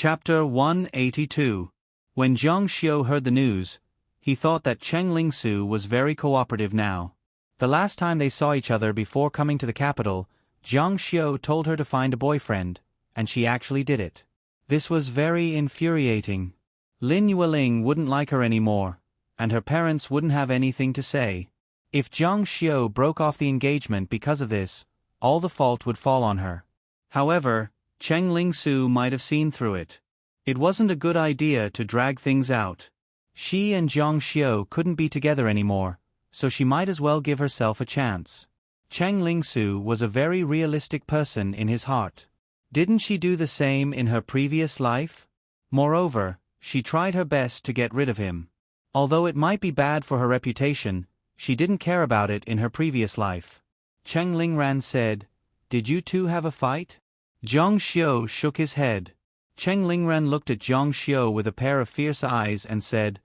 Chapter 182. When Jiang Xiu heard the news, he thought that Cheng Lingsu was very cooperative now. The last time they saw each other before coming to the capital, Jiang Xiu told her to find a boyfriend, and she actually did it. This was very infuriating. Lin Yueling wouldn't like her anymore, and her parents wouldn't have anything to say. If Jiang Xiu broke off the engagement because of this, all the fault would fall on her. However, Cheng Lingsu might have seen through it. It wasn't a good idea to drag things out. She and Jiang Xiu couldn't be together anymore, so she might as well give herself a chance. Cheng Lingsu was a very realistic person in his heart. Didn't she do the same in her previous life? Moreover, she tried her best to get rid of him. Although it might be bad for her reputation, she didn't care about it in her previous life. Cheng Lingran said, "Did you two have a fight?" Jiang Xiu shook his head. Cheng Lingran looked at Jiang Xiu with a pair of fierce eyes and said,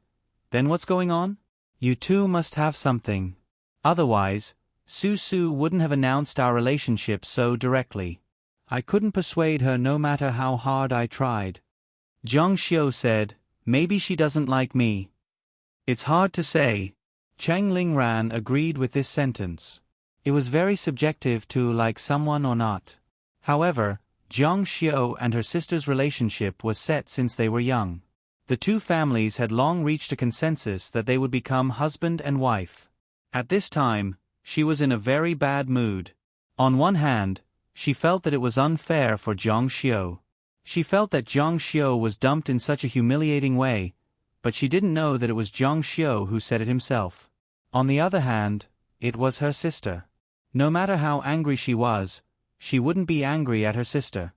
"Then what's going on? You two must have something. Otherwise, Su Su wouldn't have announced our relationship so directly. I couldn't persuade her no matter how hard I tried." Jiang Xiu said, "Maybe she doesn't like me." "It's hard to say." Cheng Lingran agreed with this sentence. It was very subjective to like someone or not. However, Jiang Xiu and her sister's relationship was set since they were young. The two families had long reached a consensus that they would become husband and wife. At this time, she was in a very bad mood. On one hand, she felt that it was unfair for Jiang Xiu. She felt that Jiang Xiu was dumped in such a humiliating way, but she didn't know that it was Jiang Xiu who said it himself. On the other hand, it was her sister. No matter how angry she was, she wouldn't be angry at her sister.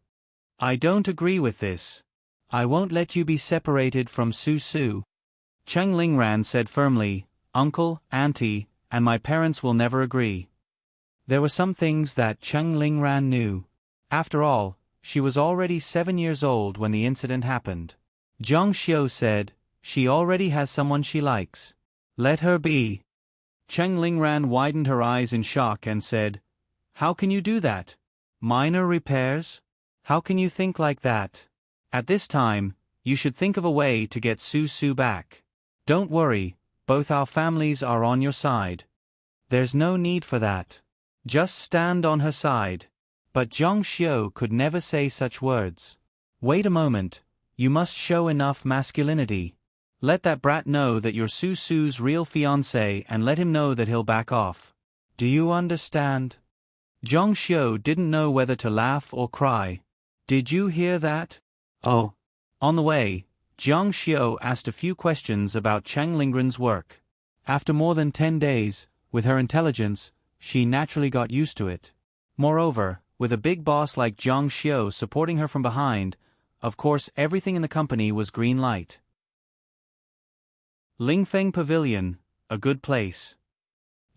"I don't agree with this. I won't let you be separated from Su Su." Cheng Lingran said firmly, "Uncle, auntie, and my parents will never agree." There were some things that Cheng Lingran knew. After all, she was already 7 years old when the incident happened. Jiang Xiu said, "She already has someone she likes. Let her be." Cheng Lingran widened her eyes in shock and said, "How can you do that? Minor repairs? How can you think like that? At this time, you should think of a way to get Su Su back. Don't worry, both our families are on your side. There's no need for that. Just stand on her side." But Jiang Xiu could never say such words. "Wait a moment, you must show enough masculinity. Let that brat know that you're Su Su's real fiancé and let him know that he'll back off. Do you understand?" Jiang Xiu didn't know whether to laugh or cry. "Did you hear that?" "Oh." On the way, Jiang Xiu asked a few questions about Cheng Lingran's work. After more than 10 days, with her intelligence, she naturally got used to it. Moreover, with a big boss like Jiang Xiu supporting her from behind, of course everything in the company was green light. Lingfeng Pavilion, a good place.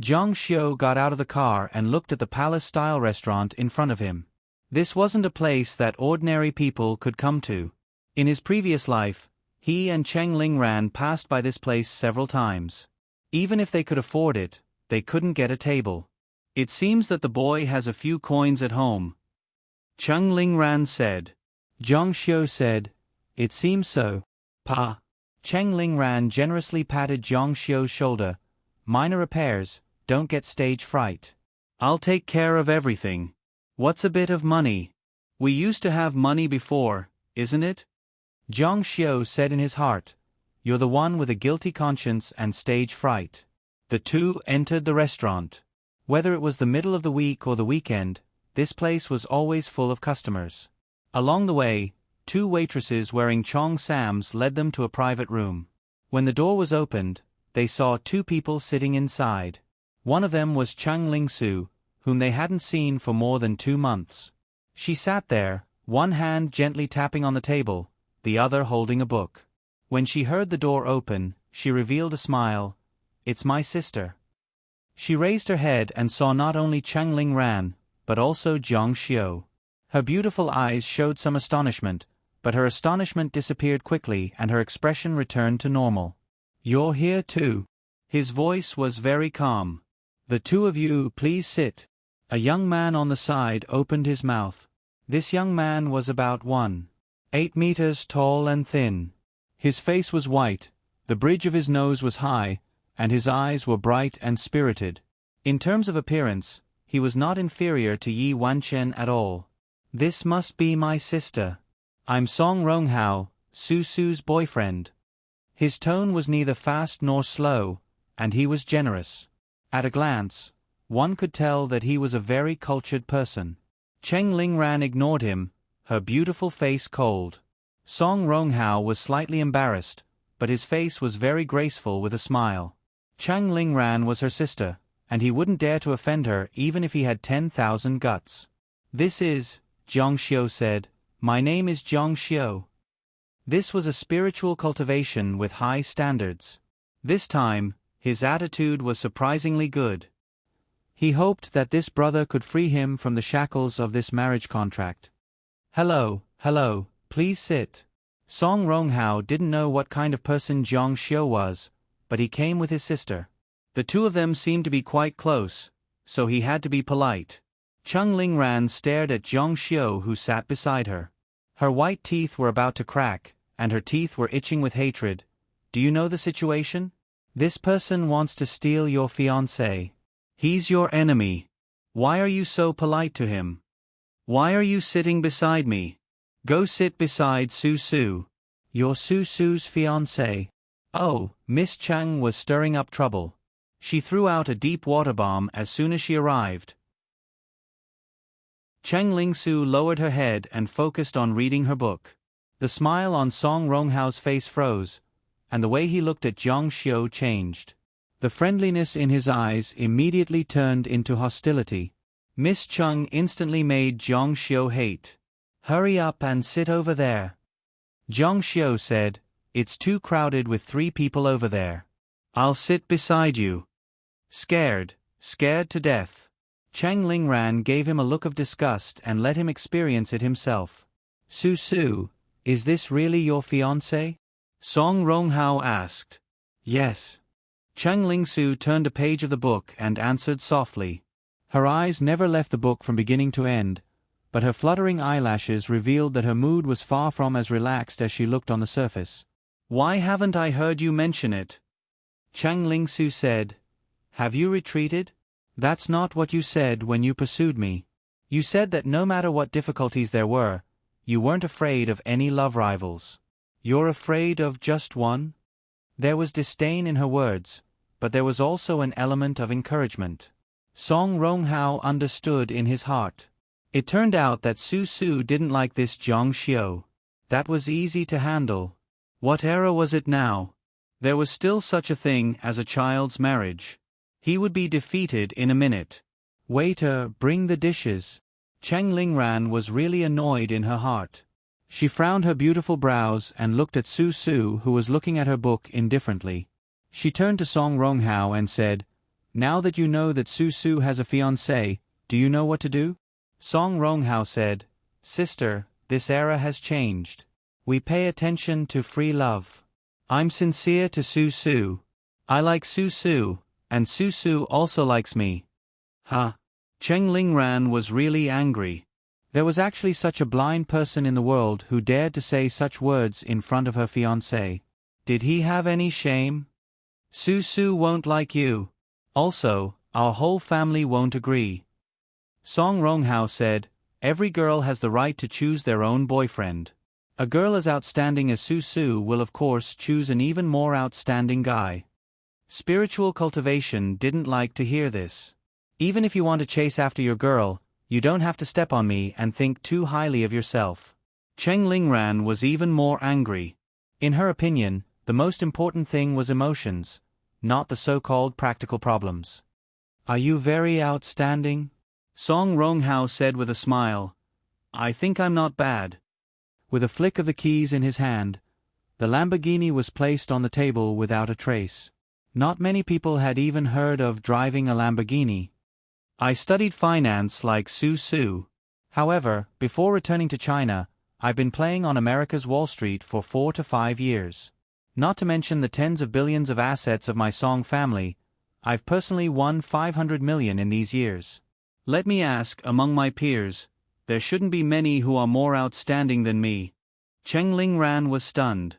Jiang Xiu got out of the car and looked at the palace-style restaurant in front of him. This wasn't a place that ordinary people could come to. In his previous life, he and Cheng Lingran passed by this place several times. Even if they could afford it, they couldn't get a table. "It seems that the boy has a few coins at home," Cheng Lingran said. Jiang Xiu said, "It seems so, Pa." Cheng Lingran generously patted Jiang Xiu's shoulder. "Minor repairs, don't get stage fright. I'll take care of everything. What's a bit of money? We used to have money before, isn't it?" Jiang Xiu said in his heart, "You're the one with a guilty conscience and stage fright." The two entered the restaurant. Whether it was the middle of the week or the weekend, this place was always full of customers. Along the way, 2 waitresses wearing chong sams led them to a private room. When the door was opened, they saw 2 people sitting inside. One of them was Cheng Lingsu, whom they hadn't seen for more than 2 months. She sat there, one hand gently tapping on the table, the other holding a book. When she heard the door open, she revealed a smile. "It's my sister." She raised her head and saw not only Cheng Lingran, but also Jiang Xiu. Her beautiful eyes showed some astonishment, but her astonishment disappeared quickly and her expression returned to normal. "You're here too." His voice was very calm. "The two of you please sit." A young man on the side opened his mouth. This young man was about 1. 8 meters tall and thin. His face was white, the bridge of his nose was high, and his eyes were bright and spirited. In terms of appearance, he was not inferior to Yi Wanchen at all. This must be my sister. I'm Song Ronghao, Su Su's boyfriend. His tone was neither fast nor slow, and he was generous. At a glance, one could tell that he was a very cultured person. Cheng Lingran ignored him, her beautiful face cold. Song Ronghao was slightly embarrassed, but his face was very graceful with a smile. Cheng Lingran was her sister, and he wouldn't dare to offend her even if he had 10,000 guts. This is, Jiang Xiu said, my name is Jiang Xiu. This was a spiritual cultivation with high standards. This time, his attitude was surprisingly good. He hoped that this brother could free him from the shackles of this marriage contract. Hello, please sit. Song Ronghao didn't know what kind of person Jiang Xiu was, but he came with his sister. The two of them seemed to be quite close, so he had to be polite. Cheng Lingran stared at Jiang Xiu, who sat beside her. Her white teeth were about to crack, and her teeth were itching with hatred. Do you know the situation? This person wants to steal your fiancé. He's your enemy. Why are you so polite to him? Why are you sitting beside me? Go sit beside Su Su. You're Su Su's fiancé. Oh, Miss Chang was stirring up trouble. She threw out a deep water bomb as soon as she arrived. Cheng Lingsu lowered her head and focused on reading her book. The smile on Song Ronghao's face froze, and the way he looked at Jiang Xiu changed. The friendliness in his eyes immediately turned into hostility. Miss Cheng instantly made Jiang Xiu hate. Hurry up and sit over there. Jiang Xiu said, it's too crowded with 3 people over there. I'll sit beside you. Scared to death. Cheng Lingran gave him a look of disgust and let him experience it himself. Su Su, is this really your fiancé? Song Ronghao asked. Yes. Cheng Lingsu turned a page of the book and answered softly. Her eyes never left the book from beginning to end, but her fluttering eyelashes revealed that her mood was far from as relaxed as she looked on the surface. Why haven't I heard you mention it? Cheng Lingsu said. Have you retreated? That's not what you said when you pursued me. You said that no matter what difficulties there were, you weren't afraid of any love rivals. You're afraid of just one? There was disdain in her words, but there was also an element of encouragement. Song Ronghao understood in his heart. It turned out that Su Su didn't like this Jiang Xiu. That was easy to handle. What era was it now? There was still such a thing as a child's marriage. He would be defeated in a minute. Waiter, bring the dishes. Cheng Lingran was really annoyed in her heart. She frowned her beautiful brows and looked at Su Su, who was looking at her book indifferently. She turned to Song Ronghao and said, Now that you know that Su Su has a fiancé, do you know what to do? Song Ronghao said, Sister, this era has changed. We pay attention to free love. I'm sincere to Su Su. I like Su Su, and Su Su also likes me. Huh? Cheng Lingran was really angry. There was actually such a blind person in the world who dared to say such words in front of her fiancé. Did he have any shame? Su Su won't like you. Also, our whole family won't agree. Song Ronghao said, Every girl has the right to choose their own boyfriend. A girl as outstanding as Su Su will of course choose an even more outstanding guy. Spiritual cultivation didn't like to hear this. Even if you want to chase after your girl, you don't have to step on me and think too highly of yourself. Cheng Lingran was even more angry. In her opinion, the most important thing was emotions, not the so-called practical problems. Are you very outstanding? Song Ronghao said with a smile. I think I'm not bad. With a flick of the keys in his hand, the Lamborghini was placed on the table without a trace. Not many people had even heard of driving a Lamborghini. I studied finance like Su Su. However, before returning to China, I've been playing on America's Wall Street for 4 to 5 years. Not to mention the tens of billions of assets of my Song family, I've personally won 500 million in these years. Let me ask, among my peers, there shouldn't be many who are more outstanding than me. Cheng Lingran was stunned.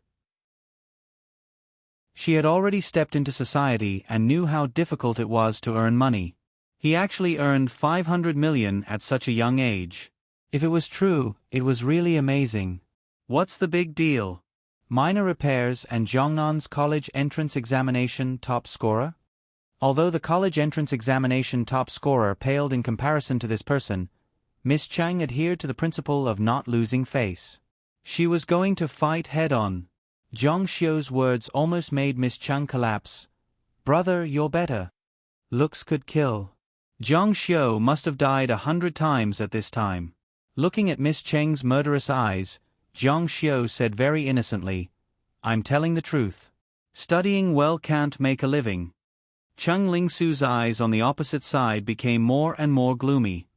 She had already stepped into society and knew how difficult it was to earn money. He actually earned 500 million at such a young age. If it was true, it was really amazing. What's the big deal? Minor repairs and Zhongnan's college entrance examination top scorer? Although the college entrance examination top scorer paled in comparison to this person, Miss Chang adhered to the principle of not losing face. She was going to fight head-on. Zhang Xiu's words almost made Miss Chang collapse. "Brother, you're better. Looks could kill." Zhang Xiu must have died 100 times at this time. Looking at Miss Cheng's murderous eyes, Zhang Xiu said very innocently, "I'm telling the truth. Studying well can't make a living." Cheng Lingsu's eyes on the opposite side became more and more gloomy.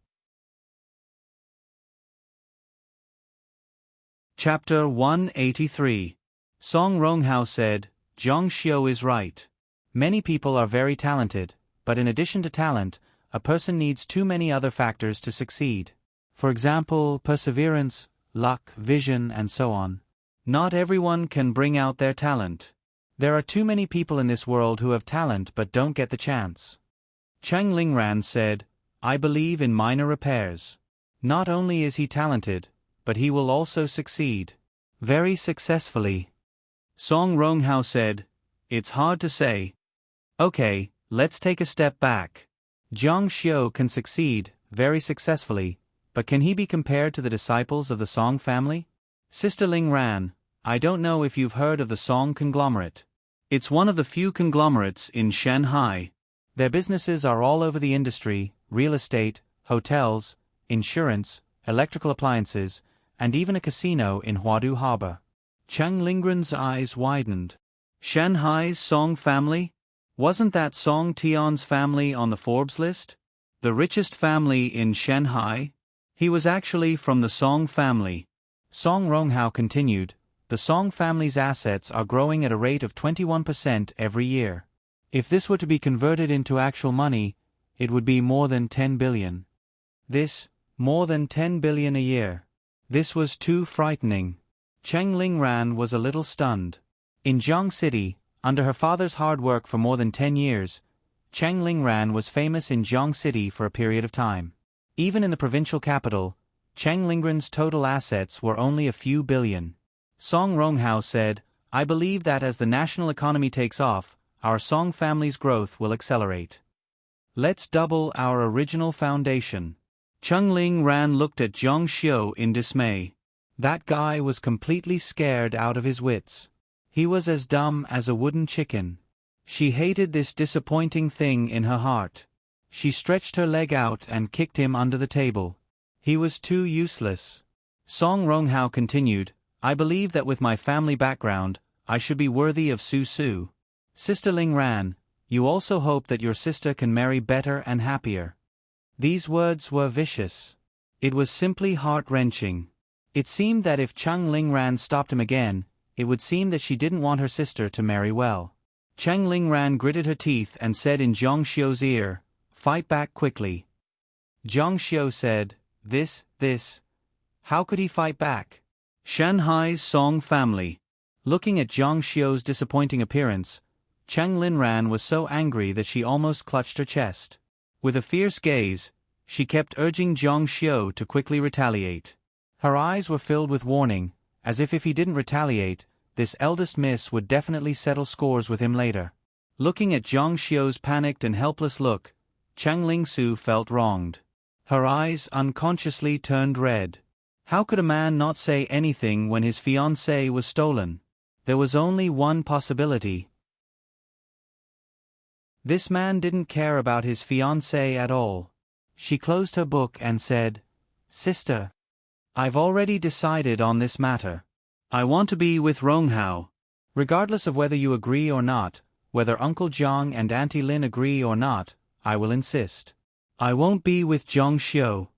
Chapter 183. Song Ronghao said, "Zhang Xiu is right. Many people are very talented, but in addition to talent, a person needs too many other factors to succeed. For example, perseverance, luck, vision, and so on. Not everyone can bring out their talent. There are too many people in this world who have talent but don't get the chance." Cheng Lingran said, "I believe in minor repairs. Not only is he talented, but he will also succeed. Very successfully." Song Ronghao said, "It's hard to say. Okay, let's take a step back. Zhang Xiu can succeed, very successfully, but can he be compared to the disciples of the Song family? Sister Ling Ran, I don't know if you've heard of the Song conglomerate. It's one of the few conglomerates in Shanghai. Their businesses are all over the industry, real estate, hotels, insurance, electrical appliances, and even a casino in Huadu Harbor." Cheng Lingran's eyes widened. Shanghai's Song family? Wasn't that Song Tian's family on the Forbes list? The richest family in Shanghai? He was actually from the Song family. Song Ronghao continued, "The Song family's assets are growing at a rate of 21% every year. If this were to be converted into actual money, it would be more than 10 billion. More than 10 billion a year. This was too frightening." Cheng Lingran was a little stunned. In Jiang City, under her father's hard work for more than 10 years, Cheng Lingran was famous in Jiang City for a period of time. Even in the provincial capital, Cheng Lingran's total assets were only a few billion. Song Ronghao said, "I believe that as the national economy takes off, our Song family's growth will accelerate. Let's double our original foundation." Cheng Lingran looked at Zhang Xiu in dismay. That guy was completely scared out of his wits. He was as dumb as a wooden chicken. She hated this disappointing thing in her heart. She stretched her leg out and kicked him under the table. He was too useless. Song Ronghao continued, "I believe that with my family background, I should be worthy of Su Su. Sister Ling Ran, you also hope that your sister can marry better and happier." These words were vicious. It was simply heart-wrenching. It seemed that if Cheng Lingran stopped him again, it would seem that she didn't want her sister to marry well. Cheng Lingran gritted her teeth and said in Zhang Xiu's ear, "Fight back quickly." Zhang Xiu said, This. How could he fight back? Shanghai's Song family. Looking at Zhang Xiu's disappointing appearance, Cheng Lingran was so angry that she almost clutched her chest. With a fierce gaze, she kept urging Zhang Xiu to quickly retaliate. Her eyes were filled with warning, as if he didn't retaliate, this eldest miss would definitely settle scores with him later. Looking at Zhang Xiu's panicked and helpless look, Cheng Lingsu felt wronged. Her eyes unconsciously turned red. How could a man not say anything when his fiancée was stolen? There was only one possibility. This man didn't care about his fiancée at all. She closed her book and said, "Sister, I've already decided on this matter. I want to be with Ronghao. Regardless of whether you agree or not, whether Uncle Zhang and Auntie Lin agree or not, I will insist. I won't be with Zhang Xiu."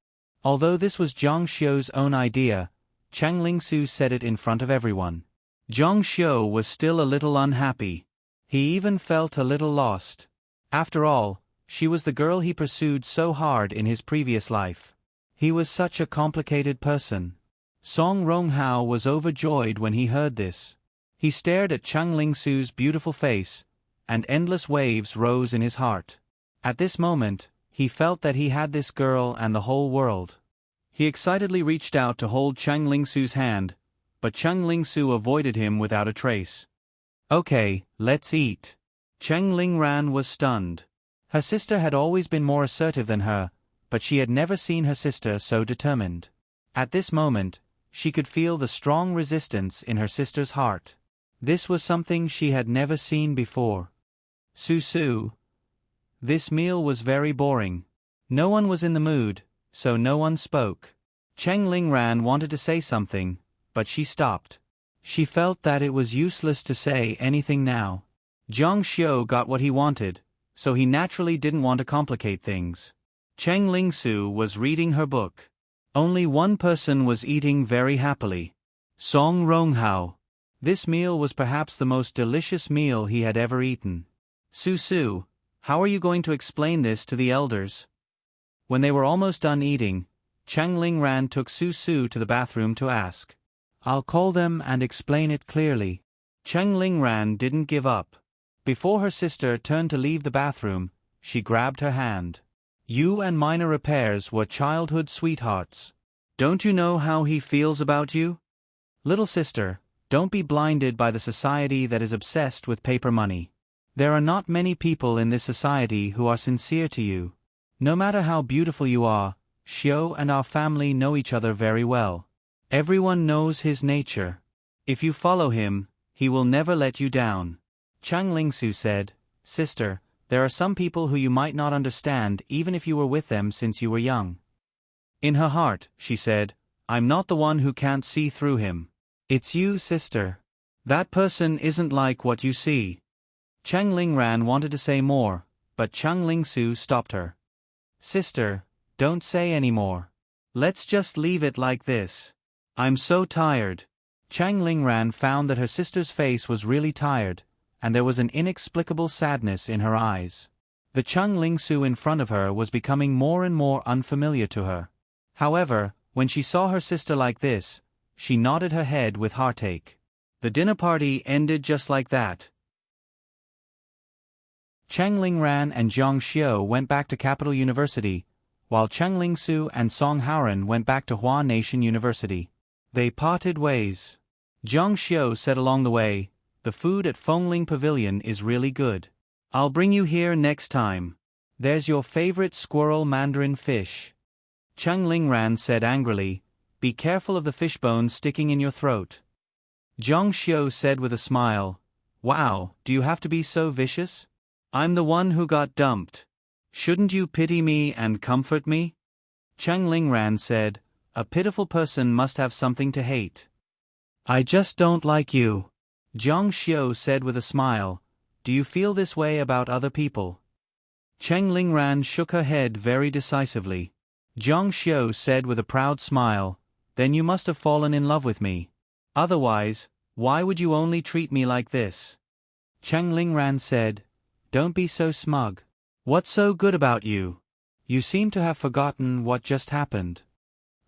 Although this was Zhang Xiu's own idea, Cheng Lingsu said it in front of everyone. Zhang Xiu was still a little unhappy. He even felt a little lost. After all, she was the girl he pursued so hard in his previous life. He was such a complicated person. Song Ronghao was overjoyed when he heard this. He stared at Chang Lingsu's beautiful face, and endless waves rose in his heart. At this moment, he felt that he had this girl and the whole world. He excitedly reached out to hold Chang Lingsu's hand, but Chang Lingsu avoided him without a trace. "Okay, let's eat." Cheng Lingran was stunned. Her sister had always been more assertive than her, but she had never seen her sister so determined. At this moment, she could feel the strong resistance in her sister's heart. This was something she had never seen before. Su. This meal was very boring. No one was in the mood, so no one spoke. Cheng Lingran wanted to say something, but she stopped. She felt that it was useless to say anything now. Jiang Xiu got what he wanted, so he naturally didn't want to complicate things. Cheng Lingsu was reading her book. Only one person was eating very happily. Song Ronghao. This meal was perhaps the most delicious meal he had ever eaten. Su, how are you going to explain this to the elders? When they were almost done eating, Cheng Lingran took Su to the bathroom to ask. I'll call them and explain it clearly. Cheng Lingran didn't give up. Before her sister turned to leave the bathroom, she grabbed her hand. You and Minor Repairs were childhood sweethearts. Don't you know how he feels about you? Little sister, don't be blinded by the society that is obsessed with paper money. There are not many people in this society who are sincere to you. No matter how beautiful you are, Xiu and our family know each other very well. Everyone knows his nature. If you follow him, he will never let you down. Chang Lingsu said, Sister, there are some people who you might not understand even if you were with them since you were young. In her heart, she said, I'm not the one who can't see through him. It's you, sister. That person isn't like what you see. Cheng Lingran wanted to say more, but Chang Lingsu stopped her. Sister, don't say any more. Let's just leave it like this. I'm so tired. Chang Lingran found that her sister's face was really tired, and there was an inexplicable sadness in her eyes. The Chang Lingsu in front of her was becoming more and more unfamiliar to her. However, when she saw her sister like this, she nodded her head with heartache. The dinner party ended just like that. Cheng Lingran and Jiang Xiu went back to Capital University, while Cheng Lingsu and Song Haoren went back to Hua Nation University. They parted ways. Jiang Xiu said along the way, The food at Fengling Pavilion is really good. I'll bring you here next time. There's your favorite squirrel mandarin fish. Cheng Lingran said angrily, Be careful of the fish bones sticking in your throat. Jiang Xiu said with a smile, Wow, do you have to be so vicious? I'm the one who got dumped. Shouldn't you pity me and comfort me? Cheng Lingran said, A pitiful person must have something to hate. I just don't like you. Jiang Xiu said with a smile, Do you feel this way about other people? Cheng Lingran shook her head very decisively. Jiang Xiu said with a proud smile, Then you must have fallen in love with me. Otherwise, why would you only treat me like this? Cheng Lingran said, Don't be so smug. What's so good about you? You seem to have forgotten what just happened.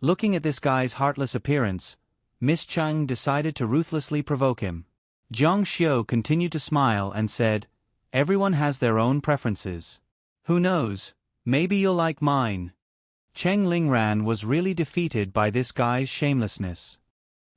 Looking at this guy's heartless appearance, Miss Cheng decided to ruthlessly provoke him. Jiang Xiu continued to smile and said, Everyone has their own preferences. Who knows, maybe you'll like mine. Cheng Lingran was really defeated by this guy's shamelessness.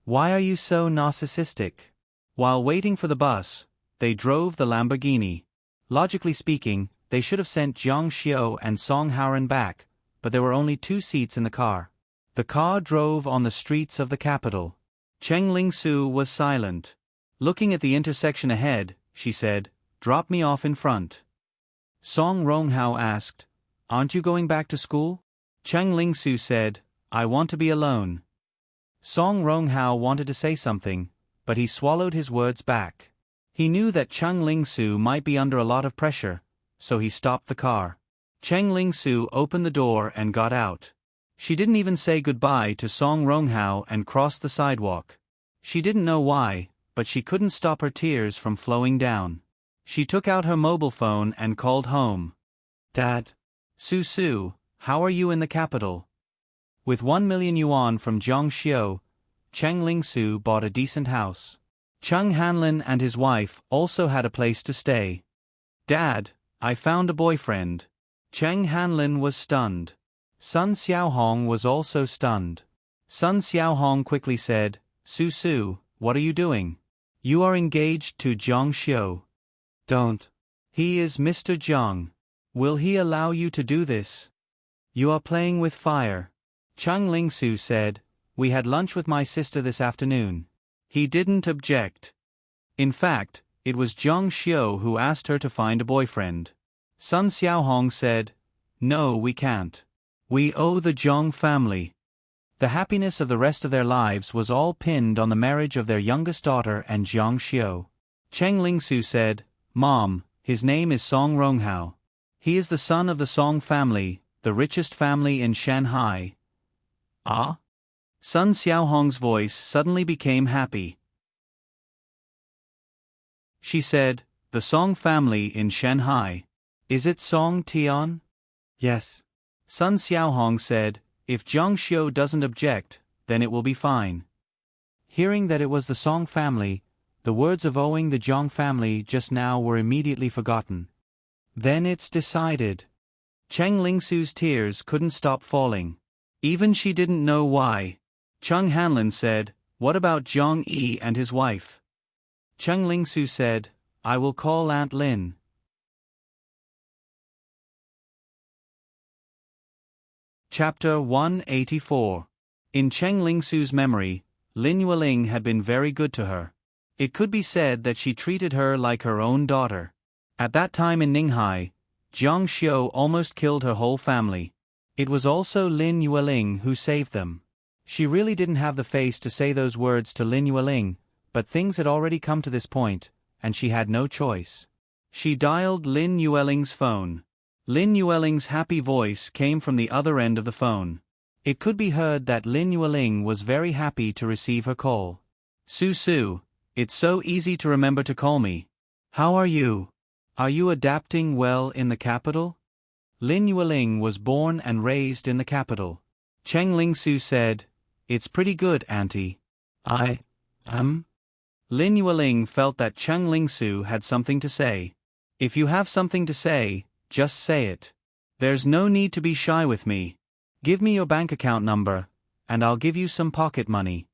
Why are you so narcissistic? While waiting for the bus, they drove the Lamborghini. Logically speaking, they should have sent Jiang Xiu and Song Haoren back, but there were only 2 seats in the car. The car drove on the streets of the capital. Cheng Lingsu was silent. Looking at the intersection ahead, she said, Drop me off in front. Song Ronghao asked, Aren't you going back to school? Cheng Lingsu said, I want to be alone. Song Ronghao wanted to say something, but he swallowed his words back. He knew that Cheng Lingsu might be under a lot of pressure, so he stopped the car. Cheng Lingsu opened the door and got out. She didn't even say goodbye to Song Ronghao and crossed the sidewalk. She didn't know why, but she couldn't stop her tears from flowing down. She took out her mobile phone and called home. Dad. Su, how are you in the capital? With 1 million yuan from Jiang Xiu, Cheng Ling-su bought a decent house. Chung Hanlin and his wife also had a place to stay. Dad, I found a boyfriend. Cheng Hanlin was stunned. Sun Xiaohong was also stunned. Sun Xiaohong quickly said, Su, what are you doing? You are engaged to Zhang Xiu. Don't. He is Mr. Zhang. Will he allow you to do this? You are playing with fire. Chung Ling-su said, We had lunch with my sister this afternoon. He didn't object. In fact, it was Zhang Xiu who asked her to find a boyfriend. Sun Xiaohong said, No, we can't. We owe the Zhang family. The happiness of the rest of their lives was all pinned on the marriage of their youngest daughter and Zhang Xiu. Cheng Ling-su said, Mom, his name is Song Ronghao. He is the son of the Song family, the richest family in Shanghai. Ah? Sun Xiaohong's voice suddenly became happy. She said, The Song family in Shanghai. Is it Song Tian? Yes. Sun Xiaohong said, If Zhang Xiu doesn't object, then it will be fine. Hearing that it was the Song family, the words of owing the Zhang family just now were immediately forgotten. Then it's decided. Cheng Ling-su's tears couldn't stop falling. Even she didn't know why. Chung Hanlin said, What about Zhang Yi and his wife? Cheng Ling-su said, I will call Aunt Lin. Chapter 184. In Cheng Ling-su's memory, Lin Yueling had been very good to her. It could be said that she treated her like her own daughter. At that time in Ninghai, Zhang Xiu almost killed her whole family. It was also Lin Yueling who saved them. She really didn't have the face to say those words to Lin Yueling, but things had already come to this point, and she had no choice. She dialed Lin Yueling's phone. Lin Yueling's happy voice came from the other end of the phone. It could be heard that Lin Yueling was very happy to receive her call. Su, it's so easy to remember to call me. How are you? Are you adapting well in the capital? Lin Yueling was born and raised in the capital. Cheng Ling-su said, It's pretty good, Auntie. I am? Lin Yueling felt that Cheng Ling-su had something to say. If you have something to say, just say it. There's no need to be shy with me. Give me your bank account number, and I'll give you some pocket money.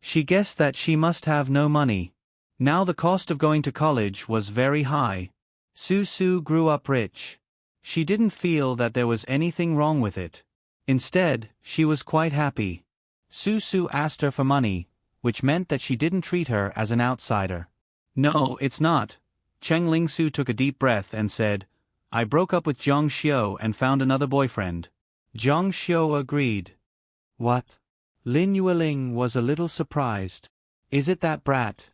She guessed that she must have no money. Now the cost of going to college was very high. Su grew up rich. She didn't feel that there was anything wrong with it. Instead, she was quite happy. Su asked her for money, which meant that she didn't treat her as an outsider. No, it's not. Cheng Ling-su took a deep breath and said, I broke up with Zhang Xiu and found another boyfriend. Zhang Xiu agreed. What? Lin Yueling was a little surprised. Is it that brat?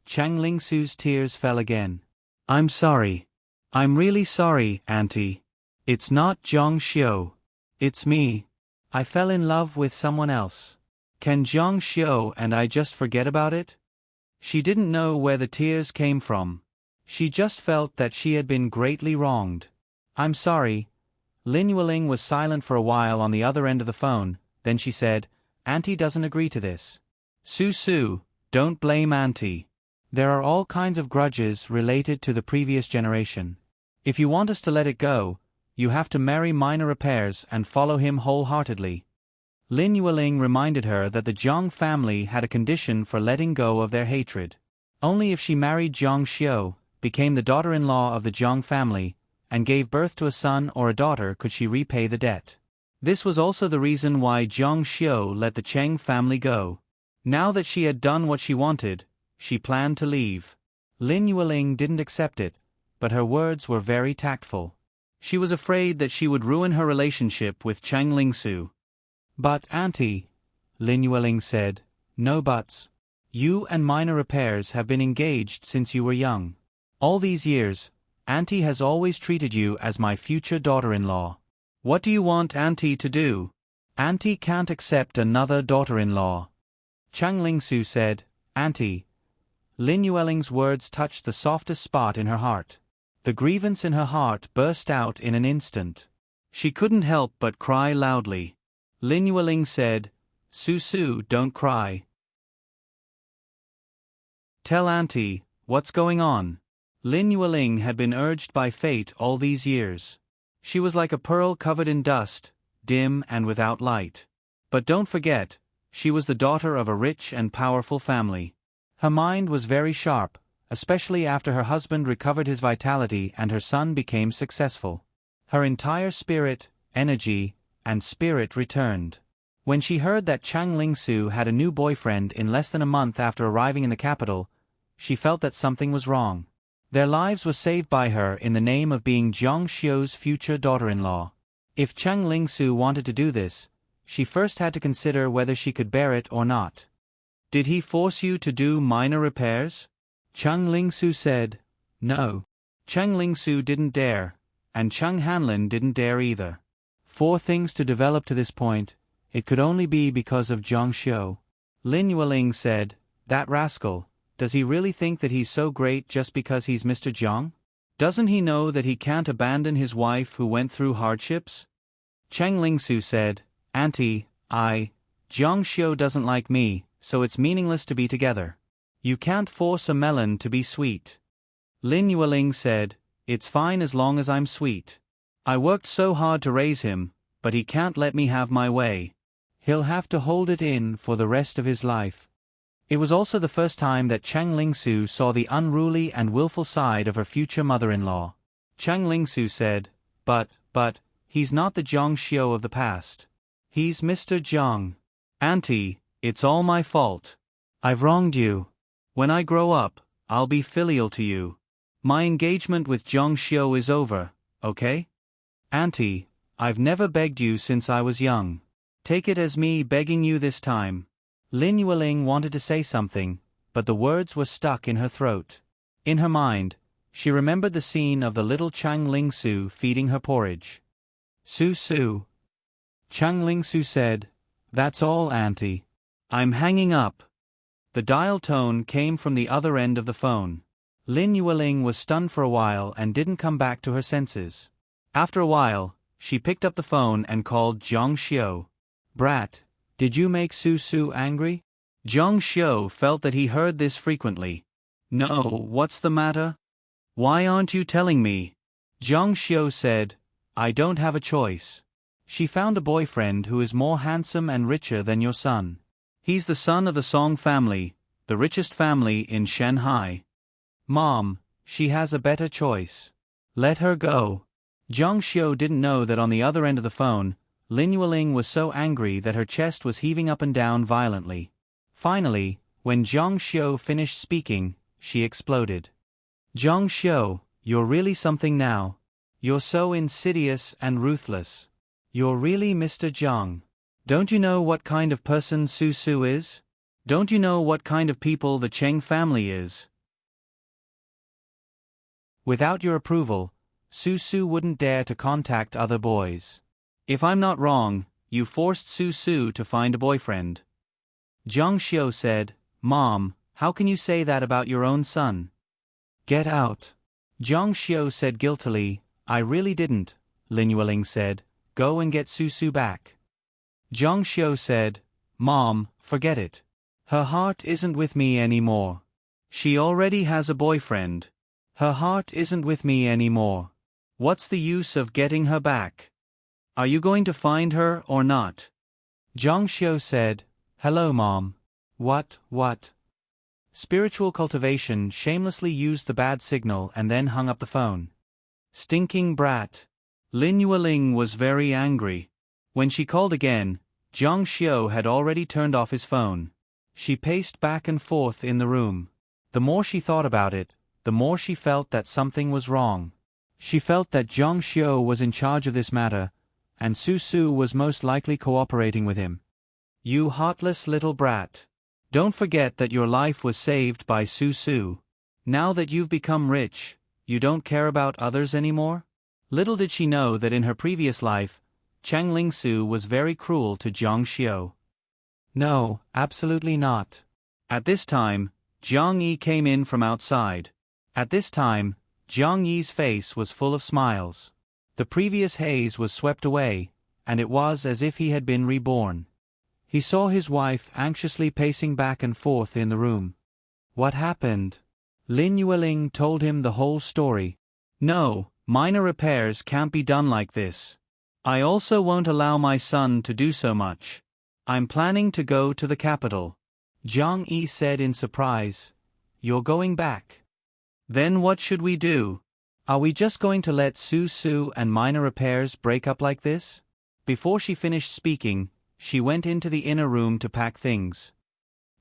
Cheng Ling-su's tears fell again. I'm sorry. I'm really sorry, Auntie. It's not Zhang Xiu. It's me. I fell in love with someone else. Can Zhang Xiu and I just forget about it? She didn't know where the tears came from. She just felt that she had been greatly wronged. I'm sorry. Lin Yueling was silent for a while on the other end of the phone, then she said, Auntie doesn't agree to this. Su, don't blame Auntie. There are all kinds of grudges related to the previous generation. If you want us to let it go, you have to marry minor repairs and follow him wholeheartedly. Lin Yueling reminded her that the Zhang family had a condition for letting go of their hatred. Only if she married Zhang Xiu, became the daughter-in-law of the Zhang family, and gave birth to a son or a daughter could she repay the debt. This was also the reason why Zhang Xiu let the Cheng family go. Now that she had done what she wanted, she planned to leave. Lin Yueling didn't accept it, but her words were very tactful. She was afraid that she would ruin her relationship with Cheng Ling-su. But Auntie, Lin Yueling said, no buts. You and minor repairs have been engaged since you were young. All these years, Auntie has always treated you as my future daughter-in-law. What do you want Auntie to do? Auntie can't accept another daughter-in-law. Cheng Ling-su said, Auntie. Lin Yueling's words touched the softest spot in her heart. The grievance in her heart burst out in an instant. She couldn't help but cry loudly. Lin Yueling said, Su, don't cry. Tell Auntie, what's going on? Lin Yueling had been urged by fate all these years. She was like a pearl covered in dust, dim and without light. But don't forget, she was the daughter of a rich and powerful family. Her mind was very sharp, especially after her husband recovered his vitality and her son became successful. Her entire energy, and spirit returned. When she heard that Chang Lingsu had a new boyfriend in less than a month after arriving in the capital, she felt that something was wrong. Their lives were saved by her in the name of being Jiang Xiu's future daughter-in-law. If Chang Lingsu wanted to do this, she first had to consider whether she could bear it or not. Did he force you to do minor repairs? Chang Lingsu said, no. Chang Lingsu didn't dare, and Chang Hanlin didn't dare either. For things to develop to this point, it could only be because of Jiang Xiu. Lin Yueling said, that rascal, does he really think that he's so great just because he's Mr. Jiang? Doesn't he know that he can't abandon his wife who went through hardships? Chang Lingsu said, Auntie, Jiang Xiu doesn't like me, so it's meaningless to be together. You can't force a melon to be sweet. Lin Yueling said, it's fine as long as I'm sweet. I worked so hard to raise him, but he can't let me have my way. He'll have to hold it in for the rest of his life. It was also the first time that Chang Lingsu saw the unruly and willful side of her future mother-in-law. Chang Lingsu said, but, he's not the Jiang Xiu of the past. He's Mr. Jiang. Auntie, it's all my fault. I've wronged you. When I grow up, I'll be filial to you. My engagement with Jiang Xiu is over, okay? Auntie, I've never begged you since I was young. Take it as me begging you this time. Lin Yueling wanted to say something, but the words were stuck in her throat. In her mind, she remembered the scene of the little Chang Lingsu feeding her porridge. Su. Chang Lingsu said, that's all, Auntie. I'm hanging up. The dial tone came from the other end of the phone. Lin Yueling was stunned for a while and didn't come back to her senses. After a while, she picked up the phone and called Jiang Xiu. Brat, did you make Su angry? Jiang Xiu felt that he heard this frequently. No, what's the matter? Why aren't you telling me? Jiang Xiu said, I don't have a choice. She found a boyfriend who is more handsome and richer than your son. He's the son of the Song family, the richest family in Shanghai. Mom, she has a better choice. Let her go. Jiang Xiu didn't know that on the other end of the phone, Lin Yueling was so angry that her chest was heaving up and down violently. Finally, when Jiang Xiu finished speaking, she exploded. Jiang Xiu, you're really something now. You're so insidious and ruthless. You're really Mr. Jiang. Don't you know what kind of person Su is? Don't you know what kind of people the Cheng family is? Without your approval, Su wouldn't dare to contact other boys. If I'm not wrong, you forced Su to find a boyfriend. Jiang Xiu said, Mom, how can you say that about your own son? Get out. Jiang Xiu said guiltily, I really didn't. Lin Yueling said, go and get Su back. Jiang Xiu said, Mom, forget it. Her heart isn't with me anymore. She already has a boyfriend. Her heart isn't with me anymore. What's the use of getting her back? Are you going to find her or not? Jiang Xiu said, hello, Mom. What? Spiritual cultivation shamelessly used the bad signal and then hung up the phone. Stinking brat. Lin Yueling was very angry. When she called again, Jiang Xiu had already turned off his phone. She paced back and forth in the room. The more she thought about it, the more she felt that something was wrong. She felt that Jiang Xiu was in charge of this matter, and Su was most likely cooperating with him. You heartless little brat. Don't forget that your life was saved by Su. Now that you've become rich, you don't care about others anymore? Little did she know that in her previous life, Chang Lingsu was very cruel to Jiang Xiu. No, absolutely not. At this time, Jiang Yi came in from outside. At this time, Jiang Yi's face was full of smiles. The previous haze was swept away, and it was as if he had been reborn. He saw his wife anxiously pacing back and forth in the room. What happened? Lin Yueling told him the whole story. No, minor repairs can't be done like this. I also won't allow my son to do so much. I'm planning to go to the capital. Zhang Yi said in surprise. You're going back? Then what should we do? Are we just going to let Su Su and minor repairs break up like this? Before she finished speaking, she went into the inner room to pack things.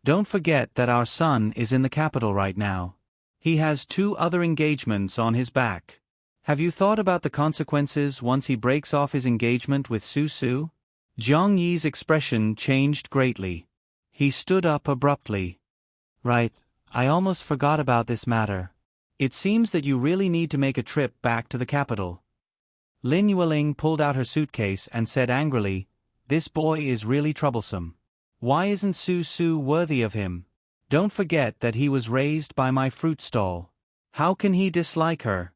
Don't forget that our son is in the capital right now. He has 2 other engagements on his back. Have you thought about the consequences once he breaks off his engagement with Su Su? Zhang Yi's expression changed greatly. He stood up abruptly. Right, I almost forgot about this matter. It seems that you really need to make a trip back to the capital. Lin Yueling pulled out her suitcase and said angrily, This boy is really troublesome. Why isn't Su Su worthy of him? Don't forget that he was raised by my fruit stall. How can he dislike her?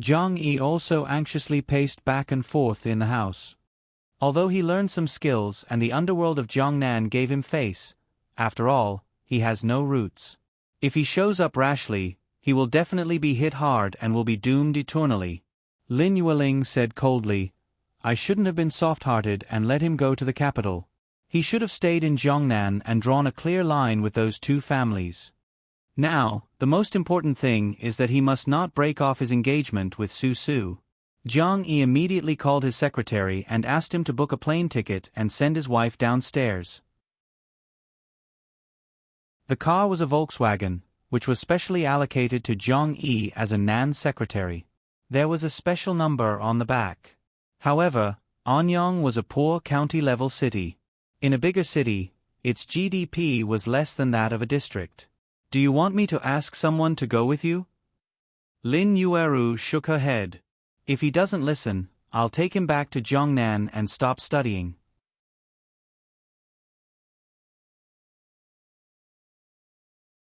Zhang Yi also anxiously paced back and forth in the house. Although he learned some skills and the underworld of Jiangnan gave him face, after all, he has no roots. If he shows up rashly, he will definitely be hit hard and will be doomed eternally. Lin Yueling said coldly, I shouldn't have been soft-hearted and let him go to the capital. He should have stayed in Jiangnan and drawn a clear line with those 2 families. Now, the most important thing is that he must not break off his engagement with Su Su. Zhang Yi immediately called his secretary and asked him to book a plane ticket and send his wife downstairs. The car was a Volkswagen, which was specially allocated to Zhang Yi as a Nan's secretary. There was a special number on the back. However, Anyang was a poor county-level city. In a bigger city, its GDP was less than that of a district. Do you want me to ask someone to go with you? Lin Yueru shook her head. If he doesn't listen, I'll take him back to Jiangnan and stop studying.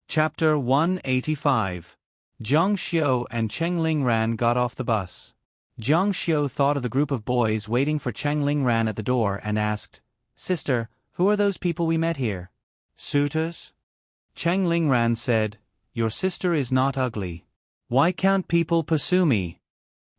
Chapter 185. Zhang Xiu and Cheng Lingran got off the bus. Zhang Xiu thought of the group of boys waiting for Cheng Lingran at the door and asked, Sister, who are those people we met here? Suitors? Cheng Lingran said, Your sister is not ugly. Why can't people pursue me?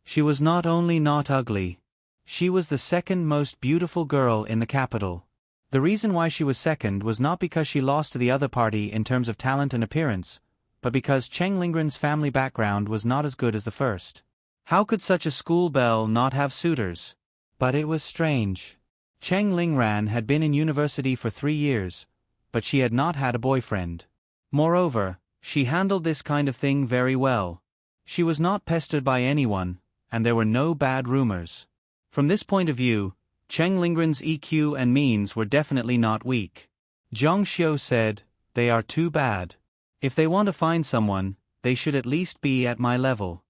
She was not only not ugly. She was the second most beautiful girl in the capital. The reason why she was second was not because she lost to the other party in terms of talent and appearance, but because Cheng Lingran's family background was not as good as the first. How could such a school belle not have suitors? But it was strange. Cheng Lingran had been in university for 3 years, but she had not had a boyfriend. Moreover, she handled this kind of thing very well. She was not pestered by anyone, and there were no bad rumors. From this point of view, Cheng Lingran's EQ and means were definitely not weak. Zhang Xiu said, They are too bad. If they want to find someone, they should at least be at my level.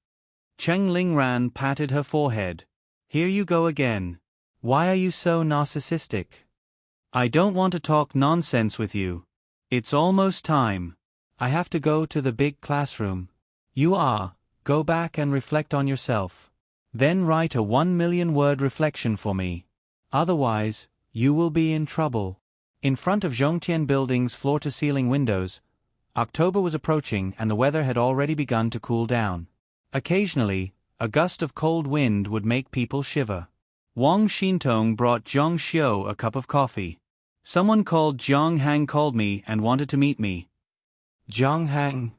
Cheng Lingran patted her forehead. Here you go again. Why are you so narcissistic? I don't want to talk nonsense with you. It's almost time. I have to go to the big classroom. Go back and reflect on yourself. Then write a 1,000,000-word reflection for me. Otherwise, you will be in trouble. In front of Zhongtian Building's floor-to-ceiling windows, October was approaching and the weather had already begun to cool down. Occasionally, a gust of cold wind would make people shiver. Wang Xintong brought Zhang Xiu a cup of coffee. Someone called Zhang Hang called me and wanted to meet me. Zhang Hang.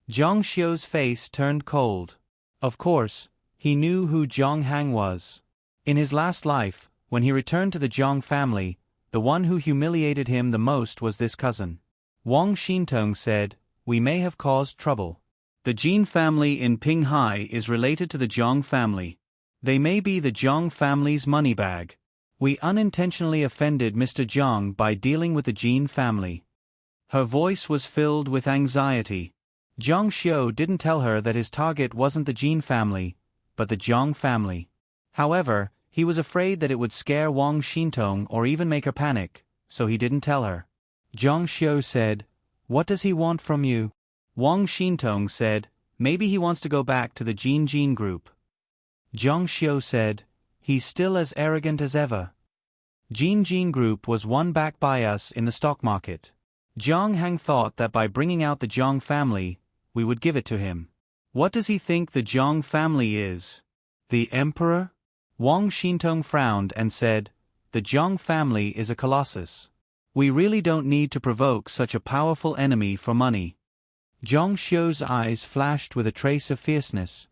Zhang Xiu's face turned cold. Of course, he knew who Zhang Hang was. In his last life, when he returned to the Zhang family, the one who humiliated him the most was this cousin. Wang Xintong said, We may have caused trouble. The Jin family in Pinghai is related to the Zhang family. They may be the Zhang family's money bag. We unintentionally offended Mr. Zhang by dealing with the Jin family. Her voice was filled with anxiety. Zhang Xiu didn't tell her that his target wasn't the Jin family, but the Zhang family. However, he was afraid that it would scare Wang Xintong or even make her panic, so he didn't tell her. Zhang Xiu said, What does he want from you? Wang Xintong said, Maybe he wants to go back to the Jin group. Zhang Xiu said, He's still as arrogant as ever. Jin group was won back by us in the stock market. Jiang Hang thought that by bringing out the Jiang family, we would give it to him. What does he think the Jiang family is? The emperor? Wang Xintong frowned and said, the Jiang family is a colossus. We really don't need to provoke such a powerful enemy for money. Zhang Xiu's eyes flashed with a trace of fierceness.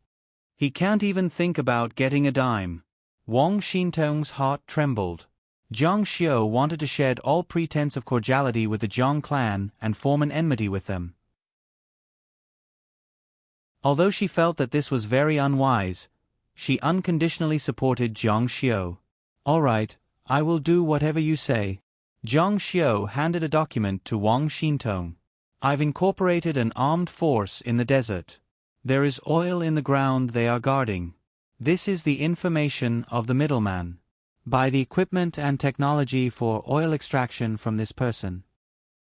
He can't even think about getting a dime. Wang Xintong's heart trembled. Zhang Xiu wanted to shed all pretense of cordiality with the Jiang clan and form an enmity with them. Although she felt that this was very unwise, she unconditionally supported Zhang Xiu. All right, I will do whatever you say. Zhang Xiu handed a document to Wang Xintong. I've incorporated an armed force in the desert. There is oil in the ground they are guarding. This is the information of the middleman. Buy the equipment and technology for oil extraction from this person.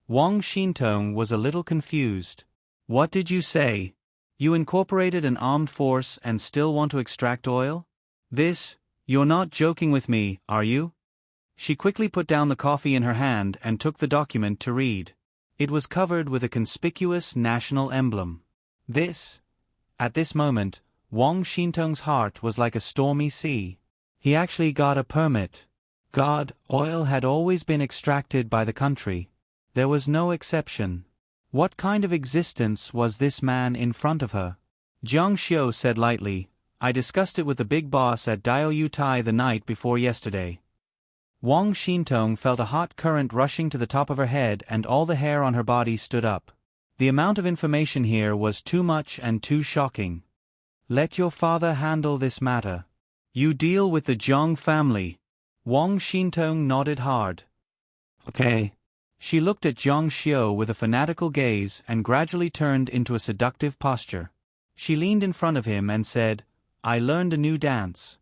Wang Xintong was a little confused. What did you say? You incorporated an armed force and still want to extract oil? You're not joking with me, are you? She quickly put down the coffee in her hand and took the document to read. It was covered with a conspicuous national emblem. At this moment, Wang Xintong's heart was like a stormy sea. He actually got a permit. Oil had always been extracted by the country. There was no exception. What kind of existence was this man in front of her? Zhang Xiu said lightly, I discussed it with the big boss at Diaoyutai the night before yesterday. Wang Xintong felt a hot current rushing to the top of her head and all the hair on her body stood up. The amount of information here was too much and too shocking. Let your father handle this matter. You deal with the Jiang family. Wang Xintong nodded hard. Okay. She looked at Zhang Xiu with a fanatical gaze and gradually turned into a seductive posture. She leaned in front of him and said, I learned a new dance.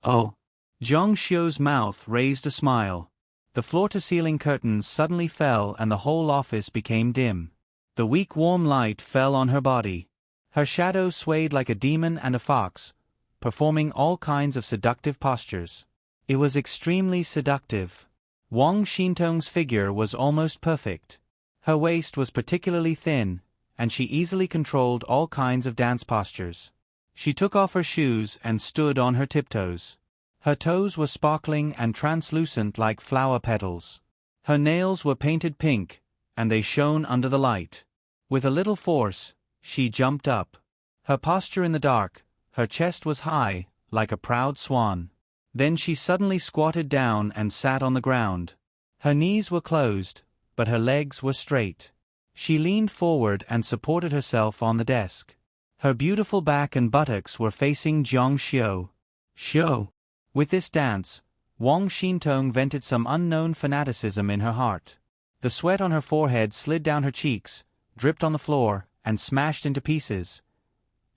Oh. Zhang Xiu's mouth raised a smile. The floor-to-ceiling curtains suddenly fell and the whole office became dim. The weak warm light fell on her body. Her shadow swayed like a demon and a fox, performing all kinds of seductive postures. It was extremely seductive. Wang Xintong's figure was almost perfect. Her waist was particularly thin, and she easily controlled all kinds of dance postures. She took off her shoes and stood on her tiptoes. Her toes were sparkling and translucent like flower petals. Her nails were painted pink, and they shone under the light. With a little force, she jumped up. Her posture in the dark, her chest was high, like a proud swan. Then she suddenly squatted down and sat on the ground. Her knees were closed, but her legs were straight. She leaned forward and supported herself on the desk. Her beautiful back and buttocks were facing Zhang Xiu. With this dance, Wang Xintong vented some unknown fanaticism in her heart. The sweat on her forehead slid down her cheeks, dripped on the floor, and smashed into pieces.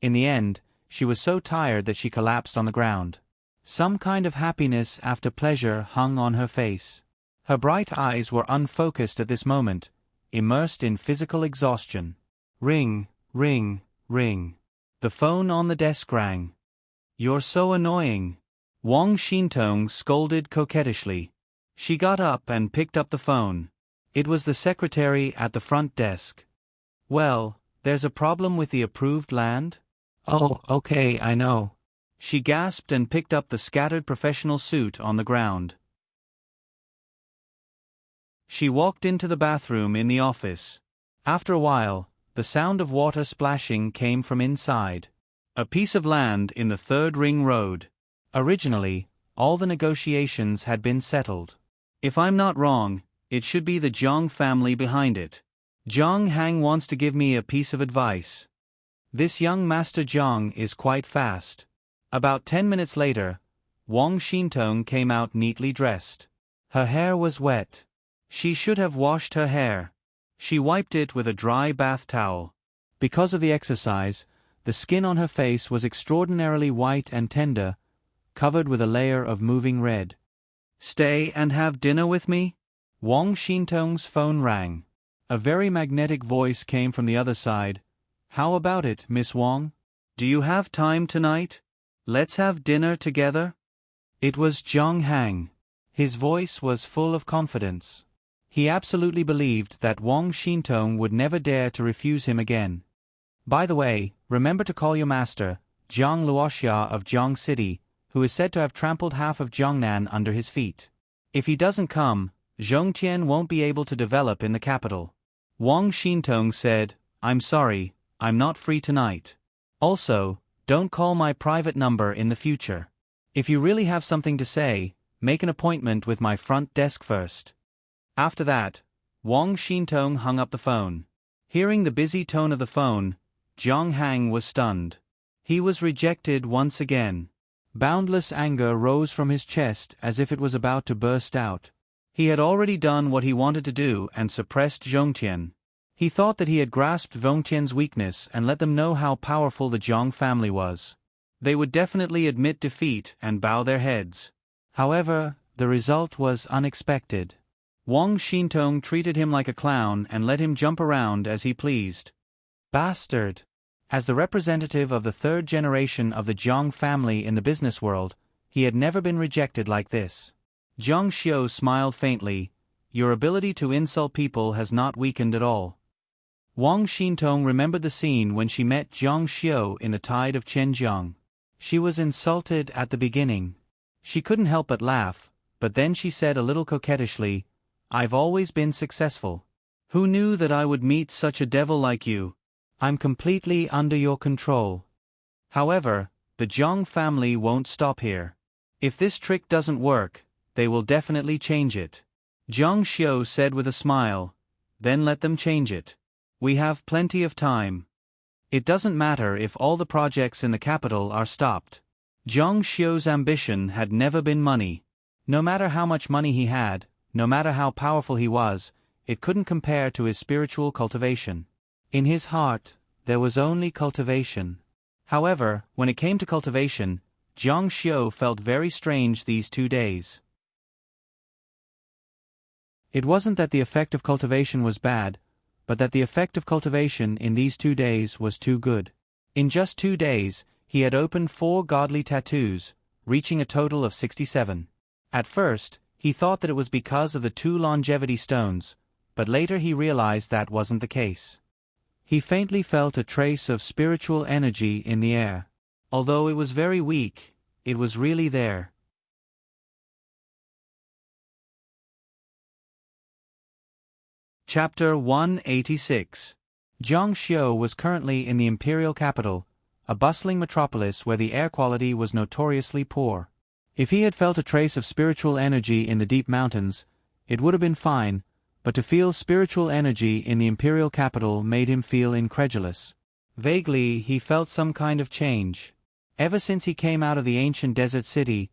In the end, she was so tired that she collapsed on the ground. Some kind of happiness after pleasure hung on her face. Her bright eyes were unfocused at this moment, immersed in physical exhaustion. Ring, ring, ring. The phone on the desk rang. You're so annoying. Wang Xintong scolded coquettishly. She got up and picked up the phone. It was the secretary at the front desk. Well, there's a problem with the approved land? Oh, okay, I know. She gasped and picked up the scattered professional suit on the ground. She walked into the bathroom in the office. After a while, the sound of water splashing came from inside. A piece of land in the Third Ring Road. Originally, all the negotiations had been settled. If I'm not wrong, it should be the Jiang family behind it. Jiang Hang wants to give me a piece of advice. This young Master Jiang is quite fast. About 10 minutes later, Wang Xintong came out neatly dressed. Her hair was wet. She should have washed her hair. She wiped it with a dry bath towel. Because of the exercise, the skin on her face was extraordinarily white and tender, covered with a layer of moving red. Stay and have dinner with me? Wang Xintong's phone rang. A very magnetic voice came from the other side. How about it, Miss Wang? Do you have time tonight? Let's have dinner together? It was Jiang Hang. His voice was full of confidence. He absolutely believed that Wang Xintong would never dare to refuse him again. By the way, remember to call your master, Jiang Luoxia of Jiang City, who is said to have trampled half of Jiangnan under his feet. If he doesn't come, Zhongtian won't be able to develop in the capital. Wang Xintong said, I'm sorry, I'm not free tonight. Also, don't call my private number in the future. If you really have something to say, make an appointment with my front desk first. After that, Wang Xintong hung up the phone. Hearing the busy tone of the phone, Zhang Hang was stunned. He was rejected once again. Boundless anger rose from his chest as if it was about to burst out. He had already done what he wanted to do and suppressed Zhongtian. He thought that he had grasped Zhongtian's weakness and let them know how powerful the Zhang family was. They would definitely admit defeat and bow their heads. However, the result was unexpected. Wang Xintong treated him like a clown and let him jump around as he pleased. Bastard! As the representative of the third generation of the Jiang family in the business world, he had never been rejected like this. Jiang Xiu smiled faintly. Your ability to insult people has not weakened at all. Wang Xintong remembered the scene when she met Jiang Xiu in the tide of Chenjiang. She was insulted at the beginning. She couldn't help but laugh, but then she said a little coquettishly, I've always been successful. Who knew that I would meet such a devil like you? I'm completely under your control. However, the Jiang family won't stop here. If this trick doesn't work, they will definitely change it. Jiang Xiu said with a smile, then let them change it. We have plenty of time. It doesn't matter if all the projects in the capital are stopped. Jiang Xiu's ambition had never been money. No matter how much money he had, no matter how powerful he was, it couldn't compare to his spiritual cultivation. In his heart, there was only cultivation. However, when it came to cultivation, Jiang Xiu felt very strange these 2 days. It wasn't that the effect of cultivation was bad, but that the effect of cultivation in these 2 days was too good. In just 2 days, he had opened 4 godly tattoos, reaching a total of 67. At first, he thought that it was because of the 2 longevity stones, but later he realized that wasn't the case. He faintly felt a trace of spiritual energy in the air. Although it was very weak, it was really there. Chapter 186. Jiang Xiu was currently in the imperial capital, a bustling metropolis where the air quality was notoriously poor. If he had felt a trace of spiritual energy in the deep mountains, it would have been fine, but to feel spiritual energy in the imperial capital made him feel incredulous. Vaguely, he felt some kind of change. Ever since he came out of the ancient desert city,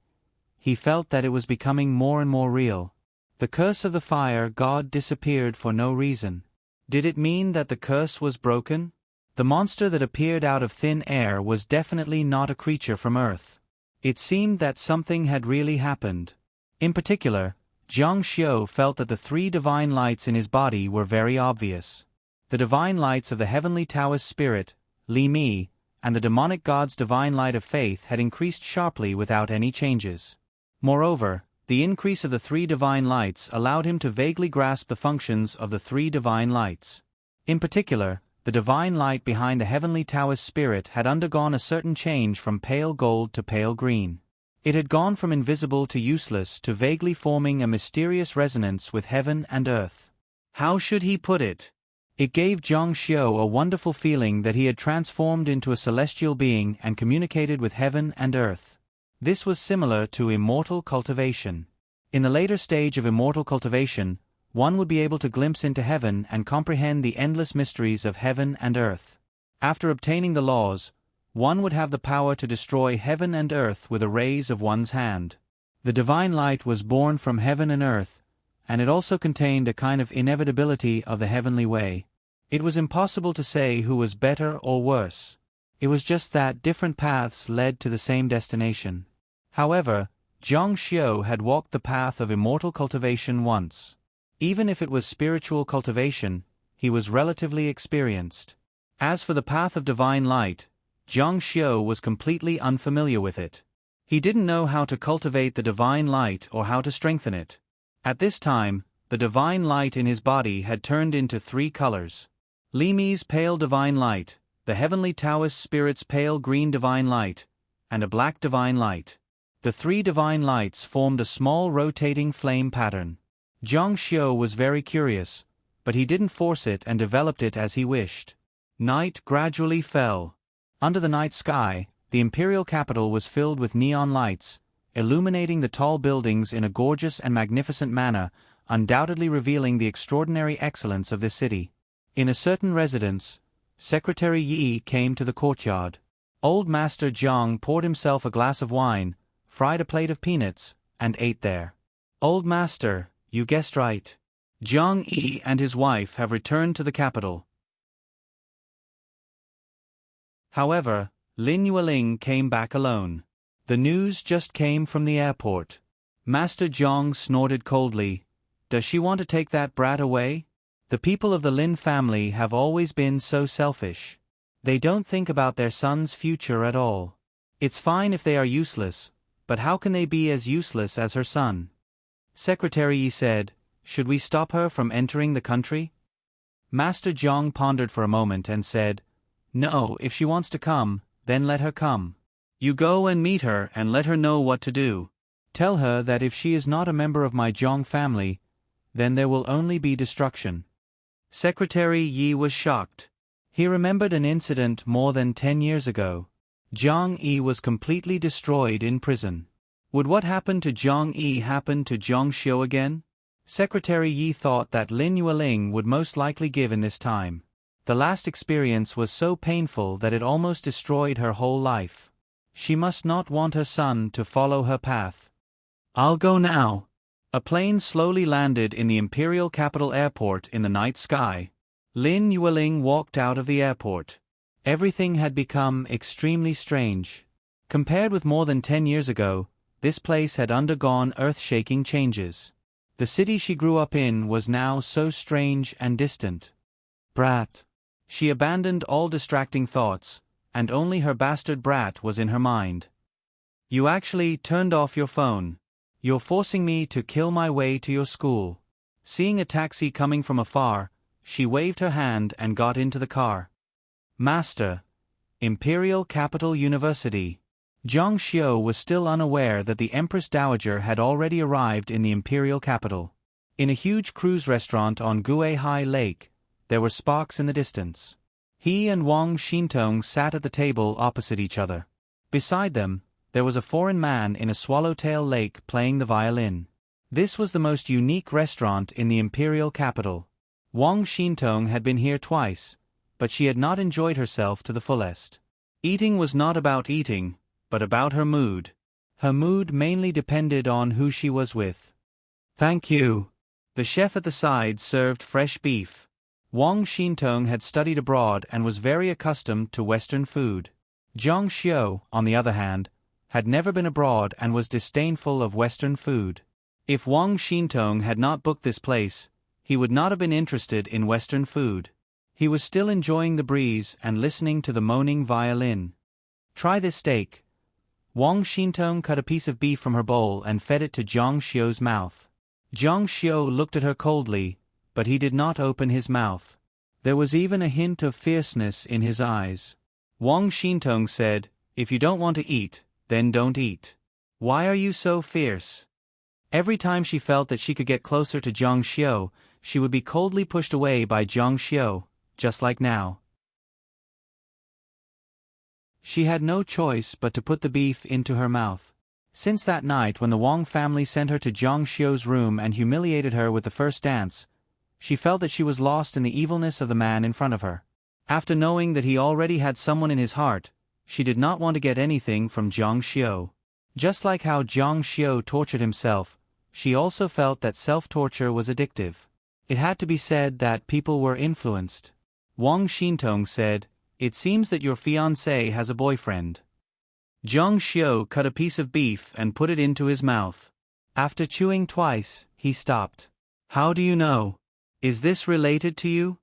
he felt that it was becoming more and more real. The curse of the fire god disappeared for no reason. Did it mean that the curse was broken? The monster that appeared out of thin air was definitely not a creature from Earth. It seemed that something had really happened. In particular, Jiang Xiu felt that the 3 divine lights in his body were very obvious. The divine lights of the heavenly Taoist spirit, Li Mi, and the demonic god's divine light of faith had increased sharply without any changes. Moreover, the increase of the 3 divine lights allowed him to vaguely grasp the functions of the 3 divine lights. In particular, the divine light behind the heavenly Taoist spirit had undergone a certain change from pale gold to pale green. It had gone from invisible to useless to vaguely forming a mysterious resonance with heaven and earth. How should he put it? It gave Jiang Xiu a wonderful feeling that he had transformed into a celestial being and communicated with heaven and earth. This was similar to immortal cultivation. In the later stage of immortal cultivation, one would be able to glimpse into heaven and comprehend the endless mysteries of heaven and earth. After obtaining the laws, one would have the power to destroy heaven and earth with a raise of one's hand. The divine light was born from heaven and earth, and it also contained a kind of inevitability of the heavenly way. It was impossible to say who was better or worse. It was just that different paths led to the same destination. However, Jiang Xiu had walked the path of immortal cultivation once. Even if it was spiritual cultivation, he was relatively experienced. As for the path of divine light, Jiang Xiu was completely unfamiliar with it. He didn't know how to cultivate the divine light or how to strengthen it. At this time, the divine light in his body had turned into 3 colors. Limi's pale divine light, the heavenly Taoist spirit's pale green divine light, and a black divine light. The 3 divine lights formed a small rotating flame pattern. Jiang Xiu was very curious, but he didn't force it and developed it as he wished. Night gradually fell. Under the night sky, the imperial capital was filled with neon lights, illuminating the tall buildings in a gorgeous and magnificent manner, undoubtedly revealing the extraordinary excellence of this city. In a certain residence, Secretary Yi came to the courtyard. Old Master Jiang poured himself a glass of wine, fried a plate of peanuts, and ate there. Old Master, you guessed right. Jiang Yi and his wife have returned to the capital. However, Lin Yueling came back alone. The news just came from the airport. Master Jiang snorted coldly. Does she want to take that brat away? The people of the Lin family have always been so selfish. They don't think about their son's future at all. It's fine if they are useless, but how can they be as useless as her son? Secretary Yi said, should we stop her from entering the country? Master Jiang pondered for a moment and said, no, if she wants to come, then let her come. You go and meet her and let her know what to do. Tell her that if she is not a member of my Jiang family, then there will only be destruction. Secretary Yi was shocked. He remembered an incident more than 10 years ago. Jiang Yi was completely destroyed in prison. Would what happened to Jiang Yi happen to Jiang Xiu again? Secretary Yi thought that Lin Yueling would most likely give in this time. The last experience was so painful that it almost destroyed her whole life. She must not want her son to follow her path. I'll go now. A plane slowly landed in the imperial capital airport in the night sky. Lin Yueling walked out of the airport. Everything had become extremely strange. Compared with more than 10 years ago, this place had undergone earth-shaking changes. The city she grew up in was now so strange and distant. Brat. She abandoned all distracting thoughts, and only her bastard brat was in her mind. You actually turned off your phone. You're forcing me to kill my way to your school. Seeing a taxi coming from afar, she waved her hand and got into the car. Master. Imperial Capital University. Jiang Xiu was still unaware that the Empress Dowager had already arrived in the imperial capital. In a huge cruise restaurant on Guihai Lake, there were sparks in the distance. He and Wang Xintong sat at the table opposite each other. Beside them, there was a foreign man in a swallowtail lake playing the violin. This was the most unique restaurant in the imperial capital. Wang Xintong had been here twice, but she had not enjoyed herself to the fullest. Eating was not about eating, but about her mood. Her mood mainly depended on who she was with. Thank you. The chef at the side served fresh beef. Wang Xintong had studied abroad and was very accustomed to Western food. Jiang Xiu, on the other hand, had never been abroad and was disdainful of Western food. If Wang Xintong had not booked this place, he would not have been interested in Western food. He was still enjoying the breeze and listening to the moaning violin. Try this steak. Wang Xintong cut a piece of beef from her bowl and fed it to Jiang Xiu's mouth. Jiang Xiu looked at her coldly, but he did not open his mouth. There was even a hint of fierceness in his eyes. Wang Xintong said, if you don't want to eat, then don't eat. Why are you so fierce? Every time she felt that she could get closer to Jiang Xiu, she would be coldly pushed away by Jiang Xiu, just like now. She had no choice but to put the beef into her mouth. Since that night when the Wang family sent her to Jiang Xiu's room and humiliated her with the first dance, she felt that she was lost in the evilness of the man in front of her. After knowing that he already had someone in his heart, she did not want to get anything from Jiang Xiu. Just like how Jiang Xiu tortured himself, she also felt that self-torture was addictive. It had to be said that people were influenced. Wang Xintong said, it seems that your fiancé has a boyfriend. Jiang Xiu cut a piece of beef and put it into his mouth. After chewing twice, he stopped. How do you know? Is this related to you?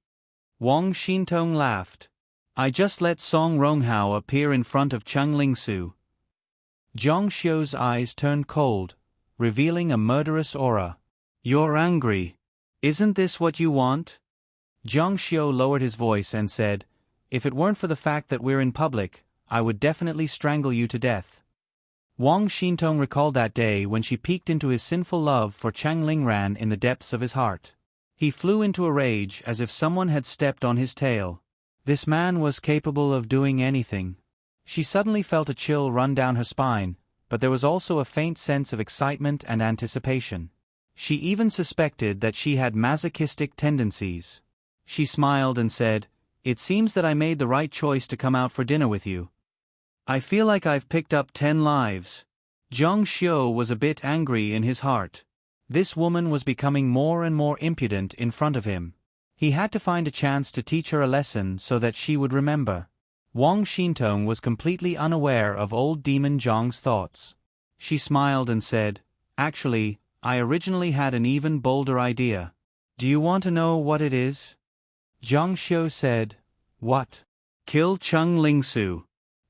Wang Xintong laughed. I just let Song Ronghao appear in front of Cheng Lingsu. Jiang Xiu's eyes turned cold, revealing a murderous aura. You're angry. Isn't this what you want? Jiang Xiu lowered his voice and said, If it weren't for the fact that we're in public, I would definitely strangle you to death. Wang Xintong recalled that day when she peeked into his sinful love for Chang Lingran in the depths of his heart. He flew into a rage as if someone had stepped on his tail. This man was capable of doing anything. She suddenly felt a chill run down her spine, but there was also a faint sense of excitement and anticipation. She even suspected that she had masochistic tendencies. She smiled and said, It seems that I made the right choice to come out for dinner with you. I feel like I've picked up 10 lives. Jiang Xiu was a bit angry in his heart. This woman was becoming more and more impudent in front of him. He had to find a chance to teach her a lesson so that she would remember. Wang Xintong was completely unaware of old demon Zhang's thoughts. She smiled and said, Actually, I originally had an even bolder idea. Do you want to know what it is? Jiang Xiu said, What? Kill Cheng Lingsu.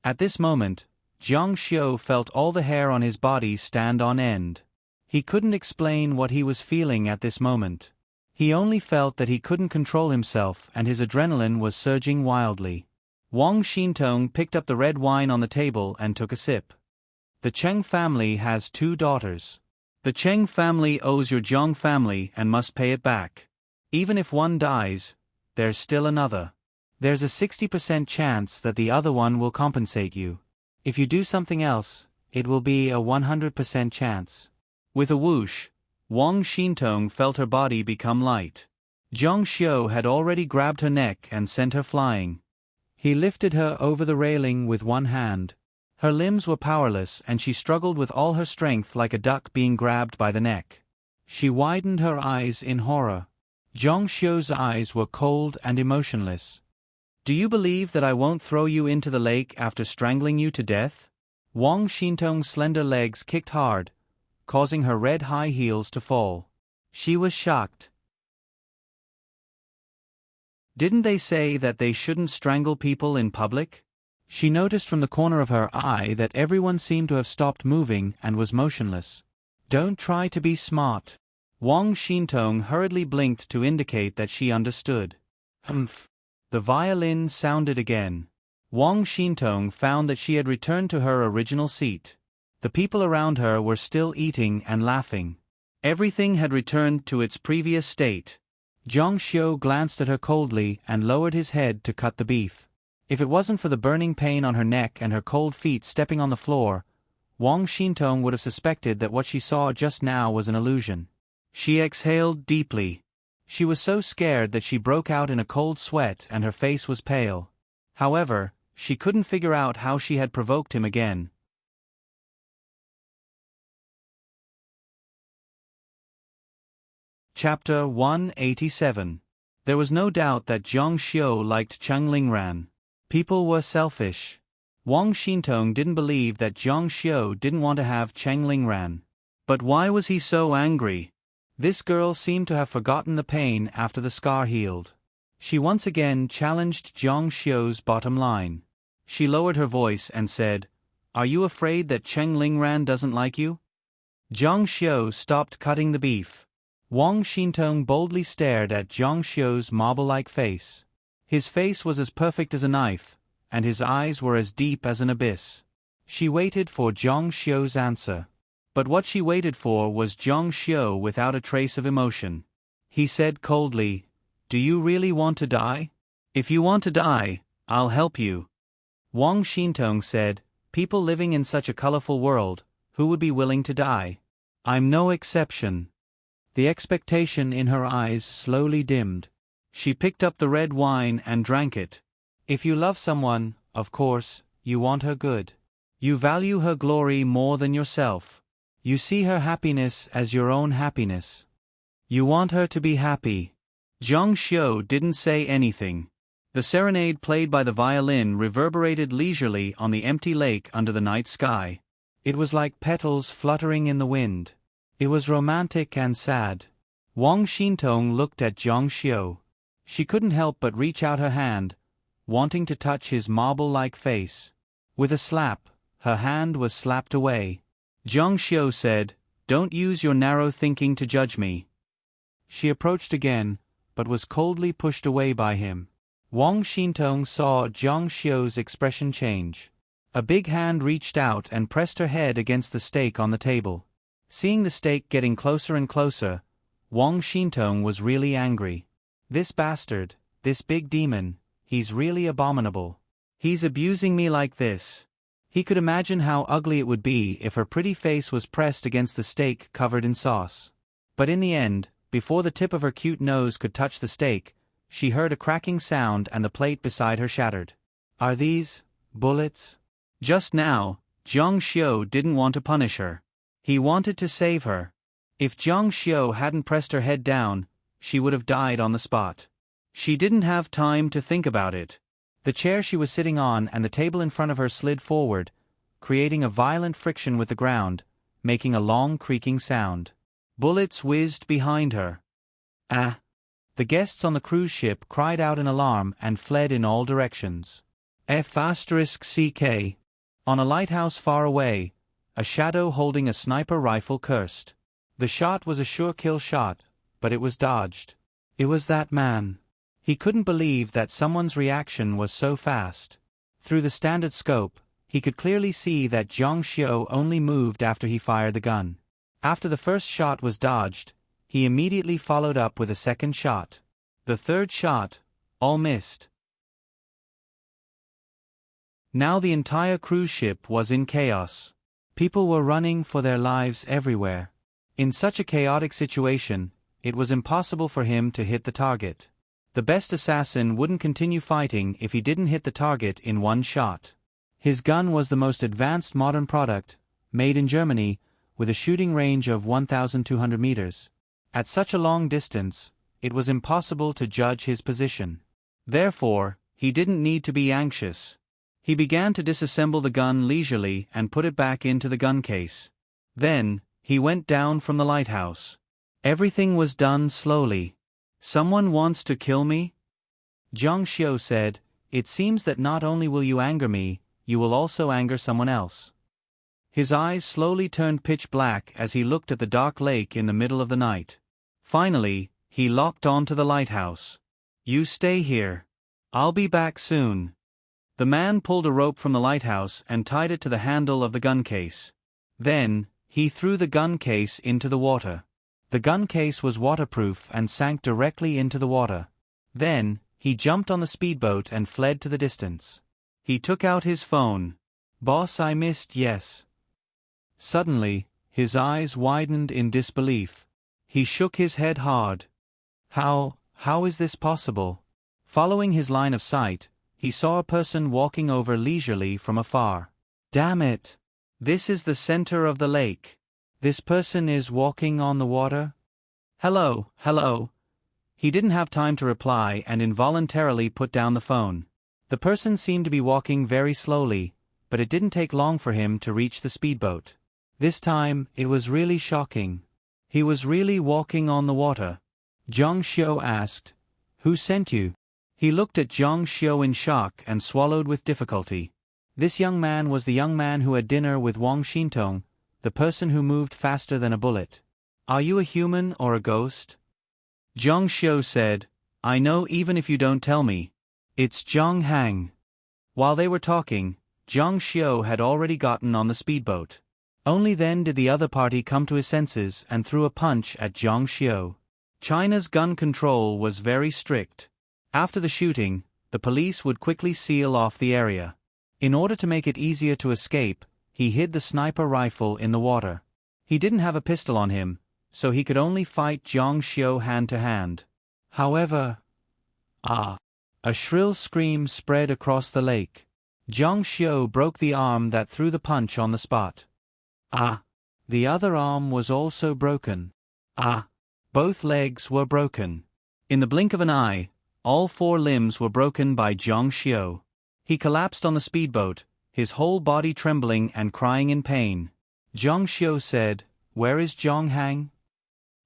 At this moment, Jiang Xiu felt all the hair on his body stand on end. He couldn't explain what he was feeling at this moment. He only felt that he couldn't control himself and his adrenaline was surging wildly. Wang Xintong picked up the red wine on the table and took a sip. The Cheng family has 2 daughters. The Cheng family owes your Jiang family and must pay it back. Even if one dies, there's still another. There's a 60% chance that the other one will compensate you. If you do something else, it will be a 100% chance. With a whoosh, Wang Xintong felt her body become light. Jiang Xiu had already grabbed her neck and sent her flying. He lifted her over the railing with one hand. Her limbs were powerless and she struggled with all her strength like a duck being grabbed by the neck. She widened her eyes in horror. Jiang Xiu's eyes were cold and emotionless. Do you believe that I won't throw you into the lake after strangling you to death? Wang Xintong's slender legs kicked hard, causing her red high heels to fall. She was shocked. Didn't they say that they shouldn't strangle people in public? She noticed from the corner of her eye that everyone seemed to have stopped moving and was motionless. Don't try to be smart. Wang Xintong hurriedly blinked to indicate that she understood. Humph. The violin sounded again. Wang Xintong found that she had returned to her original seat. The people around her were still eating and laughing. Everything had returned to its previous state. Jiang Xiu glanced at her coldly and lowered his head to cut the beef. If it wasn't for the burning pain on her neck and her cold feet stepping on the floor, Wang Xintong would have suspected that what she saw just now was an illusion. She exhaled deeply. She was so scared that she broke out in a cold sweat and her face was pale. However, she couldn't figure out how she had provoked him again. Chapter 187. There was no doubt that Jiang Xiu liked Cheng Lingran. People were selfish. Wang Xintong didn't believe that Jiang Xiu didn't want to have Cheng Lingran. But why was he so angry? This girl seemed to have forgotten the pain after the scar healed. She once again challenged Jiang Xiu's bottom line. She lowered her voice and said, Are you afraid that Cheng Lingran doesn't like you? Jiang Xiu stopped cutting the beef. Wang Xintong boldly stared at Jiang Xiu's marble-like face. His face was as perfect as a knife, and his eyes were as deep as an abyss. She waited for Jiang Xiu's answer. But what she waited for was Jiang Xiu without a trace of emotion. He said coldly, Do you really want to die? If you want to die, I'll help you. Wang Xintong said, People living in such a colorful world, who would be willing to die? I'm no exception. The expectation in her eyes slowly dimmed. She picked up the red wine and drank it. If you love someone, of course, you want her good. You value her glory more than yourself. You see her happiness as your own happiness. You want her to be happy. Jiang Xiu didn't say anything. The serenade played by the violin reverberated leisurely on the empty lake under the night sky. It was like petals fluttering in the wind. It was romantic and sad. Wang Xintong looked at Jiang Xiu. She couldn't help but reach out her hand, wanting to touch his marble-like face. With a slap, her hand was slapped away. Jiang Xiu said, Don't use your narrow thinking to judge me. She approached again, but was coldly pushed away by him. Wang Xintong saw Jiang Xiu's expression change. A big hand reached out and pressed her head against the stake on the table. Seeing the stake getting closer and closer, Wang Xintong was really angry. This bastard, this big demon, he's really abominable. He's abusing me like this. He could imagine how ugly it would be if her pretty face was pressed against the stake covered in sauce. But in the end, before the tip of her cute nose could touch the stake, she heard a cracking sound and the plate beside her shattered. Are these bullets? Just now, Jiang Xiu didn't want to punish her. He wanted to save her. If Jiang Xiu hadn't pressed her head down, she would have died on the spot. She didn't have time to think about it. The chair she was sitting on and the table in front of her slid forward, creating a violent friction with the ground, making a long creaking sound. Bullets whizzed behind her. Ah! The guests on the cruise ship cried out in alarm and fled in all directions. F***CK. On a lighthouse far away, a shadow holding a sniper rifle cursed. The shot was a sure kill shot, but it was dodged. It was that man. He couldn't believe that someone's reaction was so fast. Through the standard scope, he could clearly see that Jiang Xiu only moved after he fired the gun. After the first shot was dodged, he immediately followed up with a second shot. The third shot, all missed. Now the entire cruise ship was in chaos. People were running for their lives everywhere. In such a chaotic situation, it was impossible for him to hit the target. The best assassin wouldn't continue fighting if he didn't hit the target in one shot. His gun was the most advanced modern product, made in Germany, with a shooting range of 1,200 meters. At such a long distance, it was impossible to judge his position. Therefore, he didn't need to be anxious. He began to disassemble the gun leisurely and put it back into the gun case. Then, he went down from the lighthouse. Everything was done slowly. Someone wants to kill me? Jiang Xiu said, it seems that not only will you anger me, you will also anger someone else. His eyes slowly turned pitch black as he looked at the dark lake in the middle of the night. Finally, he locked onto the lighthouse. You stay here. I'll be back soon. The man pulled a rope from the lighthouse and tied it to the handle of the gun case. Then, he threw the gun case into the water. The gun case was waterproof and sank directly into the water. Then, he jumped on the speedboat and fled to the distance. He took out his phone. Boss, I missed, yes. Suddenly, his eyes widened in disbelief. He shook his head hard. How is this possible? Following his line of sight, he saw a person walking over leisurely from afar. Damn it! This is the center of the lake. This person is walking on the water? Hello. He didn't have time to reply and involuntarily put down the phone. The person seemed to be walking very slowly, but it didn't take long for him to reach the speedboat. This time, it was really shocking. He was really walking on the water. Jiang Xiu asked, "Who sent you?" He looked at Jiang Xiu in shock and swallowed with difficulty. This young man was the young man who had dinner with Wang Xintong, the person who moved faster than a bullet. Are you a human or a ghost? Jiang Xiu said, I know even if you don't tell me. It's Zhang Hang. While they were talking, Jiang Xiu had already gotten on the speedboat. Only then did the other party come to his senses and threw a punch at Jiang Xiu. China's gun control was very strict. After the shooting, the police would quickly seal off the area. In order to make it easier to escape, he hid the sniper rifle in the water. He didn't have a pistol on him, so he could only fight Jiang Xiu hand to hand. However, a shrill scream spread across the lake. Jiang Xiu broke the arm that threw the punch on the spot. The other arm was also broken. Both legs were broken. In the blink of an eye, all 4 limbs were broken by Jiang Xiu. He collapsed on the speedboat, his whole body trembling and crying in pain. Jiang Xiu said, Where is Zhang Hang?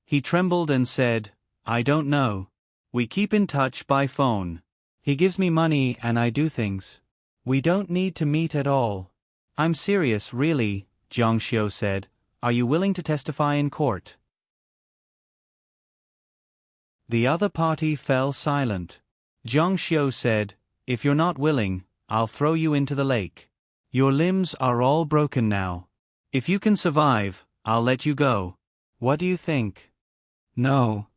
He trembled and said, I don't know. We keep in touch by phone. He gives me money and I do things. We don't need to meet at all. I'm serious, really, Jiang Xiu said. Are you willing to testify in court? The other party fell silent. Jiang Xiu said, "If you're not willing, I'll throw you into the lake. Your limbs are all broken now. If you can survive, I'll let you go. What do you think?" "No,"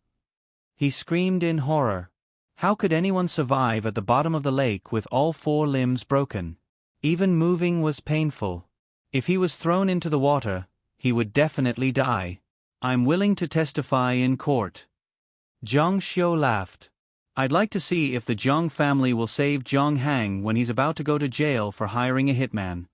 he screamed in horror. How could anyone survive at the bottom of the lake with all 4 limbs broken? Even moving was painful. If he was thrown into the water, he would definitely die. "I'm willing to testify in court." Jiang Xiu laughed. "I'd like to see if the Jiang family will save Jiang Hang when he's about to go to jail for hiring a hitman."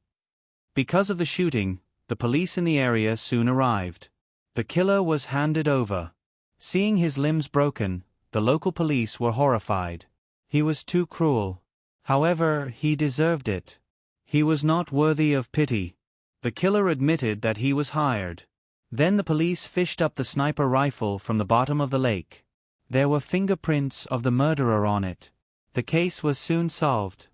Because of the shooting, the police in the area soon arrived. The killer was handed over. Seeing his limbs broken, the local police were horrified. He was too cruel. However, he deserved it. He was not worthy of pity. The killer admitted that he was hired. Then the police fished up the sniper rifle from the bottom of the lake. There were fingerprints of the murderer on it. The case was soon solved.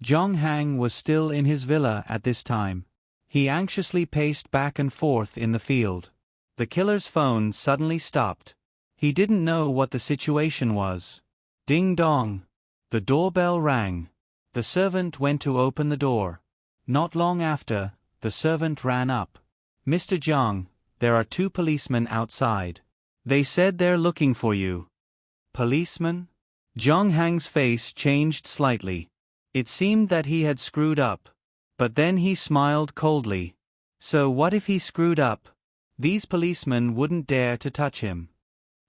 Jiang Hang was still in his villa at this time. He anxiously paced back and forth in the field. The killer's phone suddenly stopped. He didn't know what the situation was. Ding dong. The doorbell rang. The servant went to open the door. Not long after, the servant ran up. "Mr. Jiang, there are 2 policemen outside. They said they're looking for you." "Policemen?" Jiang Hang's face changed slightly. It seemed that he had screwed up. But then he smiled coldly. So what if he screwed up? These policemen wouldn't dare to touch him.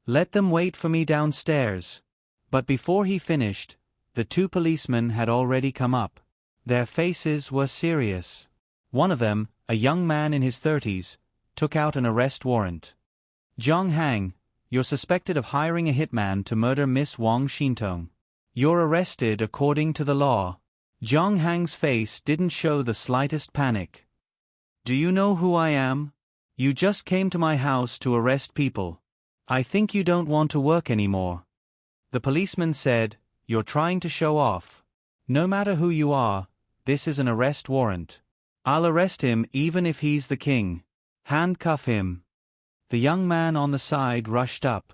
"Let them wait for me downstairs." But before he finished, the 2 policemen had already come up. Their faces were serious. One of them, a young man in his 30s, took out an arrest warrant. "Jiang Hang, you're suspected of hiring a hitman to murder Miss Wang Xintong. You're arrested according to the law." Jiang Hang's face didn't show the slightest panic. "Do you know who I am? You just came to my house to arrest people. I think you don't want to work anymore." The policeman said, "You're trying to show off. No matter who you are, this is an arrest warrant. I'll arrest him even if he's the king. Handcuff him." The young man on the side rushed up.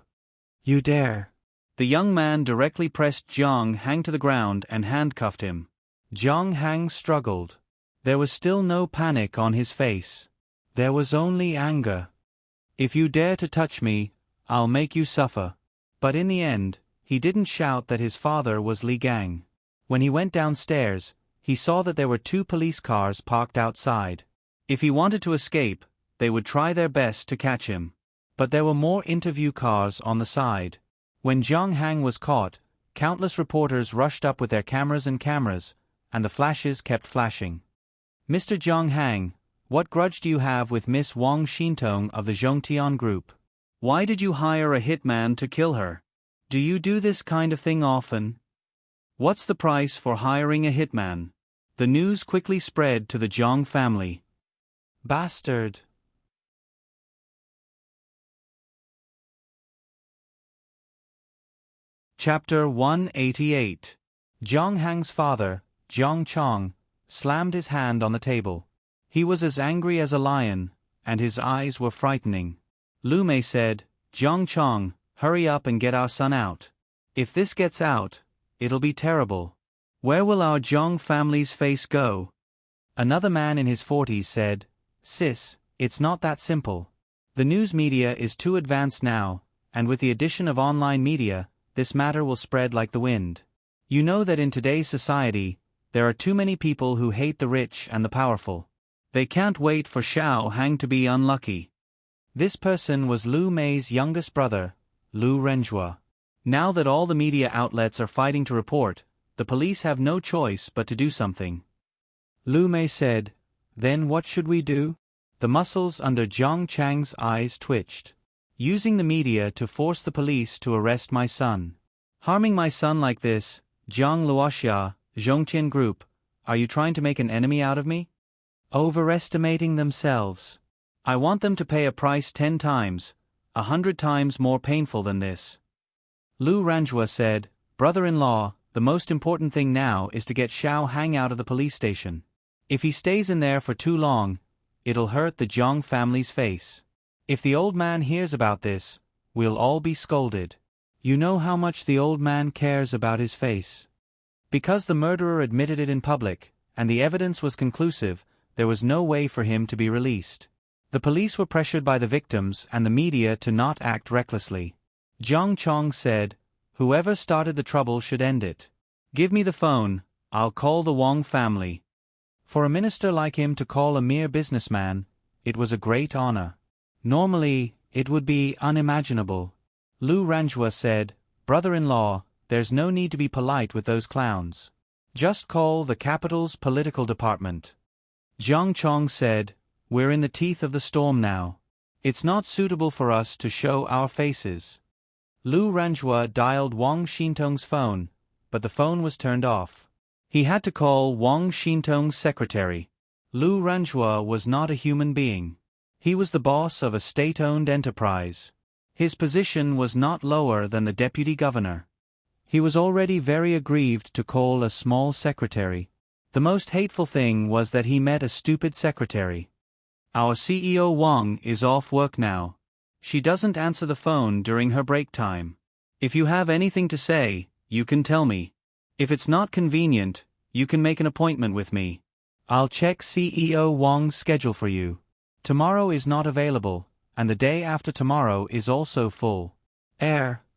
"You dare." The young man directly pressed Jiang Hang to the ground and handcuffed him. Jiang Hang struggled. There was still no panic on his face. There was only anger. "If you dare to touch me, I'll make you suffer." But in the end, he didn't shout that his father was Li Gang. When he went downstairs, he saw that there were 2 police cars parked outside. If he wanted to escape, they would try their best to catch him. But there were more interview cars on the side. When Jiang Hang was caught, countless reporters rushed up with their cameras, and the flashes kept flashing. "Mr. Jiang Hang, what grudge do you have with Miss Wang Xintong of the Zhongtian Group? Why did you hire a hitman to kill her? Do you do this kind of thing often? What's the price for hiring a hitman?" The news quickly spread to the Jiang family. "Bastard." Chapter 188. Jiang Hang's father, Jiang Chong, slammed his hand on the table. He was as angry as a lion, and his eyes were frightening. Lu Mei said, "Jiang Chong, hurry up and get our son out. If this gets out, it'll be terrible. Where will our Jiang family's face go?" Another man in his 40s said, "Sis, it's not that simple. The news media is too advanced now, and with the addition of online media, this matter will spread like the wind. You know that in today's society, there are too many people who hate the rich and the powerful. They can't wait for Xiao Hang to be unlucky." This person was Lu Mei's youngest brother, Lu Renjua. Now that all the media outlets are fighting to report, the police have no choice but to do something. Lu Mei said, "Then what should we do?" The muscles under Jiang Chang's eyes twitched. "Using the media to force the police to arrest my son. Harming my son like this, Jiang Luoxia, Zhongtian Group, are you trying to make an enemy out of me?" Overestimating themselves. I want them to pay a price 10 times, 100 times more painful than this. Lu Ranjua said, "Brother-in-law, the most important thing now is to get Xiao Hang out of the police station. If he stays in there for too long, it'll hurt the Jiang family's face. If the old man hears about this, we'll all be scolded. You know how much the old man cares about his face. Because the murderer admitted it in public, and the evidence was conclusive, there was no way for him to be released. The police were pressured by the victims and the media to not act recklessly. Jiang Chong said, "Whoever started the trouble should end it. Give me the phone, I'll call the Wong family." For a minister like him to call a mere businessman, it was a great honor. Normally, it would be unimaginable. Lu Ranjua said, "Brother-in-law, there's no need to be polite with those clowns. Just call the capital's political department." Jiang Chong said, "We're in the teeth of the storm now. It's not suitable for us to show our faces." Lu Ranjua dialed Wang Xintong's phone, but the phone was turned off. He had to call Wang Xintong's secretary. Lu Ranjua was not a human being. He was the boss of a state-owned enterprise. His position was not lower than the deputy governor. He was already very aggrieved to call a small secretary. The most hateful thing was that he met a stupid secretary. "Our CEO Wang is off work now. She doesn't answer the phone during her break time. If you have anything to say, you can tell me. If it's not convenient, you can make an appointment with me. I'll check CEO Wang's schedule for you. Tomorrow is not available, and the day after tomorrow is also full."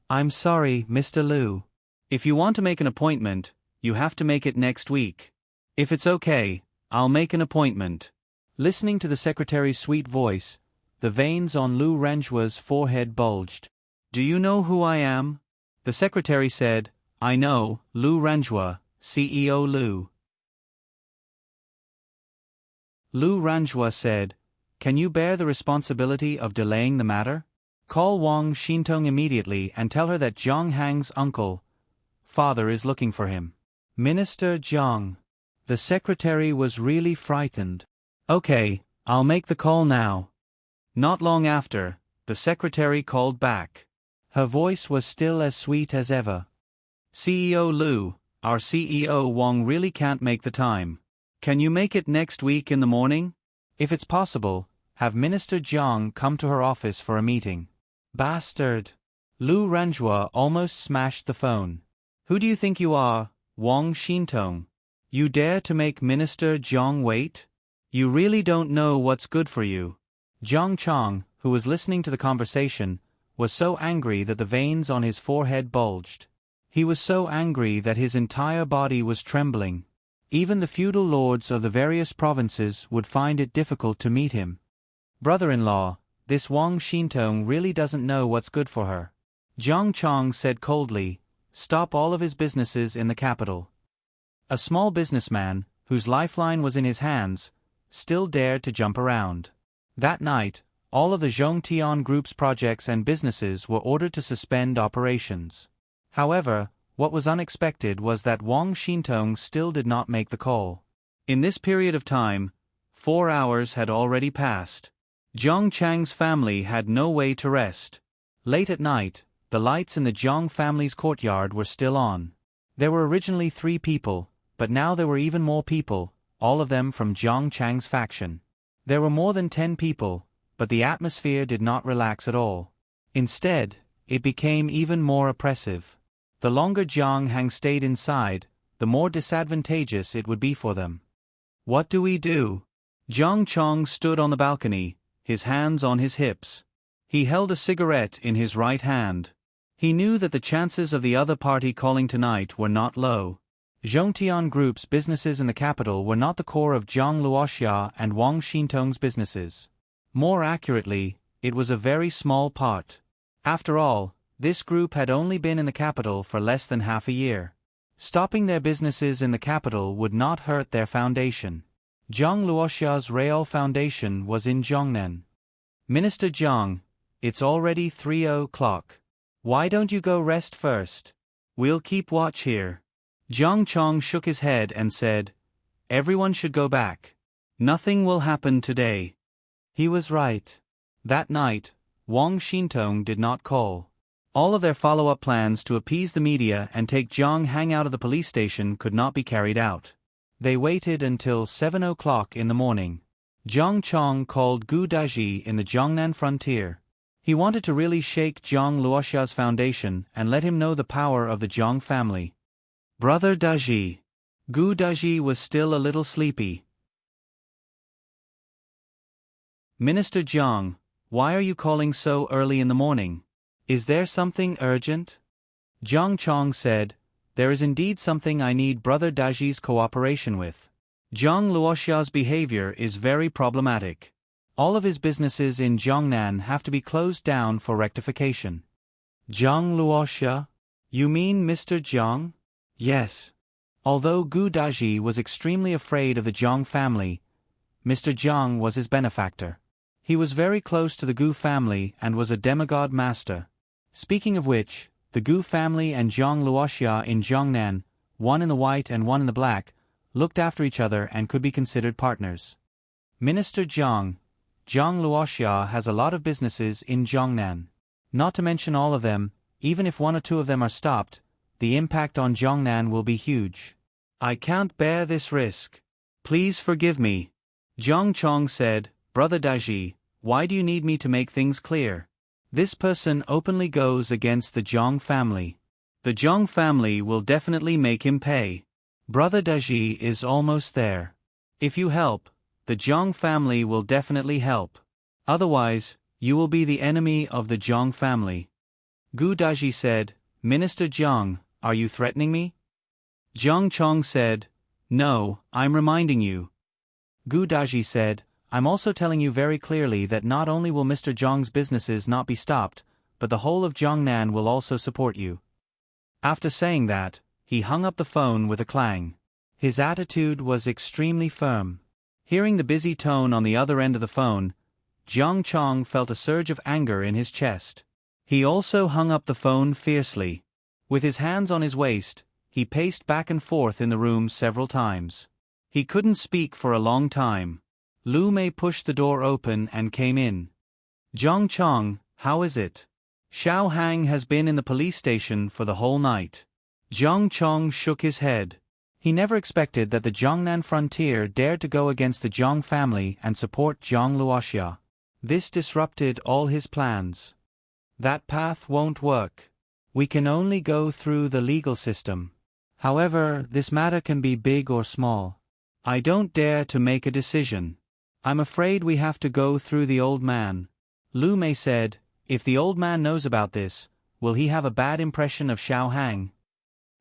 I'm sorry, Mr. Liu. If you want to make an appointment, you have to make it next week. If it's okay, I'll make an appointment. Listening to the secretary's sweet voice, the veins on Lu Ranjua's forehead bulged. "Do you know who I am?" The secretary said, "I know, Lu Ranjua, CEO Lu." Lu Ranjua said, "Can you bear the responsibility of delaying the matter? Call Wang Xintong immediately and tell her that Jiang Hang's father is looking for him." Minister Jiang. The secretary was really frightened. "Okay, I'll make the call now." Not long after, the secretary called back. Her voice was still as sweet as ever. "CEO Lu, our CEO Wang really can't make the time. Can you make it next week in the morning? If it's possible, have Minister Jiang come to her office for a meeting." Bastard! Lu Ranjua almost smashed the phone. "Who do you think you are, Wang Xintong? You dare to make Minister Jiang wait? You really don't know what's good for you." Jiang Chong, who was listening to the conversation, was so angry that the veins on his forehead bulged. He was so angry that his entire body was trembling. Even the feudal lords of the various provinces would find it difficult to meet him. "Brother-in-law, this Wang Xintong really doesn't know what's good for her." Jiang Chong said coldly, "Stop all of his businesses in the capital." A small businessman, whose lifeline was in his hands, still dared to jump around. That night, all of the Zhongtian Group's projects and businesses were ordered to suspend operations. However, what was unexpected was that Wang Xintong still did not make the call. In this period of time, 4 hours had already passed. Jiang Chang's family had no way to rest. Late at night, the lights in the Jiang family's courtyard were still on. There were originally 3 people, but now there were even more people, all of them from Jiang Chang's faction. There were more than 10 people, but the atmosphere did not relax at all. Instead, it became even more oppressive. The longer Jiang Hang stayed inside, the more disadvantageous it would be for them. "What do we do?" Jiang Chong stood on the balcony, his hands on his hips. He held a cigarette in his right hand. He knew that the chances of the other party calling tonight were not low. Zhongtian Group's businesses in the capital were not the core of Jiang Luoxia and Wang Xintong's businesses. More accurately, it was a very small part. After all, this group had only been in the capital for less than half a year. Stopping their businesses in the capital would not hurt their foundation. Jiang Luoxia's Real Foundation was in Zhongnan. "Minister Jiang, it's already 3 o'clock. Why don't you go rest first? We'll keep watch here." Jiang Chong shook his head and said, "Everyone should go back. Nothing will happen today." He was right. That night, Wang Xintong did not call. All of their follow-up plans to appease the media and take Jiang Hang out of the police station could not be carried out. They waited until 7 o'clock in the morning. Jiang Chong called Gu Daji in the Jiangnan frontier. He wanted to really shake Zhang Luoxia's foundation and let him know the power of the Zhang family. Brother Daji. Gu Daji was still a little sleepy. Minister Zhang, why are you calling so early in the morning? Is there something urgent? Zhang Chong said, there is indeed something I need Brother Daji's cooperation with. Zhang Luoxia's behavior is very problematic. All of his businesses in Jiangnan have to be closed down for rectification. Zhang Luoxia? You mean Mr. Zhang? Yes. Although Gu Daji was extremely afraid of the Zhang family, Mr. Zhang was his benefactor. He was very close to the Gu family and was a demigod master. Speaking of which, the Gu family and Zhang Luoxia in Jiangnan, one in the white and one in the black, looked after each other and could be considered partners. Minister Zhang Luoxia has a lot of businesses in Jiangnan. Not to mention all of them, even if one or two of them are stopped, the impact on Jiangnan will be huge. I can't bear this risk. Please forgive me. Zhang Chong said, Brother Daji, why do you need me to make things clear? This person openly goes against the Zhang family. The Zhang family will definitely make him pay. Brother Daji is almost there. If you help, the Zhang family will definitely help. Otherwise, you will be the enemy of the Zhang family. Gu Daji said, Minister Zhang, are you threatening me? Zhang Chong said, no, I'm reminding you. Gu Daji said, I'm also telling you very clearly that not only will Mr. Zhang's businesses not be stopped, but the whole of Jiangnan will also support you. After saying that, he hung up the phone with a clang. His attitude was extremely firm. Hearing the busy tone on the other end of the phone, Zhang Chong felt a surge of anger in his chest. He also hung up the phone fiercely. With his hands on his waist, he paced back and forth in the room several times. He couldn't speak for a long time. Lu Mei pushed the door open and came in. Zhang Chong, how is it? Xiao Hang has been in the police station for the whole night. Zhang Chong shook his head. He never expected that the Jiangnan frontier dared to go against the Zhang family and support Zhang Luoxia. This disrupted all his plans. That path won't work. We can only go through the legal system. However, this matter can be big or small. I don't dare to make a decision. I'm afraid we have to go through the old man. Lu Mei said, if the old man knows about this, will he have a bad impression of Xiao Hang?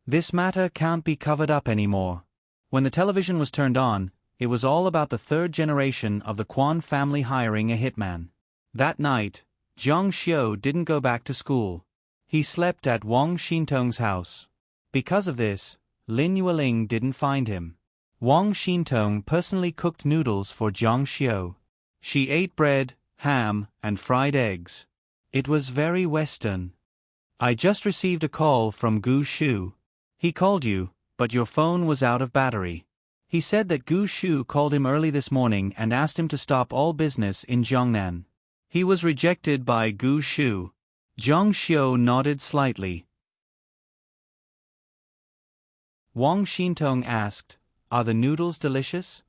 This matter can't be covered up anymore. When the television was turned on, it was all about the third generation of the Quan family hiring a hitman. That night, Zhang Xiu didn't go back to school. He slept at Wang Xintong's house. Because of this, Lin Yueling didn't find him. Wang Xintong personally cooked noodles for Zhang Xiu. She ate bread, ham, and fried eggs. It was very Western. I just received a call from Gu Shu. He called you, but your phone was out of battery. He said that Gu Shu called him early this morning and asked him to stop all business in Jiangnan. He was rejected by Gu Shu. Zhang Xiu nodded slightly. Wang Xintong asked, are the noodles delicious?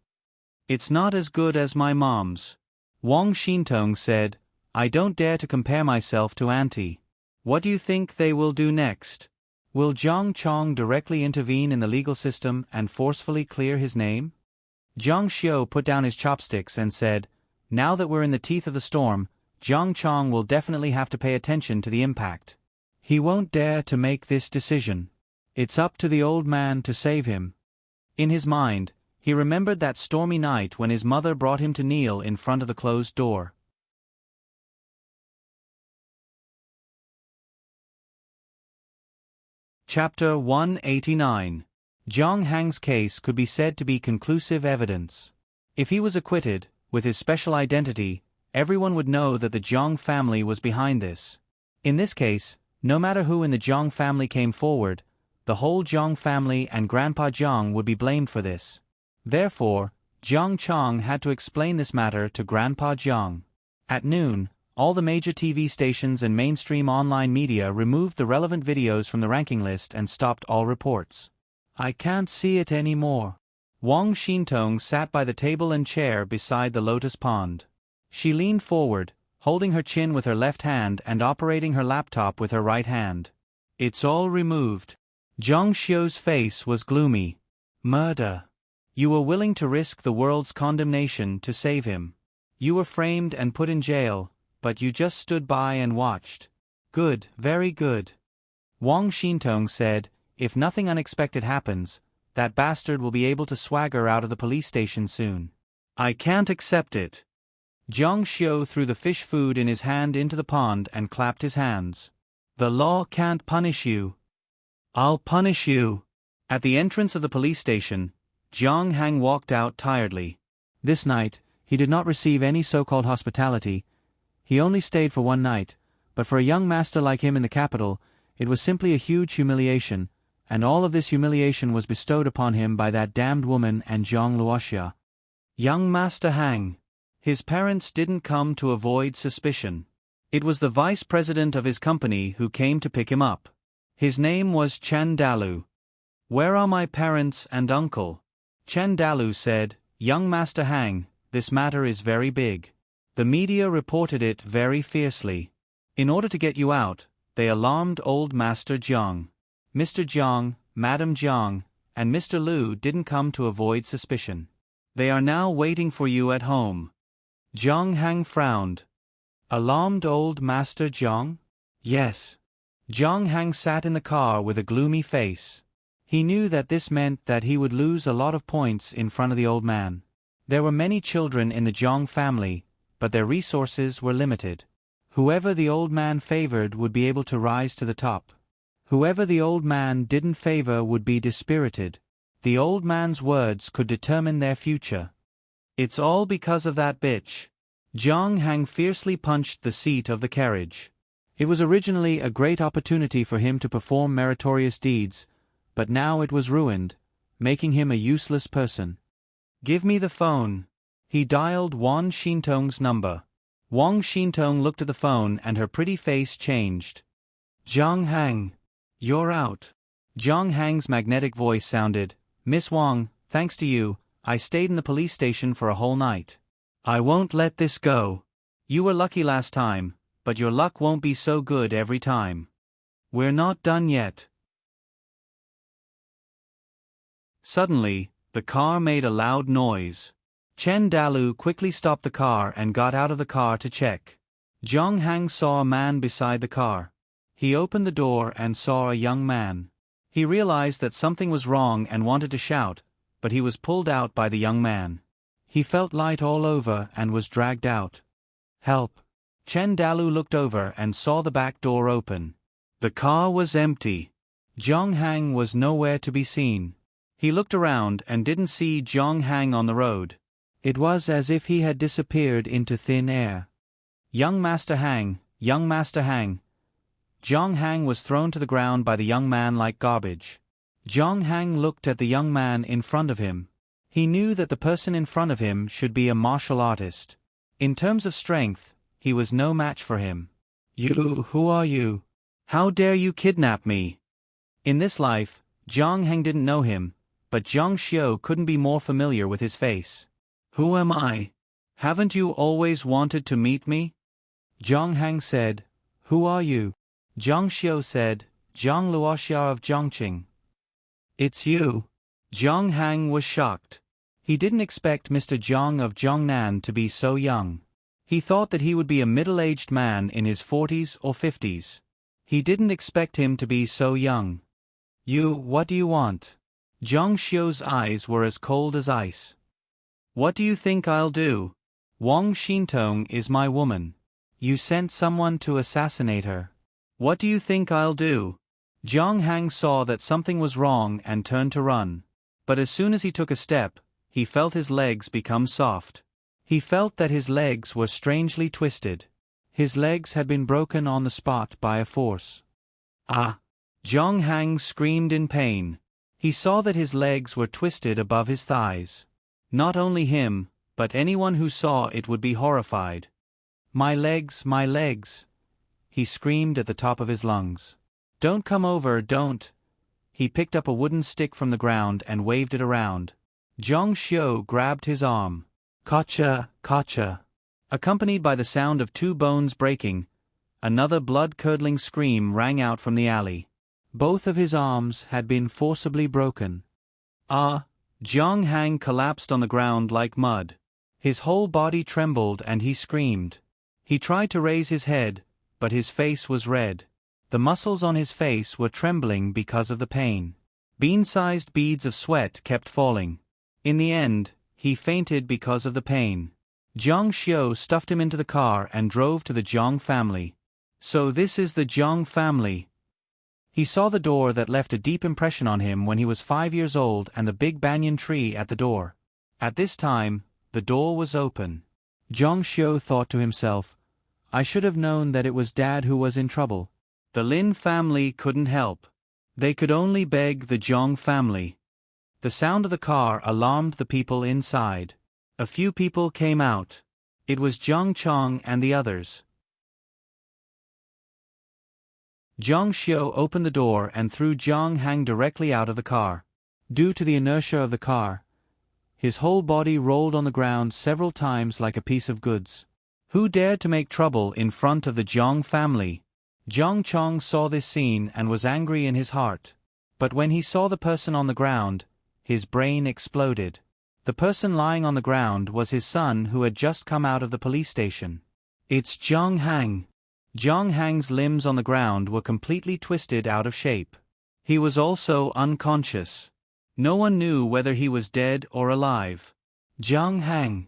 It's not as good as my mom's. Wang Xintong said, I don't dare to compare myself to Auntie. What do you think they will do next? Will Zhang Chong directly intervene in the legal system and forcefully clear his name? Zhang Xiu put down his chopsticks and said, now that we're in the teeth of the storm, Zhang Chong will definitely have to pay attention to the impact. He won't dare to make this decision. It's up to the old man to save him. In his mind, he remembered that stormy night when his mother brought him to kneel in front of the closed door. Chapter 189. Zhang Hang's case could be said to be conclusive evidence. If he was acquitted, with his special identity, everyone would know that the Zhang family was behind this. In this case, no matter who in the Zhang family came forward, the whole Zhang family and Grandpa Zhang would be blamed for this. Therefore, Zhang Chong had to explain this matter to Grandpa Zhang. At noon, all the major TV stations and mainstream online media removed the relevant videos from the ranking list and stopped all reports. I can't see it anymore. Wang Xintong sat by the table and chair beside the lotus pond. She leaned forward, holding her chin with her left hand and operating her laptop with her right hand. It's all removed. Zhang Xiu's face was gloomy. Murder. You were willing to risk the world's condemnation to save him. You were framed and put in jail, but you just stood by and watched. Good, very good. Wang Xintong said, if nothing unexpected happens, that bastard will be able to swagger out of the police station soon. I can't accept it. Zhang Xiu threw the fish food in his hand into the pond and clapped his hands. The law can't punish you. I'll punish you. At the entrance of the police station, Zhang Hang walked out tiredly. This night, he did not receive any so-called hospitality. He only stayed for one night, but for a young master like him in the capital, it was simply a huge humiliation, and all of this humiliation was bestowed upon him by that damned woman and Zhang Luoxia. Young Master Hang. His parents didn't come to avoid suspicion. It was the vice president of his company who came to pick him up. His name was Chen Dalu. Where are my parents and uncle? Chen Dalu said, Young Master Hang, this matter is very big. The media reported it very fiercely. In order to get you out, they alarmed old Master Jiang. Mr. Jiang, Madam Jiang, and Mr. Liu didn't come to avoid suspicion. They are now waiting for you at home. Zhang Hang frowned. Alarmed old Master Jiang? Yes. Zhang Hang sat in the car with a gloomy face. He knew that this meant that he would lose a lot of points in front of the old man. There were many children in the Jiang family, but their resources were limited. Whoever the old man favored would be able to rise to the top. Whoever the old man didn't favor would be dispirited. The old man's words could determine their future. It's all because of that bitch. Zhang Hang fiercely punched the seat of the carriage. It was originally a great opportunity for him to perform meritorious deeds, but now it was ruined, making him a useless person. Give me the phone. He dialed Wang Xintong's number. Wang Xintong looked at the phone and her pretty face changed. Zhang Hang. You're out. Zhang Hang's magnetic voice sounded, Miss Wang, thanks to you, I stayed in the police station for a whole night. I won't let this go. You were lucky last time, but your luck won't be so good every time. We're not done yet. Suddenly, the car made a loud noise. Chen Dalu quickly stopped the car and got out of the car to check. Zhang Hang saw a man beside the car. He opened the door and saw a young man. He realized that something was wrong and wanted to shout, but he was pulled out by the young man. He felt light all over and was dragged out. Help! Chen Dalu looked over and saw the back door open. The car was empty. Zhang Hang was nowhere to be seen. He looked around and didn't see Zhang Hang on the road. It was as if he had disappeared into thin air. Young Master Hang, Young Master Hang. Zhang Hang was thrown to the ground by the young man like garbage. Zhang Hang looked at the young man in front of him. He knew that the person in front of him should be a martial artist. In terms of strength, he was no match for him. Who are you? How dare you kidnap me? In this life, Zhang Hang didn't know him, but Zhang Xiu couldn't be more familiar with his face. Who am I? Haven't you always wanted to meet me? Zhang Hang said, Who are you? Zhang Xiu said, Zhang Luoxia of Zhongqing. It's you. Zhang Hang was shocked. He didn't expect Mr. Zhang of Zhongnan to be so young. He thought that he would be a middle-aged man in his 40s or 50s. He didn't expect him to be so young. What do you want? Zhang Xiu's eyes were as cold as ice. What do you think I'll do? Wang Xintong is my woman. You sent someone to assassinate her. What do you think I'll do? Zhang Hang saw that something was wrong and turned to run. But as soon as he took a step, he felt his legs become soft. He felt that his legs were strangely twisted. His legs had been broken on the spot by a force. Ah! Zhang Hang screamed in pain. He saw that his legs were twisted above his thighs. Not only him, but anyone who saw it would be horrified. My legs, my legs! He screamed at the top of his lungs. Don't come over, don't! He picked up a wooden stick from the ground and waved it around. Zhang Xiu grabbed his arm. Gotcha, gotcha. Accompanied by the sound of two bones breaking, another blood-curdling scream rang out from the alley. Both of his arms had been forcibly broken. Jiang Hang collapsed on the ground like mud. His whole body trembled and he screamed. He tried to raise his head, but his face was red. The muscles on his face were trembling because of the pain. Bean-sized beads of sweat kept falling. In the end, he fainted because of the pain. Jiang Xiu stuffed him into the car and drove to the Jiang family. So this is the Jiang family. He saw the door that left a deep impression on him when he was 5 years old and the big banyan tree at the door. At this time, the door was open. Jiang Xiu thought to himself, I should have known that it was Dad who was in trouble. The Lin family couldn't help. They could only beg the Jiang family. The sound of the car alarmed the people inside. A few people came out. It was Jiang Chong and the others. Jiang Xiu opened the door and threw Jiang Hang directly out of the car. Due to the inertia of the car, his whole body rolled on the ground several times like a piece of goods. Who dared to make trouble in front of the Jiang family? Jiang Chong saw this scene and was angry in his heart. But when he saw the person on the ground, his brain exploded. The person lying on the ground was his son who had just come out of the police station. It's Jiang Hang. Jiang Hang's limbs on the ground were completely twisted out of shape. He was also unconscious. No one knew whether he was dead or alive. Jiang Hang.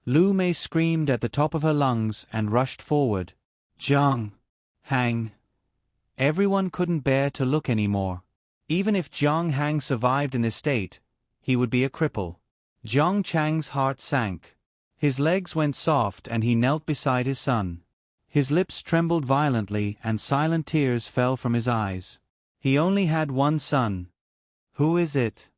Lu Mei screamed at the top of her lungs and rushed forward. Jiang Hang. Everyone couldn't bear to look anymore. Even if Jiang Hang survived in this state, he would be a cripple. Jiang Chang's heart sank. His legs went soft and he knelt beside his son. His lips trembled violently and silent tears fell from his eyes. He only had one son. Who is it?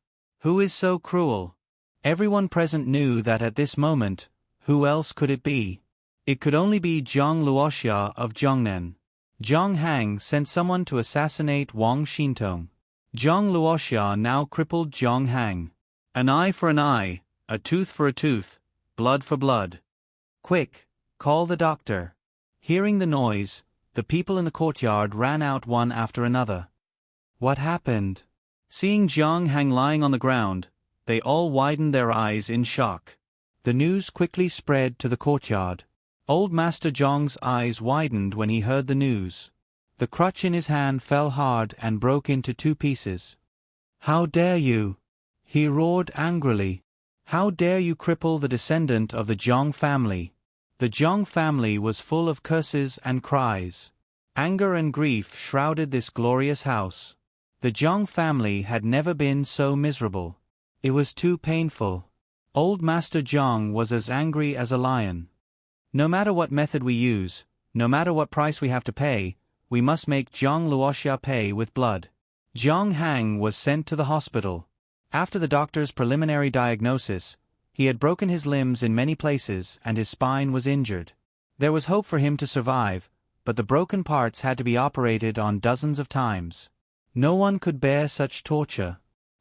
Who is so cruel? Everyone present knew that at this moment, who else could it be? It could only be Zhang Luoxia of Zhongnan. Jiang Hang sent someone to assassinate Wang Xintong. Zhang Luoxia now crippled Jiang Hang. An eye for an eye, a tooth for a tooth, blood for blood. Quick, call the doctor. Hearing the noise, the people in the courtyard ran out one after another. What happened? Seeing Jiang Hang lying on the ground, they all widened their eyes in shock. The news quickly spread to the courtyard. Old Master Zhang's eyes widened when he heard the news. The crutch in his hand fell hard and broke into 2 pieces. How dare you? He roared angrily. How dare you cripple the descendant of the Zhang family? The Zhang family was full of curses and cries. Anger and grief shrouded this glorious house. The Zhang family had never been so miserable. It was too painful. Old Master Zhang was as angry as a lion. No matter what method we use, no matter what price we have to pay, we must make Zhang Luoxia pay with blood. Jiang Hang was sent to the hospital. After the doctor's preliminary diagnosis, he had broken his limbs in many places and his spine was injured. There was hope for him to survive, but the broken parts had to be operated on dozens of times. No one could bear such torture.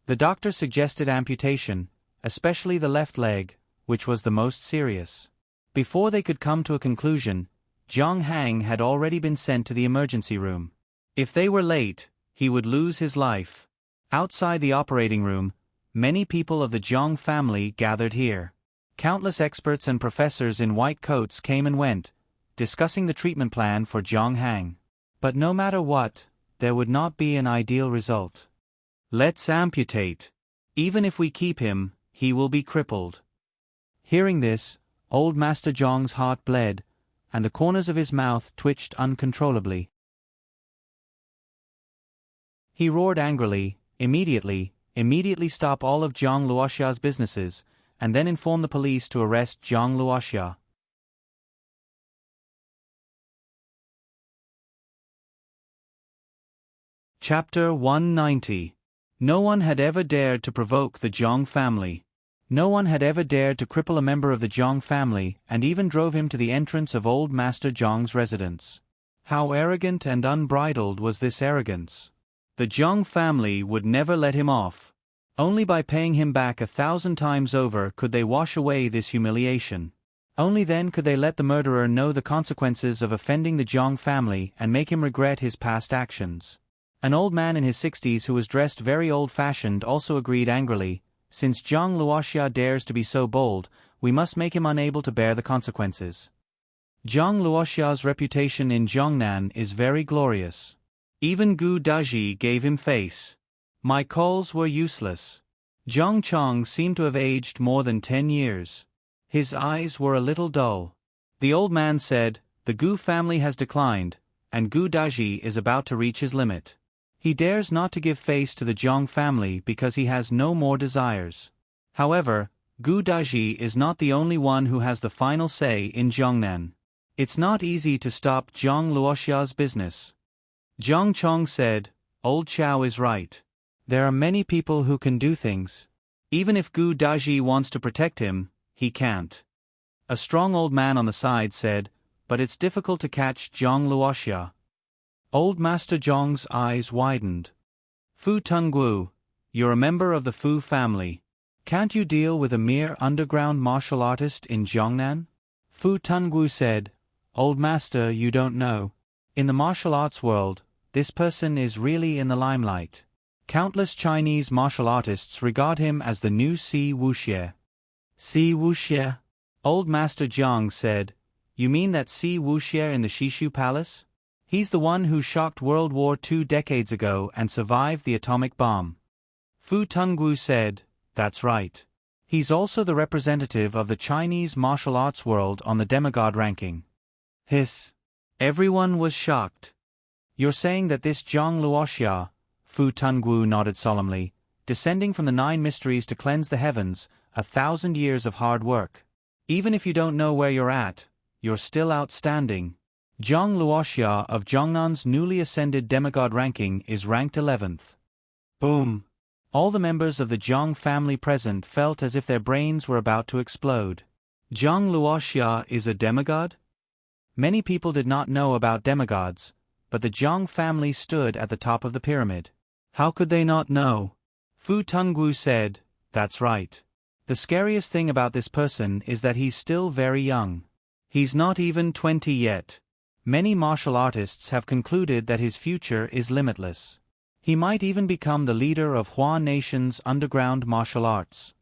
The doctor suggested amputation, especially the left leg, which was the most serious. Before they could come to a conclusion, Jiang Hang had already been sent to the emergency room. If they were late, he would lose his life. Outside the operating room, many people of the Zhang family gathered here. Countless experts and professors in white coats came and went, discussing the treatment plan for Jiang Hang. But no matter what, there would not be an ideal result. Let's amputate. Even if we keep him, he will be crippled. Hearing this, old Master Zhang's heart bled, and the corners of his mouth twitched uncontrollably. He roared angrily, immediately stop all of Zhang Luoxia's businesses, and then inform the police to arrest Zhang Luoxia. Chapter 190. No one had ever dared to provoke the Zhang family. No one had ever dared to cripple a member of the Zhang family and even drove him to the entrance of old Master Zhang's residence. How arrogant and unbridled was this arrogance! The Zhang family would never let him off. Only by paying him back 1,000 times over could they wash away this humiliation. Only then could they let the murderer know the consequences of offending the Jiang family and make him regret his past actions. An old man in his 60s who was dressed very old-fashioned also agreed angrily, "Since Jiang Luoxia dares to be so bold, we must make him unable to bear the consequences." Jiang Luoxia's reputation in Jiangnan is very glorious. Even Gu Daji gave him face. My calls were useless. Jiang Chong seemed to have aged more than 10 years. His eyes were a little dull. The old man said, "The Gu family has declined, and Gu Daji is about to reach his limit. He dares not to give face to the Jiang family because he has no more desires. However, Gu Daji is not the only one who has the final say in Jiangnan. It's not easy to stop Jiang Luoxia's business." Jiang Chong said, "Old Chow is right. There are many people who can do things. Even if Gu Daji wants to protect him, he can't." A strong old man on the side said, "But it's difficult to catch Jiang Luoxia." Old Master Jiang's eyes widened. "Fu Tunggu, you're a member of the Fu family. Can't you deal with a mere underground martial artist in Jiangnan?" Fu Tunggu said, "Old Master, you don't know. In the martial arts world, this person is really in the limelight. Countless Chinese martial artists regard him as the new Si Wuxie." Si Wuxie? Old Master Jiang said, "You mean that Si Wuxie in the Shishu Palace? He's the one who shocked World War II decades ago and survived the atomic bomb." Fu Tungwu said, "That's right. He's also the representative of the Chinese martial arts world on the demigod ranking." Hiss. Everyone was shocked. "You're saying that this Jiang Luoxia," Fu Tungwu nodded solemnly, "descending from the 9 mysteries to cleanse the heavens, 1,000 years of hard work. Even if you don't know where you're at, you're still outstanding. Jiang Luoxia of Jiangnan's newly ascended demigod ranking is ranked 11th. Boom. All the members of the Jiang family present felt as if their brains were about to explode. Jiang Luoxia is a demigod? Many people did not know about demigods, but the Jiang family stood at the top of the pyramid. How could they not know? Fu Tungwu said, "That's right. The scariest thing about this person is that he's still very young. He's not even 20 yet. Many martial artists have concluded that his future is limitless. He might even become the leader of Hua Nation's underground martial arts."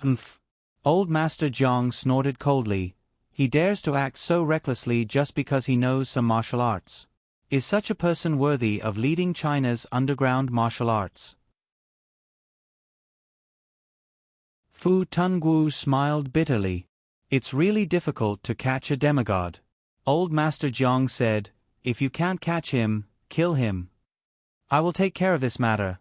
Umph. Old Master Jiang snorted coldly. He dares to act so recklessly just because he knows some martial arts. Is such a person worthy of leading China's underground martial arts? Fu Tungwu smiled bitterly. "It's really difficult to catch a demigod." Old Master Jiang said, "If you can't catch him, kill him. I will take care of this matter."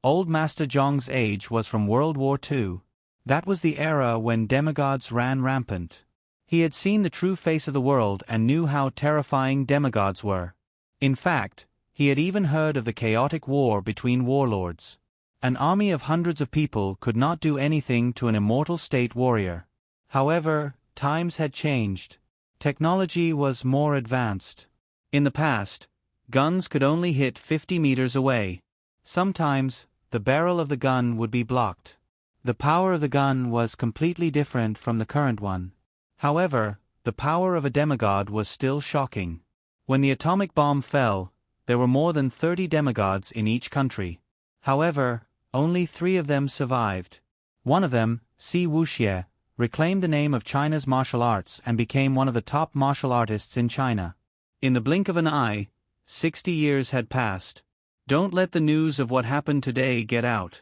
Old Master Jiang's age was from World War II. That was the era when demigods ran rampant. He had seen the true face of the world and knew how terrifying demigods were. In fact, he had even heard of the chaotic war between warlords. An army of hundreds of people could not do anything to an immortal state warrior. However, times had changed. Technology was more advanced. In the past, guns could only hit 50 meters away. Sometimes, the barrel of the gun would be blocked. The power of the gun was completely different from the current one. However, the power of a demigod was still shocking. When the atomic bomb fell, there were more than 30 demigods in each country. However, only 3 of them survived. One of them, Si Wuxie, reclaimed the name of China's martial arts and became one of the top martial artists in China. In the blink of an eye, 60 years had passed. Don't let the news of what happened today get out.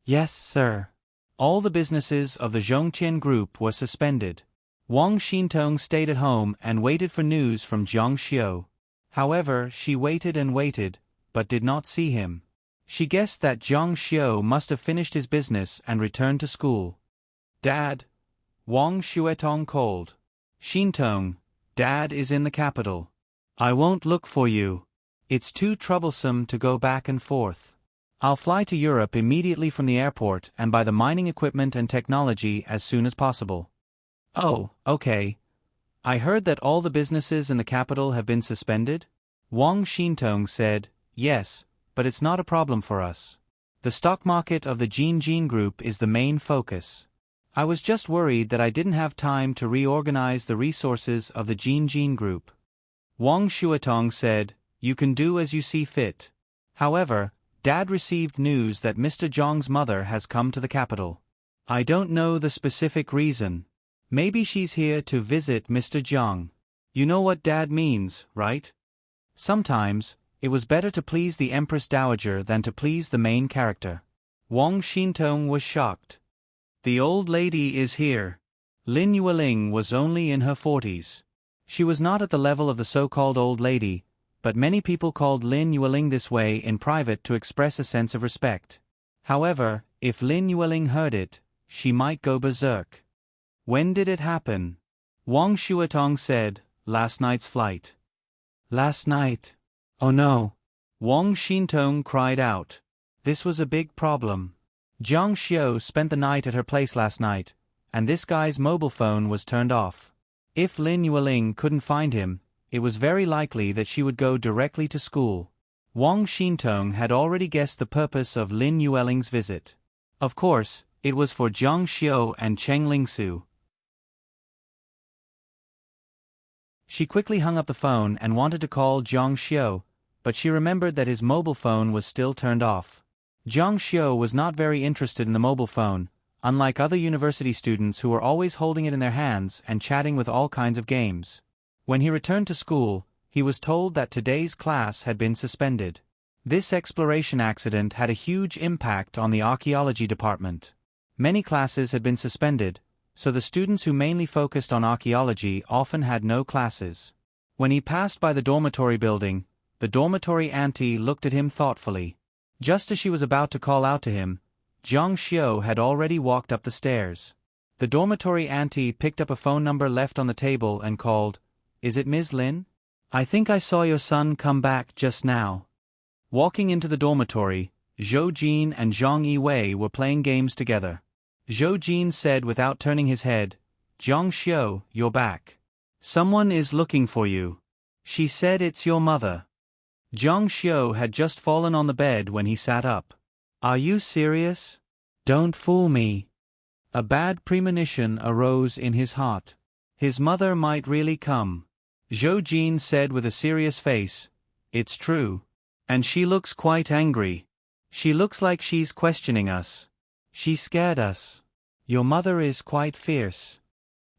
Yes, sir. All the businesses of the Zhongqian Group were suspended. Wang Xintong stayed at home and waited for news from Jiang Xiu. However, she waited and waited, but did not see him. She guessed that Jiang Xiu must have finished his business and returned to school. "Dad," Wang Xuetong called. "Xintong, Dad is in the capital. I won't look for you. It's too troublesome to go back and forth. I'll fly to Europe immediately from the airport and buy the mining equipment and technology as soon as possible." "Oh, okay. I heard that all the businesses in the capital have been suspended?" Wang Xintong said, "Yes, but it's not a problem for us. The stock market of the Jin Group is the main focus. I was just worried that I didn't have time to reorganize the resources of the Jin group. Wang Shuatong said, "You can do as you see fit." However, Dad received news that Mr. Zhang's mother has come to the capital. I don't know the specific reason. Maybe she's here to visit Mr. Zhang. You know what Dad means, right? Sometimes, it was better to please the Empress Dowager than to please the main character. Wang Xintong was shocked. The old lady is here. Lin Yueling was only in her 40s. She was not at the level of the so-called old lady, but many people called Lin Yueling this way in private to express a sense of respect. However, if Lin Yueling heard it, she might go berserk. When did it happen? Wang Shuatong said, "Last night's flight." Last night? Oh no. Wang Xintong cried out. This was a big problem. Jiang Xiu spent the night at her place last night, and this guy's mobile phone was turned off. If Lin Yueling couldn't find him, it was very likely that she would go directly to school. Wang Xintong had already guessed the purpose of Lin Yueling's visit. Of course, it was for Jiang Xiu and Cheng Lingsu. She quickly hung up the phone and wanted to call Jiang Xiu, but she remembered that his mobile phone was still turned off. Jiang Xiu was not very interested in the mobile phone, unlike other university students who were always holding it in their hands and chatting with all kinds of games. When he returned to school, he was told that today's class had been suspended. This exploration accident had a huge impact on the archaeology department. Many classes had been suspended, so the students who mainly focused on archaeology often had no classes. When he passed by the dormitory building, the dormitory auntie looked at him thoughtfully. Just as she was about to call out to him, Jiang Xiu had already walked up the stairs. The dormitory auntie picked up a phone number left on the table and called, "Is it Ms. Lin? I think I saw your son come back just now." Walking into the dormitory, Zhou Jin and Zhang Yiwei were playing games together. Zhou Jin said without turning his head, "Jiang Xiu, you're back. Someone is looking for you. She said it's your mother." Jiang Xiu had just fallen on the bed when he sat up. "Are you serious? Don't fool me." A bad premonition arose in his heart. His mother might really come. Zhou Jin said with a serious face, "It's true. And she looks quite angry. She looks like she's questioning us. She scared us. Your mother is quite fierce."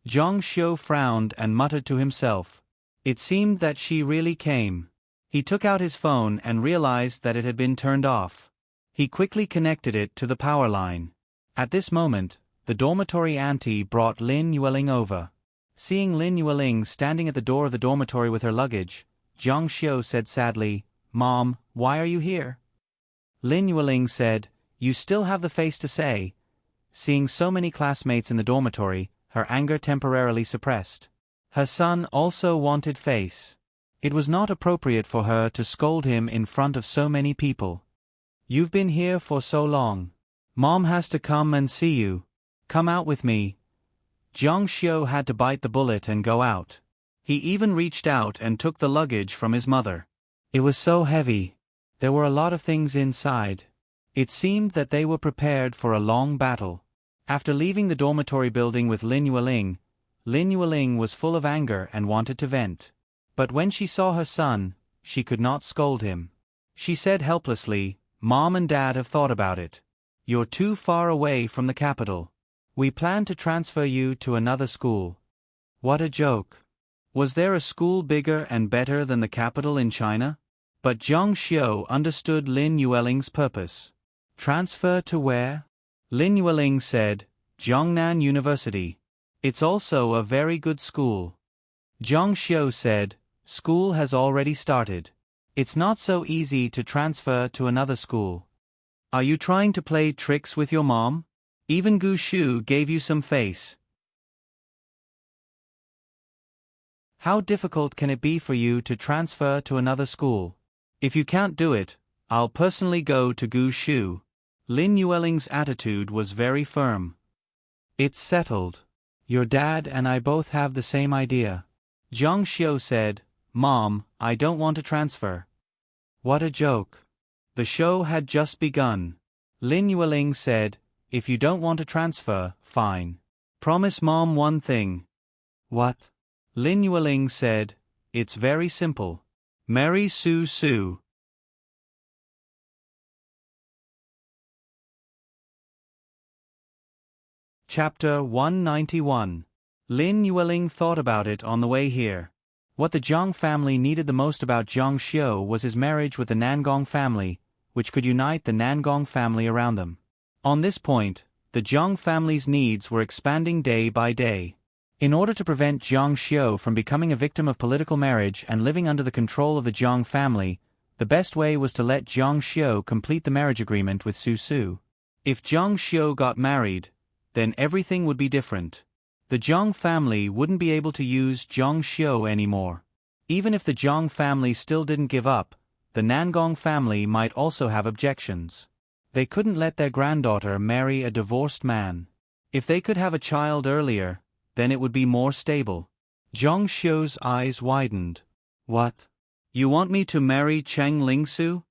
Jiang Xiu frowned and muttered to himself. It seemed that she really came. He took out his phone and realized that it had been turned off. He quickly connected it to the power line. At this moment, the dormitory auntie brought Lin Yueling over. Seeing Lin Yueling standing at the door of the dormitory with her luggage, Jiang Xiu said sadly, "Mom, why are you here?" Lin Yueling said, "You still have the face to say." Seeing so many classmates in the dormitory, her anger temporarily suppressed. Her son also wanted face. It was not appropriate for her to scold him in front of so many people. "You've been here for so long. Mom has to come and see you. Come out with me." Jiang Xiu had to bite the bullet and go out. He even reached out and took the luggage from his mother. It was so heavy. There were a lot of things inside. It seemed that they were prepared for a long battle. After leaving the dormitory building with Lin Yueling was full of anger and wanted to vent. But when she saw her son, she could not scold him. She said helplessly, "Mom and Dad have thought about it. You're too far away from the capital. We plan to transfer you to another school." What a joke. Was there a school bigger and better than the capital in China? But Jiang Xiu understood Lin Yueling's purpose. Transfer to where? Lin Yueling said, "Jiangnan University. It's also a very good school." Jiang Xiu said, "School has already started. It's not so easy to transfer to another school. Are you trying to play tricks with your mom? Even Gu Shu gave you some face. How difficult can it be for you to transfer to another school? If you can't do it, I'll personally go to Gu Shu." Lin Yueling's attitude was very firm. "It's settled. Your dad and I both have the same idea." Jiang Xiu said, "Mom, I don't want to transfer." What a joke. The show had just begun. Lin Yueling said, "If you don't want to transfer, fine. Promise Mom one thing. What? Lin Yueling said, It's very simple. Marry Su Su. Chapter 191. Lin Yueling thought about it on the way here. What the Zhang family needed the most about Zhang Xiu was his marriage with the Nangong family, which could unite the Nangong family around them. On this point, the Zhang family's needs were expanding day by day. In order to prevent Zhang Xiu from becoming a victim of political marriage and living under the control of the Zhang family, the best way was to let Zhang Xiu complete the marriage agreement with Su Su. If Zhang Xiu got married, then everything would be different. The Zhang family wouldn't be able to use Zhang Xiu anymore. Even if the Zhang family still didn't give up, the Nangong family might also have objections. They couldn't let their granddaughter marry a divorced man. If they could have a child earlier, then it would be more stable. Zhang Xiu's eyes widened. What? You want me to marry Cheng Lingsu?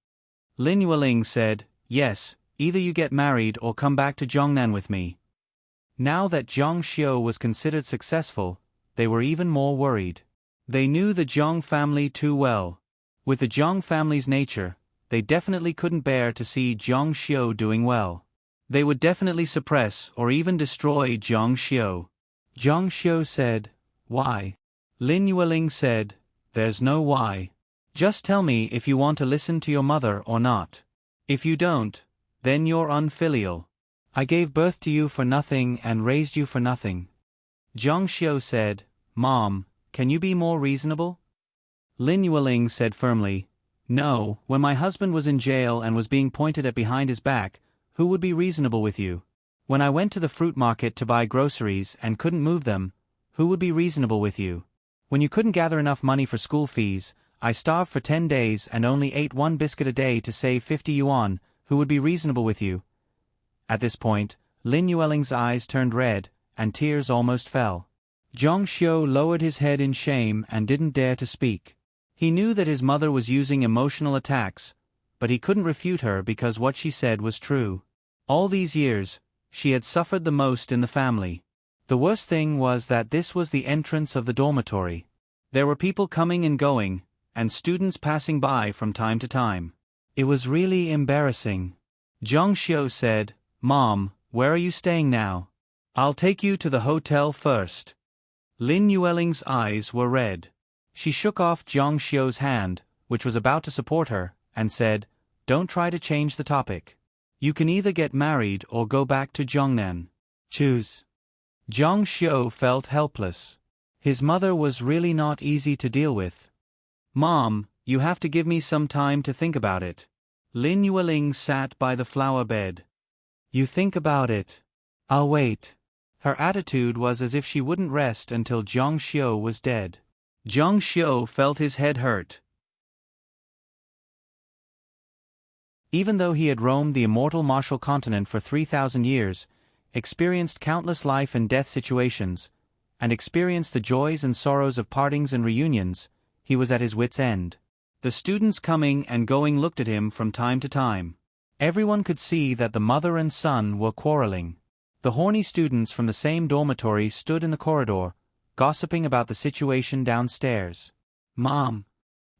Lin Yueling said, Yes, either you get married or come back to Zhongnan with me. Now that Zhang Xiu was considered successful, they were even more worried. They knew the Zhang family too well. With the Zhang family's nature, they definitely couldn't bear to see Zhang Xiu doing well. They would definitely suppress or even destroy Zhang Xiu. Zhang Xiu said, Why? Lin Yueling said, There's no why. Just tell me if you want to listen to your mother or not. If you don't, then you're unfilial. I gave birth to you for nothing and raised you for nothing. Zhang Xiu said, Mom, can you be more reasonable? Lin Yueling said firmly, No, when my husband was in jail and was being pointed at behind his back, who would be reasonable with you? When I went to the fruit market to buy groceries and couldn't move them, who would be reasonable with you? When you couldn't gather enough money for school fees, I starved for 10 days and only ate one biscuit a day to save 50 yuan, who would be reasonable with you? At this point, Lin Yueling's eyes turned red, and tears almost fell. Zhang Xiu lowered his head in shame and didn't dare to speak. He knew that his mother was using emotional attacks, but he couldn't refute her because what she said was true. All these years, she had suffered the most in the family. The worst thing was that this was the entrance of the dormitory. There were people coming and going, and students passing by from time to time. It was really embarrassing. Zhang Xiu said, Mom, where are you staying now? I'll take you to the hotel first. Lin Yueling's eyes were red. She shook off Zhang Xiu's hand, which was about to support her, and said, Don't try to change the topic. You can either get married or go back to Zhongnan. Choose. Zhang Xiu felt helpless. His mother was really not easy to deal with. Mom, you have to give me some time to think about it. Lin Yueling sat by the flower bed. You think about it. I'll wait. Her attitude was as if she wouldn't rest until Zhang Xiu was dead. Zhang Xiu felt his head hurt. Even though he had roamed the immortal martial continent for 3,000 years, experienced countless life and death situations, and experienced the joys and sorrows of partings and reunions, he was at his wits' end. The students coming and going looked at him from time to time. Everyone could see that the mother and son were quarreling. The horny students from the same dormitory stood in the corridor, gossiping about the situation downstairs. Mom.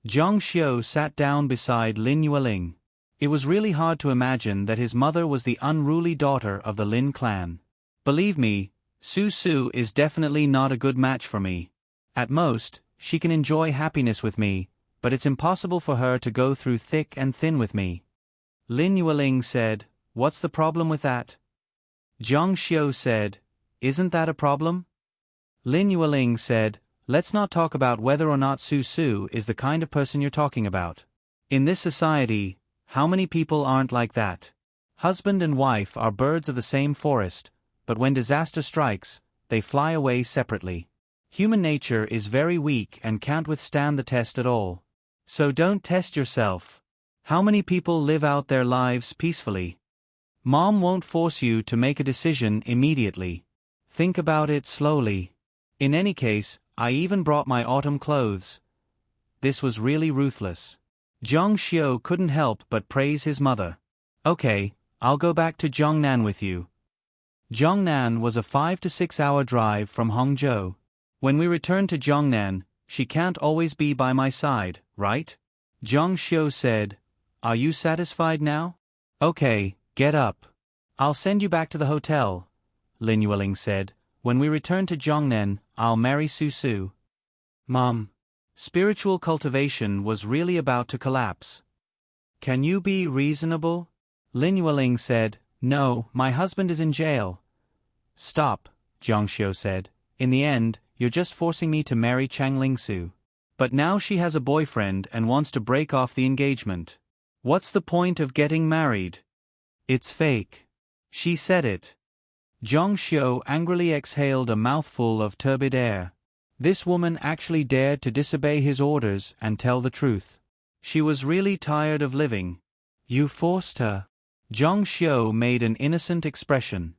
Zhang Xiu sat down beside Lin Yueling. It was really hard to imagine that his mother was the unruly daughter of the Lin clan. Believe me, Su Su is definitely not a good match for me. At most, she can enjoy happiness with me, but it's impossible for her to go through thick and thin with me. Lin Yueling said, What's the problem with that? Zhang Xiu said, Isn't that a problem? Lin Yueling said, Let's not talk about whether or not Su Su is the kind of person you're talking about. In this society, how many people aren't like that? Husband and wife are birds of the same forest, but when disaster strikes, they fly away separately. Human nature is very weak and can't withstand the test at all. So don't test yourself. How many people live out their lives peacefully? Mom won't force you to make a decision immediately. Think about it slowly. In any case, I even brought my autumn clothes. This was really ruthless. Zhang Xiu couldn't help but praise his mother. Okay, I'll go back to Zhongnan with you. Jiangnan was a 5 to 6 hour drive from Hangzhou. When we return to Jiangnan, she can't always be by my side, right? Zhang Xiu said. Are you satisfied now? Okay, get up. I'll send you back to the hotel, Lin Yueling said. When we return to Jiangnan, I'll marry Su Su. Mom. Spiritual cultivation was really about to collapse. Can you be reasonable? Lin Yueling said. No, my husband is in jail. Stop, Zhang Xiu said. In the end, you're just forcing me to marry Chang Lingsu. But now she has a boyfriend and wants to break off the engagement. What's the point of getting married? It's fake. She said it. Zhang Xiu angrily exhaled a mouthful of turbid air. This woman actually dared to disobey his orders and tell the truth. She was really tired of living. You forced her. Zhang Xiu made an innocent expression.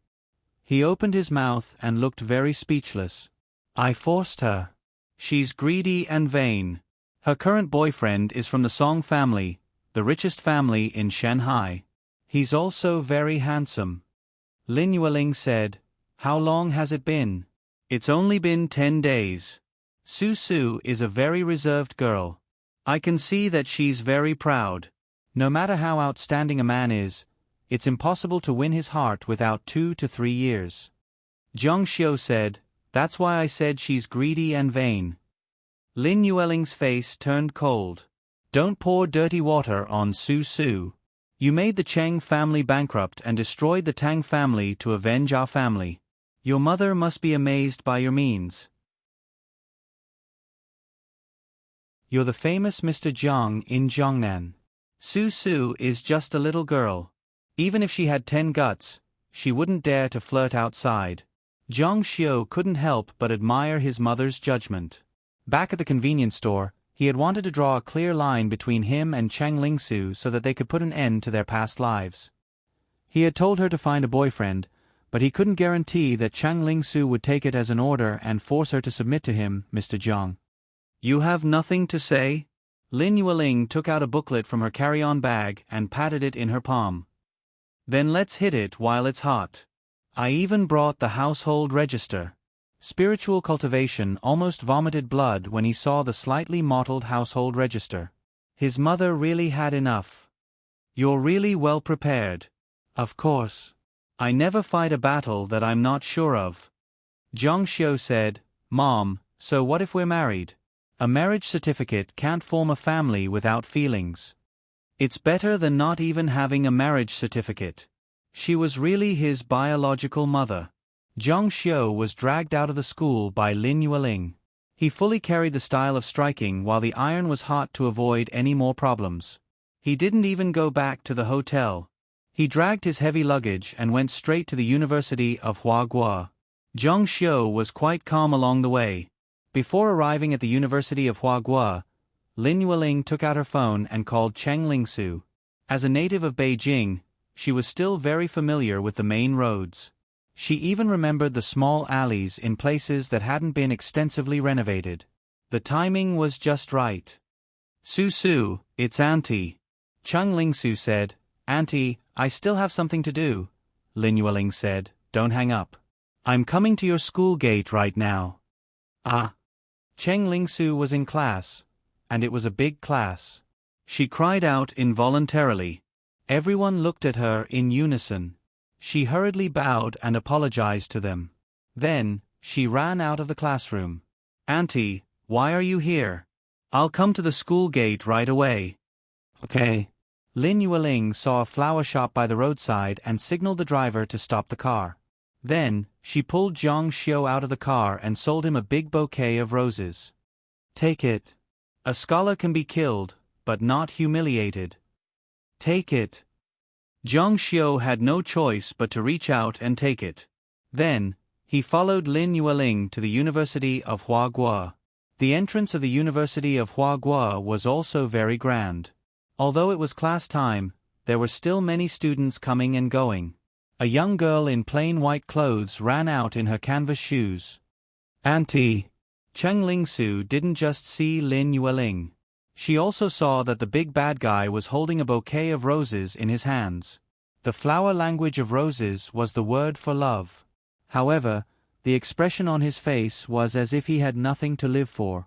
He opened his mouth and looked very speechless. I forced her. She's greedy and vain. Her current boyfriend is from the Song family, the richest family in Shanghai. He's also very handsome. Lin Yueling said. How long has it been? It's only been 10 days. Su Su is a very reserved girl. I can see that she's very proud. No matter how outstanding a man is, it's impossible to win his heart without 2 to 3 years. Zhang Xiu said. That's why I said she's greedy and vain. Lin Yueling's face turned cold. Don't pour dirty water on Su Su. You made the Cheng family bankrupt and destroyed the Tang family to avenge our family. Your mother must be amazed by your means. You're the famous Mr. Jiang in Jiangnan. Su Su is just a little girl. Even if she had 10 guts, she wouldn't dare to flirt outside. Zhang Xiu couldn't help but admire his mother's judgment. Back at the convenience store, he had wanted to draw a clear line between him and Chang Lingsu so that they could put an end to their past lives. He had told her to find a boyfriend, but he couldn't guarantee that Chang Lingsu would take it as an order and force her to submit to him, Mr. Jiang. You have nothing to say? Lin Yueling took out a booklet from her carry-on bag and patted it in her palm. Then let's hit it while it's hot. I even brought the household register. Spiritual cultivation almost vomited blood when he saw the slightly mottled household register. His mother really had enough. You're really well prepared. Of course. I never fight a battle that I'm not sure of. Zhang Xiu said. Mom, so what if we're married? A marriage certificate can't form a family without feelings. It's better than not even having a marriage certificate. She was really his biological mother. Zhang Xiu was dragged out of the school by Lin Yueling. He fully carried the style of striking while the iron was hot to avoid any more problems. He didn't even go back to the hotel. He dragged his heavy luggage and went straight to the University of Huaguo. Zhang Xiu was quite calm along the way. Before arriving at the University of Huaguo, Lin Yueling took out her phone and called Cheng Lingsu. As a native of Beijing, she was still very familiar with the main roads. She even remembered the small alleys in places that hadn't been extensively renovated. The timing was just right. Su Su, it's Auntie. Cheng Lingsu said. Auntie, I still have something to do. Lin Yueling said. Don't hang up. I'm coming to your school gate right now. Ah. Cheng Lingsu was in class, and it was a big class. She cried out involuntarily. Everyone looked at her in unison. She hurriedly bowed and apologized to them. Then, she ran out of the classroom. Auntie, why are you here? I'll come to the school gate right away. Okay. Lin Yueling saw a flower shop by the roadside and signaled the driver to stop the car. Then, she pulled Zhang Xiu out of the car and sold him a big bouquet of roses. Take it. A scholar can be killed, but not humiliated. Take it. Zhang Xiu had no choice but to reach out and take it. Then, he followed Lin Yueling to the University of Huaguo. The entrance of the University of Huaguo was also very grand. Although it was class time, there were still many students coming and going. A young girl in plain white clothes ran out in her canvas shoes. Auntie. Cheng Lingsu didn't just see Lin Yueling. She also saw that the big bad guy was holding a bouquet of roses in his hands. The flower language of roses was the word for love. However, the expression on his face was as if he had nothing to live for.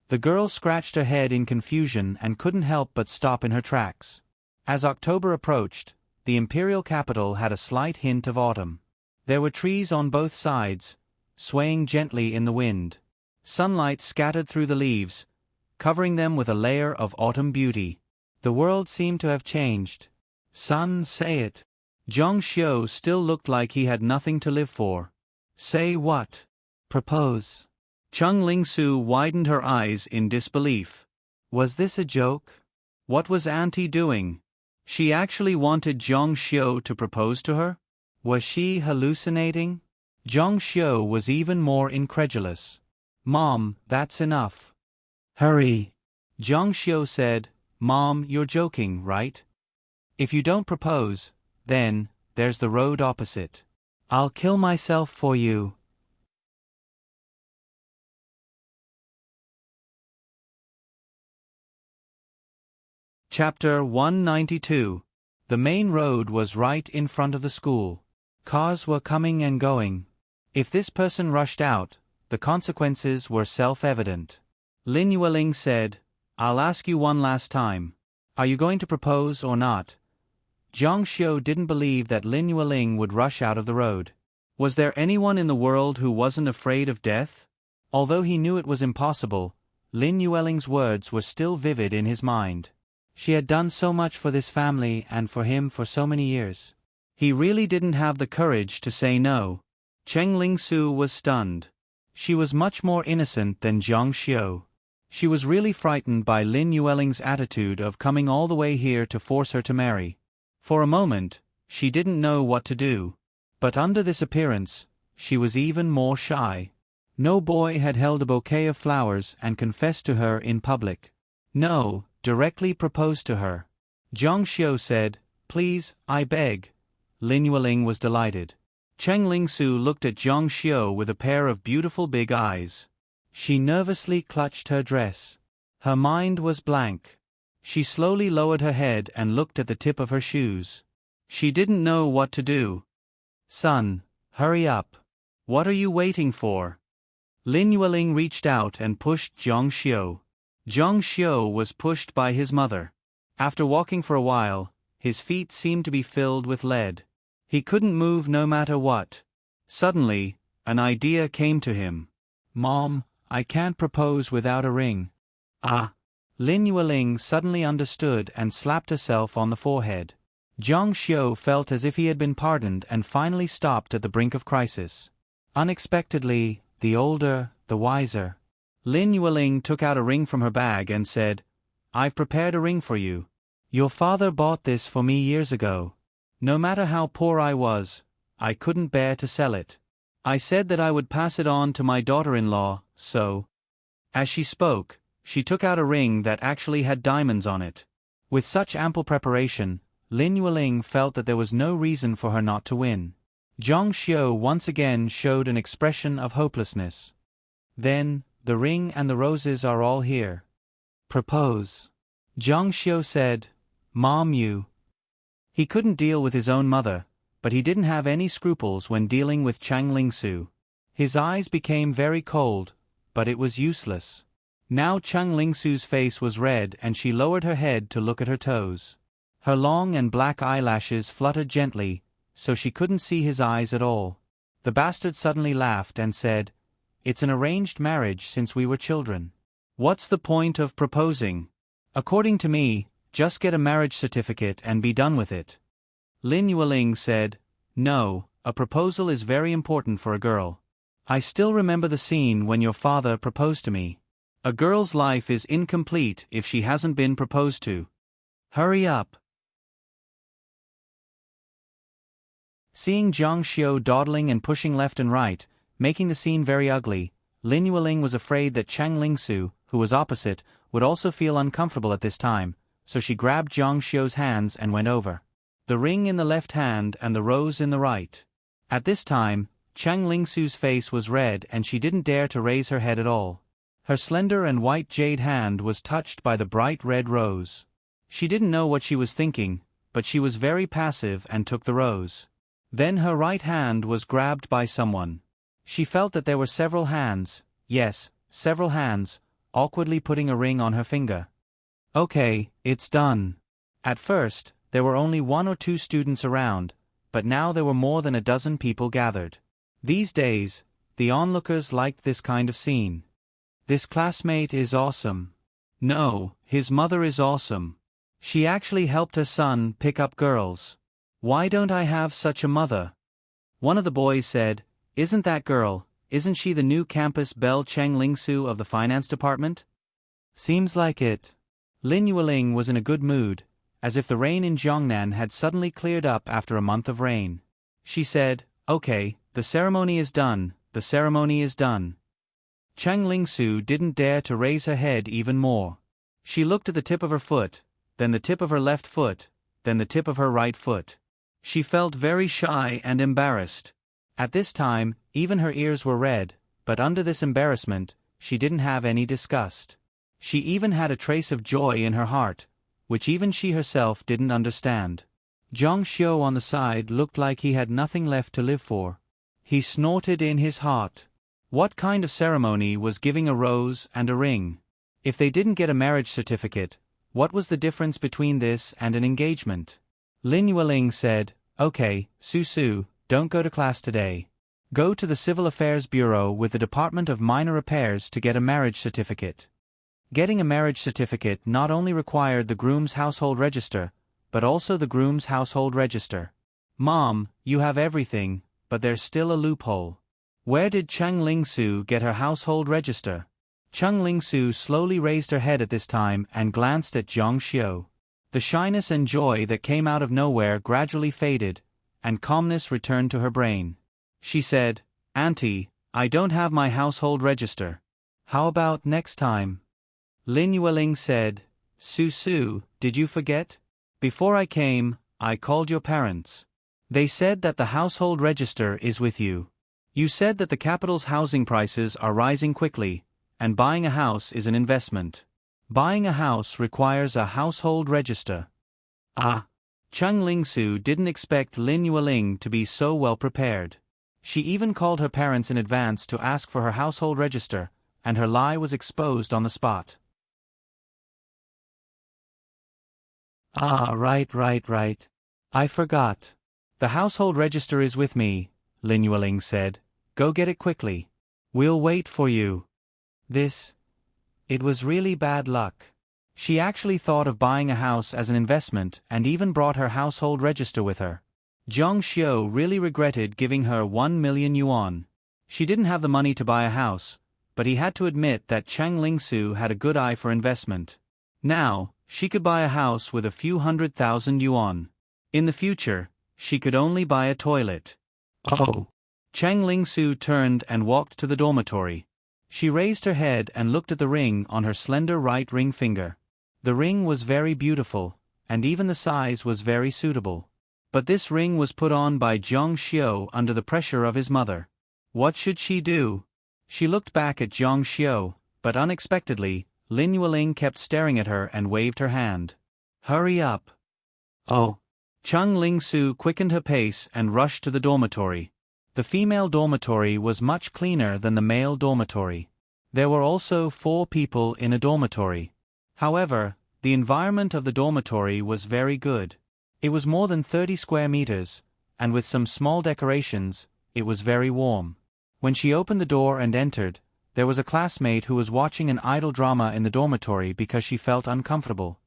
The girl scratched her head in confusion and couldn't help but stop in her tracks. As October approached, the imperial capital had a slight hint of autumn. There were trees on both sides, swaying gently in the wind. Sunlight scattered through the leaves, covering them with a layer of autumn beauty. The world seemed to have changed. Son, say it. Zhang Xiu still looked like he had nothing to live for. Say what? Propose. Cheng Lingsu widened her eyes in disbelief. Was this a joke? What was Auntie doing? She actually wanted Zhang Xiu to propose to her? Was she hallucinating? Zhang Xiu was even more incredulous. Mom, that's enough. Hurry. Zhang Xiu said, Mom, you're joking, right? If you don't propose, then, there's the road opposite. I'll kill myself for you. Chapter 192. The main road was right in front of the school. Cars were coming and going. If this person rushed out, the consequences were self-evident. Lin Yueling said, I'll ask you one last time. Are you going to propose or not? Zhang Xiu didn't believe that Lin Yueling would rush out of the road. Was there anyone in the world who wasn't afraid of death? Although he knew it was impossible, Lin Yueling's words were still vivid in his mind. She had done so much for this family and for him for so many years. He really didn't have the courage to say no. Cheng Lingsu was stunned. She was much more innocent than Zhang Xiu. She was really frightened by Lin Yueling's attitude of coming all the way here to force her to marry. For a moment, she didn't know what to do. But under this appearance, she was even more shy. No boy had held a bouquet of flowers and confessed to her in public. No, directly proposed to her. Zhang Xiu said, Please, I beg. Lin Yueling was delighted. Cheng Lingsu looked at Zhang Xiu with a pair of beautiful big eyes. She nervously clutched her dress. Her mind was blank. She slowly lowered her head and looked at the tip of her shoes. She didn't know what to do. Son, hurry up. What are you waiting for? Lin Yueling reached out and pushed Zhang Xiu. Zhang Xiu was pushed by his mother. After walking for a while, his feet seemed to be filled with lead. He couldn't move no matter what. Suddenly, an idea came to him. Mom, I can't propose without a ring. Ah! Lin Yueling suddenly understood and slapped herself on the forehead. Zhang Xiu felt as if he had been pardoned and finally stopped at the brink of crisis. Unexpectedly, the older, the wiser. Lin Yueling took out a ring from her bag and said, I've prepared a ring for you. Your father bought this for me years ago. No matter how poor I was, I couldn't bear to sell it. I said that I would pass it on to my daughter-in-law, so... As she spoke, she took out a ring that actually had diamonds on it. With such ample preparation, Lin Yueling felt that there was no reason for her not to win. Zhang Xiu once again showed an expression of hopelessness. Then, the ring and the roses are all here. Propose. Zhang Xiu said, Mom, you... He couldn't deal with his own mother, but he didn't have any scruples when dealing with Cheng Lingsu. His eyes became very cold, but it was useless. Now Cheng Lingsu's face was red and she lowered her head to look at her toes. Her long and black eyelashes fluttered gently, so she couldn't see his eyes at all. The bastard suddenly laughed and said, It's an arranged marriage since we were children. What's the point of proposing? According to me, just get a marriage certificate and be done with it. Lin Yueling said, No, a proposal is very important for a girl. I still remember the scene when your father proposed to me. A girl's life is incomplete if she hasn't been proposed to. Hurry up. Seeing Zhang Xiu dawdling and pushing left and right, making the scene very ugly, Lin Yueling was afraid that Cheng Lingsu, who was opposite, would also feel uncomfortable at this time, so she grabbed Zhang Xiu's hands and went over. The ring in the left hand and the rose in the right. At this time, Cheng Lingsu's face was red and she didn't dare to raise her head at all. Her slender and white jade hand was touched by the bright red rose. She didn't know what she was thinking, but she was very passive and took the rose. Then her right hand was grabbed by someone. She felt that there were several hands, yes, several hands, awkwardly putting a ring on her finger. Okay, it's done. At first, there were only 1 or 2 students around, but now there were more than a dozen people gathered. These days, the onlookers liked this kind of scene. This classmate is awesome. No, his mother is awesome. She actually helped her son pick up girls. Why don't I have such a mother? One of the boys said, isn't that girl, isn't she the new campus belle Cheng Ling-su of the finance department? Seems like it. Lin Yueling was in a good mood, as if the rain in Jiangnan had suddenly cleared up after a month of rain. She said, okay, the ceremony is done, the ceremony is done. Cheng Ling-su didn't dare to raise her head even more. She looked at the tip of her foot, then the tip of her left foot, then the tip of her right foot. She felt very shy and embarrassed. At this time, even her ears were red, but under this embarrassment, she didn't have any disgust. She even had a trace of joy in her heart, which even she herself didn't understand. Zhang Xiu on the side looked like he had nothing left to live for. He snorted in his heart. What kind of ceremony was giving a rose and a ring? If they didn't get a marriage certificate, what was the difference between this and an engagement? Lin Yueling said, okay, Su, don't go to class today. Go to the Civil Affairs Bureau with the Department of Minor Repairs to get a marriage certificate. Getting a marriage certificate not only required the groom's household register, but also the groom's household register. Mom, you have everything, but there's still a loophole. Where did Cheng Ling-su get her household register? Cheng Ling-su slowly raised her head at this time and glanced at Zhang Xiu. The shyness and joy that came out of nowhere gradually faded, and calmness returned to her brain. She said, Auntie, I don't have my household register. How about next time? Lin Yueling said, Su, did you forget? Before I came, I called your parents. They said that the household register is with you. You said that the capital's housing prices are rising quickly, and buying a house is an investment. Buying a house requires a household register. Ah. Cheng Ling-su didn't expect Lin Yueling to be so well prepared. She even called her parents in advance to ask for her household register, and her lie was exposed on the spot. Ah, right. I forgot. The household register is with me, Lin Yueling said. Go get it quickly. We'll wait for you. It was really bad luck. She actually thought of buying a house as an investment and even brought her household register with her. Zhang Xiu really regretted giving her 1 million yuan. She didn't have the money to buy a house, but he had to admit that Cheng Ling-su had a good eye for investment. Now, she could buy a house with a few 100,000 yuan. In the future, she could only buy a toilet. Oh! Cheng Ling-su turned and walked to the dormitory. She raised her head and looked at the ring on her slender right ring finger. The ring was very beautiful, and even the size was very suitable. But this ring was put on by Zhang Xiu under the pressure of his mother. What should she do? She looked back at Zhang Xiu, but unexpectedly, Lin Yueling kept staring at her and waved her hand. Hurry up. Oh. Cheng Ling-su quickened her pace and rushed to the dormitory. The female dormitory was much cleaner than the male dormitory. There were also 4 people in a dormitory. However, the environment of the dormitory was very good. It was more than 30 square meters, and with some small decorations, it was very warm. When she opened the door and entered, there was a classmate who was watching an idol drama in the dormitory because she felt uncomfortable.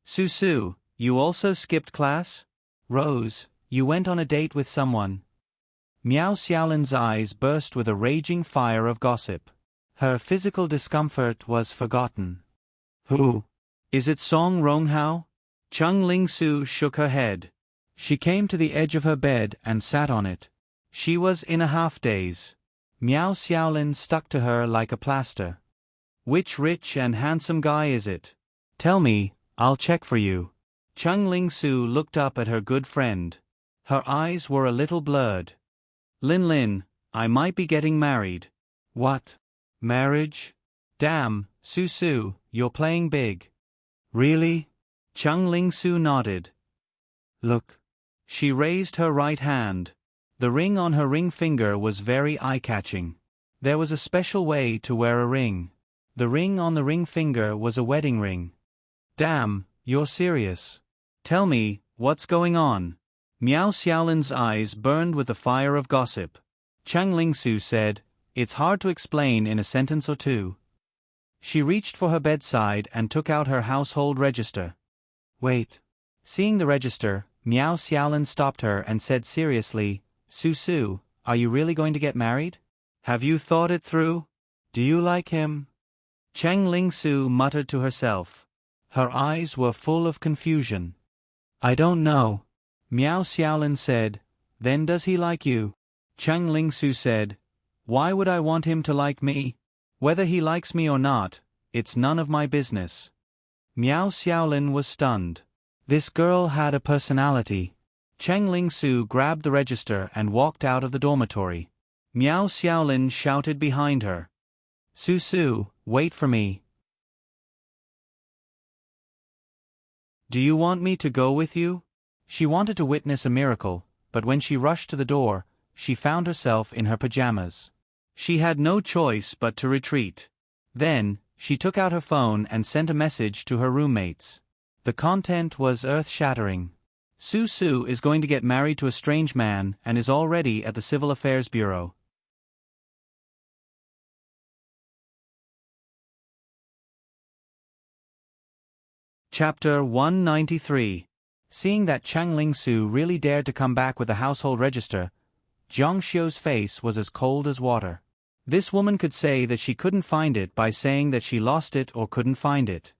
Su, you also skipped class? Rose, you went on a date with someone. Miao Xiaolin's eyes burst with a raging fire of gossip. Her physical discomfort was forgotten. Who? Is it Song Ronghao? Cheng Ling-su shook her head. She came to the edge of her bed and sat on it. She was in a half-daze. Miao Xiaolin stuck to her like a plaster. Which rich and handsome guy is it? Tell me, I'll check for you. Cheng Ling-su looked up at her good friend. Her eyes were a little blurred. Lin, I might be getting married. What? Marriage? Damn, Su, you're playing big. Really? Chang Ling-su nodded. Look. She raised her right hand. The ring on her ring finger was very eye-catching. There was a special way to wear a ring. The ring on the ring finger was a wedding ring. Damn, you're serious. Tell me, what's going on? Miao Xiaolin's eyes burned with the fire of gossip. Chang Ling-su said, It's hard to explain in a sentence or two. She reached for her bedside and took out her household register. Wait. Seeing the register, Miao Xiaolin stopped her and said seriously, Su, are you really going to get married? Have you thought it through? Do you like him? Chang Ling-su muttered to herself. Her eyes were full of confusion. I don't know. Miao Xiaolin said, Then does he like you? Chang Ling-su said, Why would I want him to like me? Whether he likes me or not, it's none of my business. Miao Xiaolin was stunned. This girl had a personality. Chang Ling-su grabbed the register and walked out of the dormitory. Miao Xiaolin shouted behind her. Su, wait for me. Do you want me to go with you? She wanted to witness a miracle, but when she rushed to the door, she found herself in her pajamas. She had no choice but to retreat. Then, she took out her phone and sent a message to her roommates. The content was earth-shattering. Su is going to get married to a strange man and is already at the Civil Affairs Bureau. Chapter 193. Seeing that Chang Ling-su really dared to come back with the household register, Jiang Xiu's face was as cold as water. This woman could say that she couldn't find it by saying that she lost it or couldn't find it.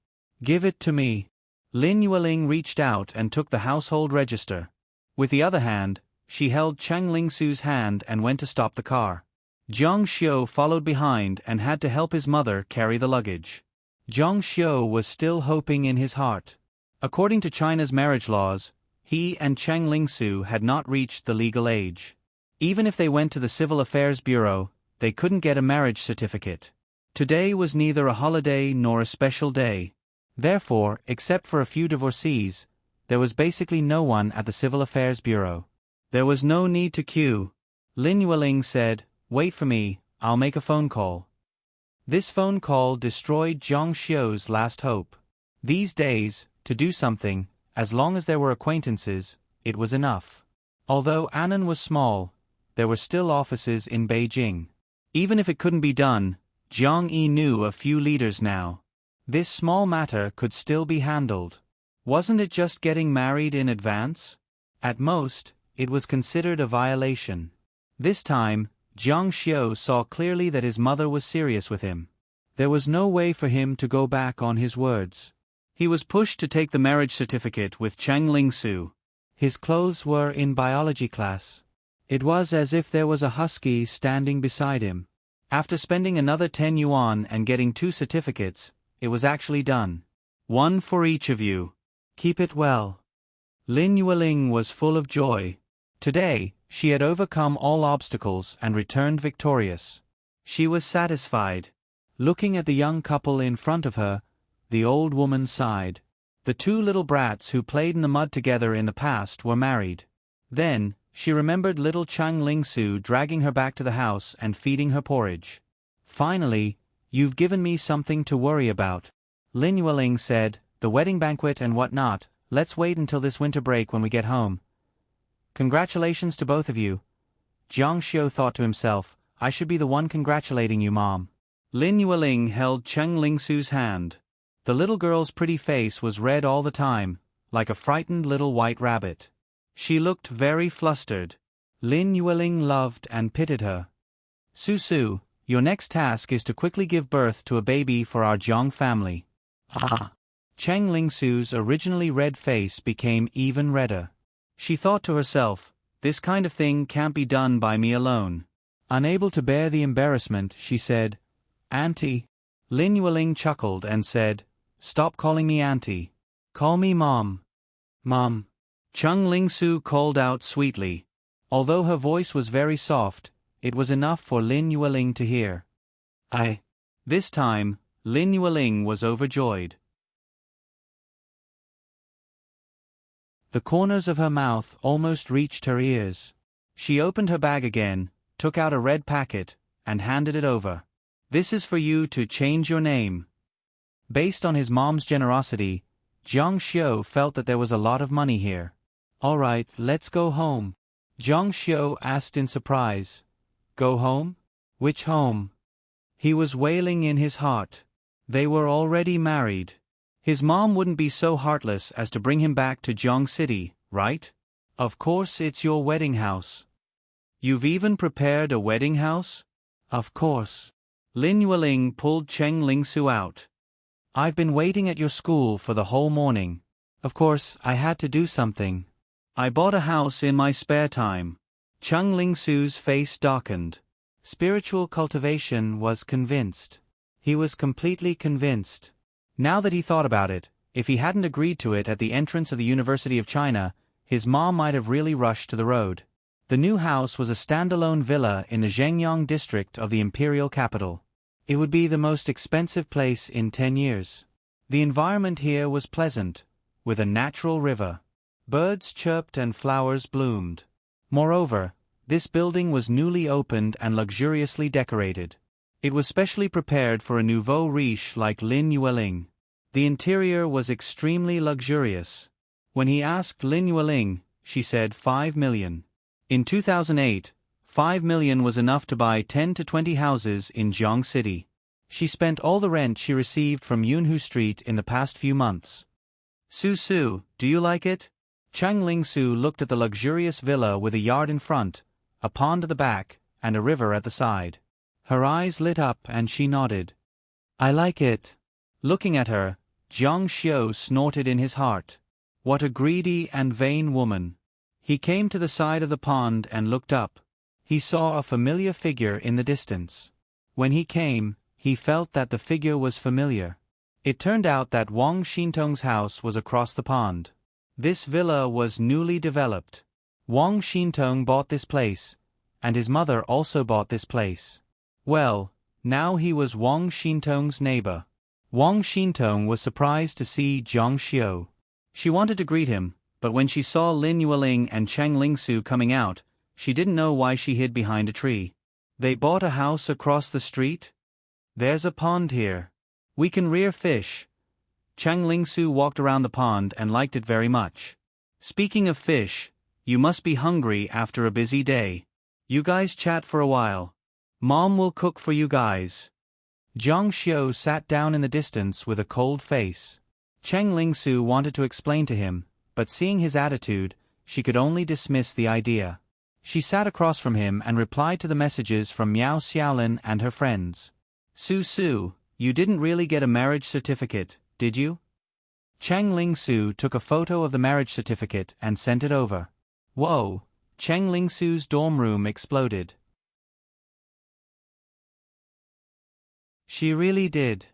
Give it to me. Lin Yueling reached out and took the household register. With the other hand, she held Chang Ling-su's hand and went to stop the car. Jiang Xiu followed behind and had to help his mother carry the luggage. Jiang Xiu was still hoping in his heart. According to China's marriage laws, he and Chang Ling-su had not reached the legal age. Even if they went to the Civil Affairs Bureau, they couldn't get a marriage certificate. Today was neither a holiday nor a special day. Therefore, except for a few divorcees, there was basically no one at the Civil Affairs Bureau. There was no need to queue. Lin Yueling said, Wait for me, I'll make a phone call. This phone call destroyed Jiang Xiu's last hope. These days, to do something, as long as there were acquaintances, it was enough. Although Annan was small, there were still offices in Beijing. Even if it couldn't be done, Jiang Yi knew a few leaders now. This small matter could still be handled. Wasn't it just getting married in advance? At most, it was considered a violation. This time, Jiang Xiu saw clearly that his mother was serious with him. There was no way for him to go back on his words. He was pushed to take the marriage certificate with Chang Ling-su. His clothes were in biology class. It was as if there was a husky standing beside him. After spending another 10 yuan and getting 2 certificates, it was actually done. One for each of you. Keep it well. Lin Yueling was full of joy. Today, she had overcome all obstacles and returned victorious. She was satisfied. Looking at the young couple in front of her, the old woman sighed. The 2 little brats who played in the mud together in the past were married. Then, she remembered little Chang Ling-su dragging her back to the house and feeding her porridge. Finally, you've given me something to worry about. Lin Yueling said, the wedding banquet and whatnot, let's wait until this winter break when we get home. Congratulations to both of you. Jiang Xiu thought to himself, I should be the one congratulating you, Mom. Lin Yueling held Chang Ling-su's hand. The little girl's pretty face was red all the time, like a frightened little white rabbit. She looked very flustered. Lin Yueling loved and pitied her. Su, your next task is to quickly give birth to a baby for our Jiang family. Chang Ling-su's originally red face became even redder. She thought to herself, this kind of thing can't be done by me alone. Unable to bear the embarrassment, she said, Auntie. Lin Yueling chuckled and said, Stop calling me Auntie. Call me Mom. Mom. Chang Ling-su called out sweetly. Although her voice was very soft, it was enough for Lin Yueling to hear. This time, Lin Yueling was overjoyed. The corners of her mouth almost reached her ears. She opened her bag again, took out a red packet, and handed it over. "This is for you to change your name." Based on his mom's generosity, Jiang Xiu felt that there was a lot of money here. "All right, let's go home." Jiang Xiu asked in surprise. "Go home? Which home?" He was wailing in his heart. They were already married. His mom wouldn't be so heartless as to bring him back to Jiang City, right? "Of course it's your wedding house." "You've even prepared a wedding house?" "Of course." Lin Yueling pulled Cheng Lingsu out. "I've been waiting at your school for the whole morning. Of course, I had to do something. I bought a house in my spare time." Cheng Lingsu's face darkened. Spiritual cultivation was convinced. He was completely convinced. Now that he thought about it, if he hadn't agreed to it at the entrance of the University of China, his mom might have really rushed to the road. The new house was a standalone villa in the Zhengyang district of the imperial capital. It would be the most expensive place in 10 years. The environment here was pleasant, with a natural river. Birds chirped and flowers bloomed. Moreover, this building was newly opened and luxuriously decorated. It was specially prepared for a nouveau riche like Lin Yueling. The interior was extremely luxurious. When he asked Lin Yueling, she said 5 million. In 2008, 5 million was enough to buy 10 to 20 houses in Jiang City. She spent all the rent she received from Yunhu Street in the past few months. "Su, do you like it?" Chang Lingsu looked at the luxurious villa with a yard in front, a pond at the back, and a river at the side. Her eyes lit up and she nodded. "I like it." Looking at her, Jiang Xiu snorted in his heart. What a greedy and vain woman. He came to the side of the pond and looked up. He saw a familiar figure in the distance. When he came, he felt that the figure was familiar. It turned out that Wang Xintong's house was across the pond. This villa was newly developed. Wang Xintong bought this place, and his mother also bought this place. Well, now he was Wang Xintong's neighbor. Wang Xintong was surprised to see Jiang Xiu. She wanted to greet him, but when she saw Lin Yueling and Cheng Lingsu coming out, she didn't know why she hid behind a tree. "They bought a house across the street? There's a pond here. We can rear fish." Cheng Lingsu walked around the pond and liked it very much. "Speaking of fish, you must be hungry after a busy day. You guys chat for a while. Mom will cook for you guys." Jiang Xiu sat down in the distance with a cold face. Cheng Lingsu wanted to explain to him, but seeing his attitude, she could only dismiss the idea. She sat across from him and replied to the messages from Miao Xiaolin and her friends. Su, you didn't really get a marriage certificate, did you?" Cheng Lingsu took a photo of the marriage certificate and sent it over. Whoa! Cheng Lingsu's dorm room exploded. She really did.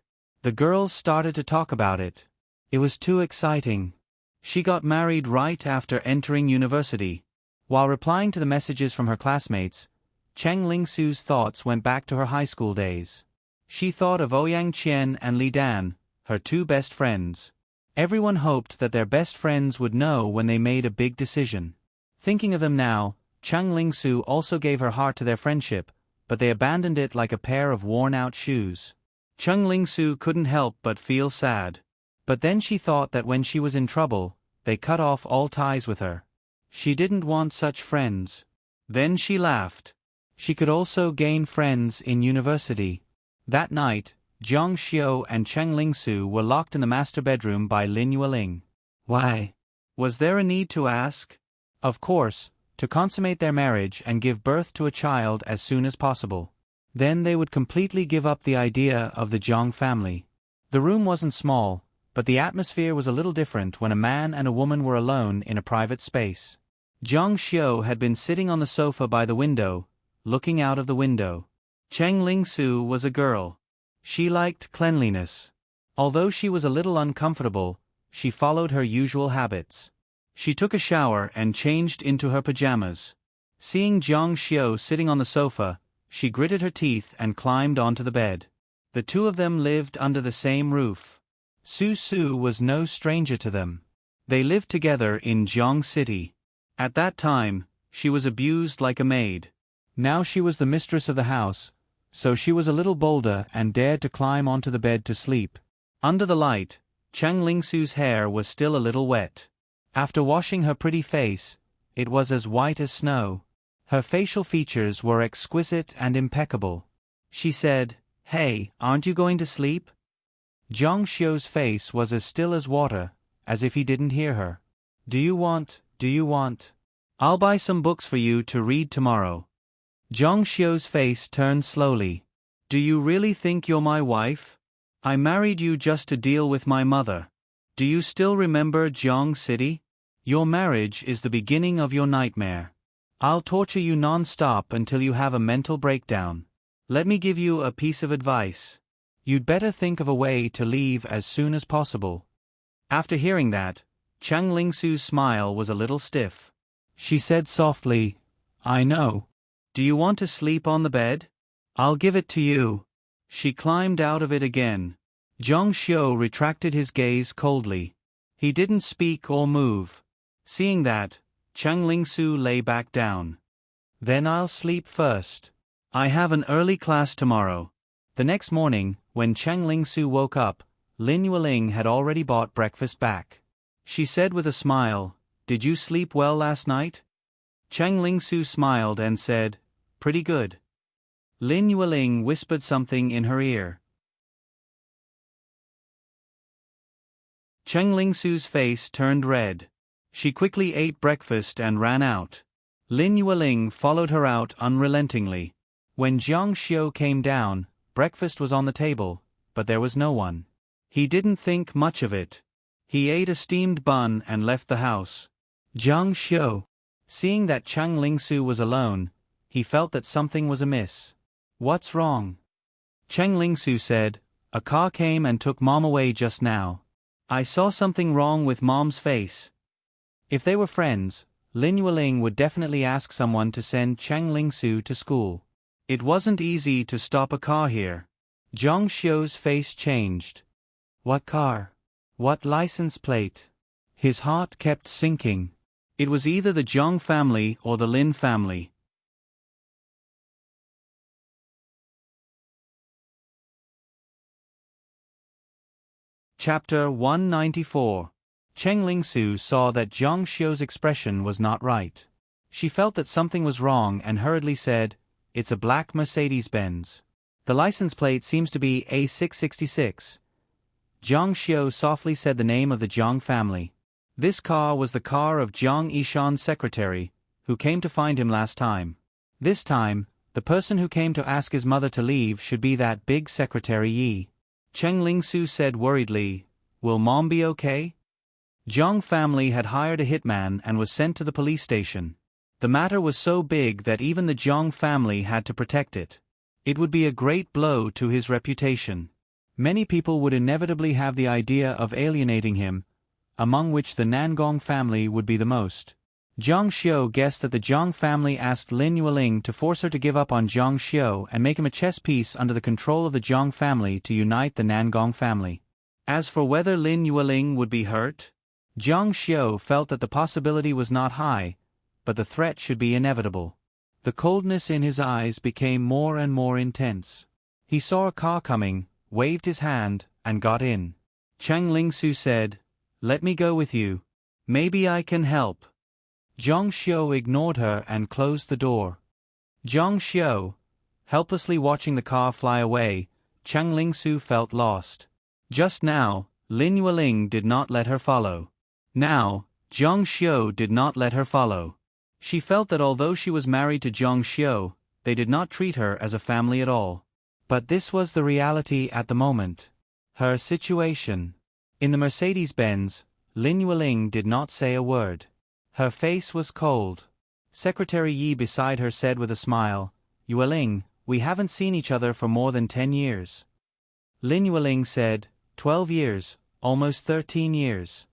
The girls started to talk about it. It was too exciting. She got married right after entering university. While replying to the messages from her classmates, Cheng Lingsu's thoughts went back to her high school days. She thought of Ouyang Qian and Li Dan, her two best friends. Everyone hoped that their best friends would know when they made a big decision. Thinking of them now, Cheng Lingsu also gave her heart to their friendship, but they abandoned it like a pair of worn-out shoes. Cheng Lingsu couldn't help but feel sad. But then she thought that when she was in trouble, they cut off all ties with her. She didn't want such friends. Then she laughed. She could also gain friends in university. That night, Jiang Xiu and Cheng Lingsu were locked in the master bedroom by Lin Yueling. Why? Was there a need to ask? Of course, to consummate their marriage and give birth to a child as soon as possible. Then they would completely give up the idea of the Jiang family. The room wasn't small, but the atmosphere was a little different when a man and a woman were alone in a private space. Jiang Xiu had been sitting on the sofa by the window, looking out of the window. Cheng Lingsu was a girl. She liked cleanliness. Although she was a little uncomfortable, she followed her usual habits. She took a shower and changed into her pajamas. Seeing Jiang Xiu sitting on the sofa, she gritted her teeth and climbed onto the bed. The two of them lived under the same roof. Su was no stranger to them. They lived together in Jiang City. At that time, she was abused like a maid. Now she was the mistress of the house, so she was a little bolder and dared to climb onto the bed to sleep. Under the light, Chang Lingsu's hair was still a little wet. After washing her pretty face, it was as white as snow. Her facial features were exquisite and impeccable. She said, "Hey, aren't you going to sleep?" Zhang Xiu's face was as still as water, as if he didn't hear her. Do you want? I'll buy some books for you to read tomorrow." Zhang Xiu's face turned slowly. "Do you really think you're my wife? I married you just to deal with my mother. Do you still remember Jiang City? Your marriage is the beginning of your nightmare. I'll torture you non-stop until you have a mental breakdown. Let me give you a piece of advice. You'd better think of a way to leave as soon as possible." After hearing that, Chang Lingsu's smile was a little stiff. She said softly, "I know. Do you want to sleep on the bed? I'll give it to you." She climbed out of it again. Zhang Xiu retracted his gaze coldly. He didn't speak or move. Seeing that, Chang Lingsu lay back down. "Then I'll sleep first. I have an early class tomorrow." The next morning, when Chang Lingsu woke up, Lin Yueling had already bought breakfast back. She said with a smile, "Did you sleep well last night?" Chang Lingsu smiled and said, "Pretty good." Lin Yueling whispered something in her ear. Chang Lingsu's face turned red. She quickly ate breakfast and ran out. Lin Yueling followed her out unrelentingly. When Zhang Xiu came down, breakfast was on the table, but there was no one. He didn't think much of it. He ate a steamed bun and left the house. Zhang Xiu, seeing that Chang Lingsu was alone, he felt that something was amiss. "What's wrong?" Chang Lingsu said, "A car came and took Mom away just now. I saw something wrong with Mom's face." If they were friends, Lin Yueling would definitely ask someone to send Chang Lingsu to school. It wasn't easy to stop a car here. Zhang Xiu's face changed. What car? What license plate? His heart kept sinking. It was either the Zhang family or the Lin family. Chapter 194. Cheng Lingsu saw that Zhang Xiu's expression was not right. She felt that something was wrong and hurriedly said, "It's a black Mercedes-Benz. The license plate seems to be A666. Zhang Xiu softly said the name of the Zhang family. This car was the car of Zhang Yishan's secretary, who came to find him last time. This time, the person who came to ask his mother to leave should be that big secretary Yi. Cheng Lingsu said worriedly, "Will Mom be okay?" Zhang family had hired a hitman and was sent to the police station. The matter was so big that even the Zhang family had to protect it. It would be a great blow to his reputation. Many people would inevitably have the idea of alienating him, among which the Nangong family would be the most. Zhang Xiu guessed that the Zhang family asked Lin Yueling to force her to give up on Zhang Xiu and make him a chess piece under the control of the Zhang family to unite the Nangong family. As for whether Lin Yueling would be hurt, Zhang Xiu felt that the possibility was not high, but the threat should be inevitable. The coldness in his eyes became more and more intense. He saw a car coming, waved his hand, and got in. Chang Lingsu said, "Let me go with you. Maybe I can help." Zhang Xiu ignored her and closed the door. Zhang Xiu, helplessly watching the car fly away, Chang Lingsu felt lost. Just now, Lin Yueling did not let her follow. Now, Zhang Xiu did not let her follow. She felt that although she was married to Zhang Xiu, they did not treat her as a family at all. But this was the reality at the moment. Her situation. In the Mercedes-Benz, Lin Yueling did not say a word. Her face was cold. Secretary Yi beside her said with a smile, "Yueling, we haven't seen each other for more than 10 years. Lin Yueling said, 12 years, almost 13 years.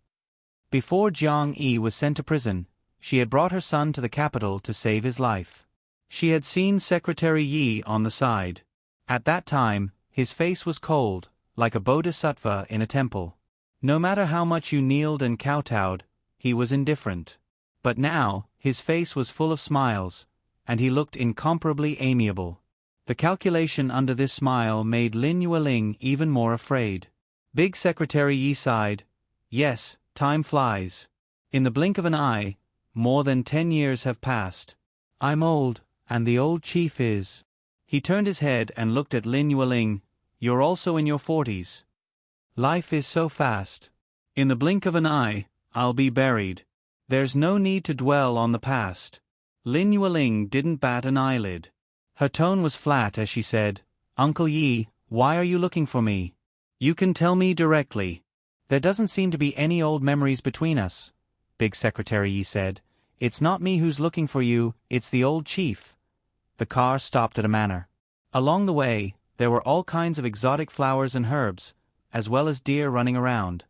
Before Jiang Yi was sent to prison, she had brought her son to the capital to save his life. She had seen Secretary Yi on the side. At that time, his face was cold, like a bodhisattva in a temple. No matter how much you kneeled and kowtowed, he was indifferent. But now, his face was full of smiles, and he looked incomparably amiable. The calculation under this smile made Lin Yueling even more afraid. Big Secretary Yi sighed. Yes, time flies. In the blink of an eye, more than 10 years have passed. I'm old, and the old chief is. He turned his head and looked at Lin Yueling. You're also in your 40s. Life is so fast. In the blink of an eye, I'll be buried. There's no need to dwell on the past. Lin Yueling didn't bat an eyelid. Her tone was flat as she said, Uncle Yi, why are you looking for me? You can tell me directly. There doesn't seem to be any old memories between us, Big Secretary Yi said. It's not me who's looking for you, it's the old chief. The car stopped at a manor. Along the way, there were all kinds of exotic flowers and herbs, as well as deer running around.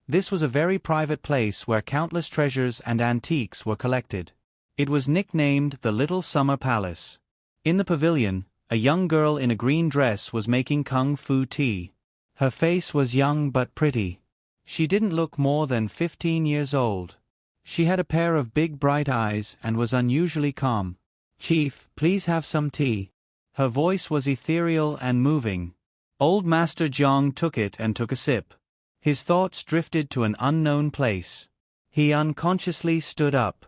This was a very private place where countless treasures and antiques were collected. It was nicknamed the Little Summer Palace. In the pavilion, a young girl in a green dress was making kung fu tea. Her face was young but pretty. She didn't look more than 15 years old. She had a pair of big bright eyes and was unusually calm. Chief, please have some tea. Her voice was ethereal and moving. Old Master Jiang took it and took a sip. His thoughts drifted to an unknown place. He unconsciously stood up.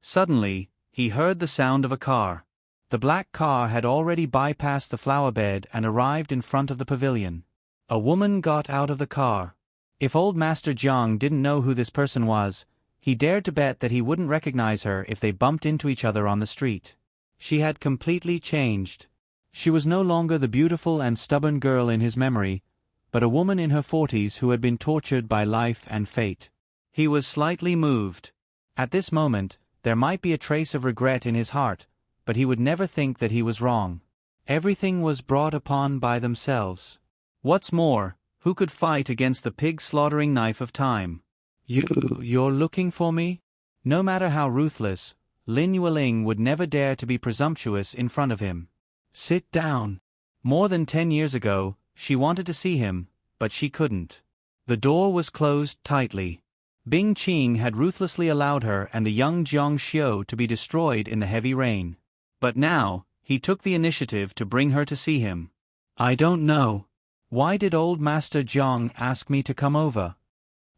Suddenly, he heard the sound of a car. The black car had already bypassed the flower bed and arrived in front of the pavilion. A woman got out of the car. If old Master Jiang didn't know who this person was, he dared to bet that he wouldn't recognize her if they bumped into each other on the street. She had completely changed. She was no longer the beautiful and stubborn girl in his memory, but a woman in her 40s who had been tortured by life and fate. He was slightly moved. At this moment, there might be a trace of regret in his heart, but he would never think that he was wrong. Everything was brought upon by themselves. What's more, who could fight against the pig-slaughtering knife of time? You're looking for me? No matter how ruthless, Lin Yueling would never dare to be presumptuous in front of him. Sit down. More than 10 years ago, she wanted to see him, but she couldn't. The door was closed tightly. Bing Qing had ruthlessly allowed her and the young Jiang Xiu to be destroyed in the heavy rain. But now, he took the initiative to bring her to see him. I don't know. Why did old Master Jiang ask me to come over?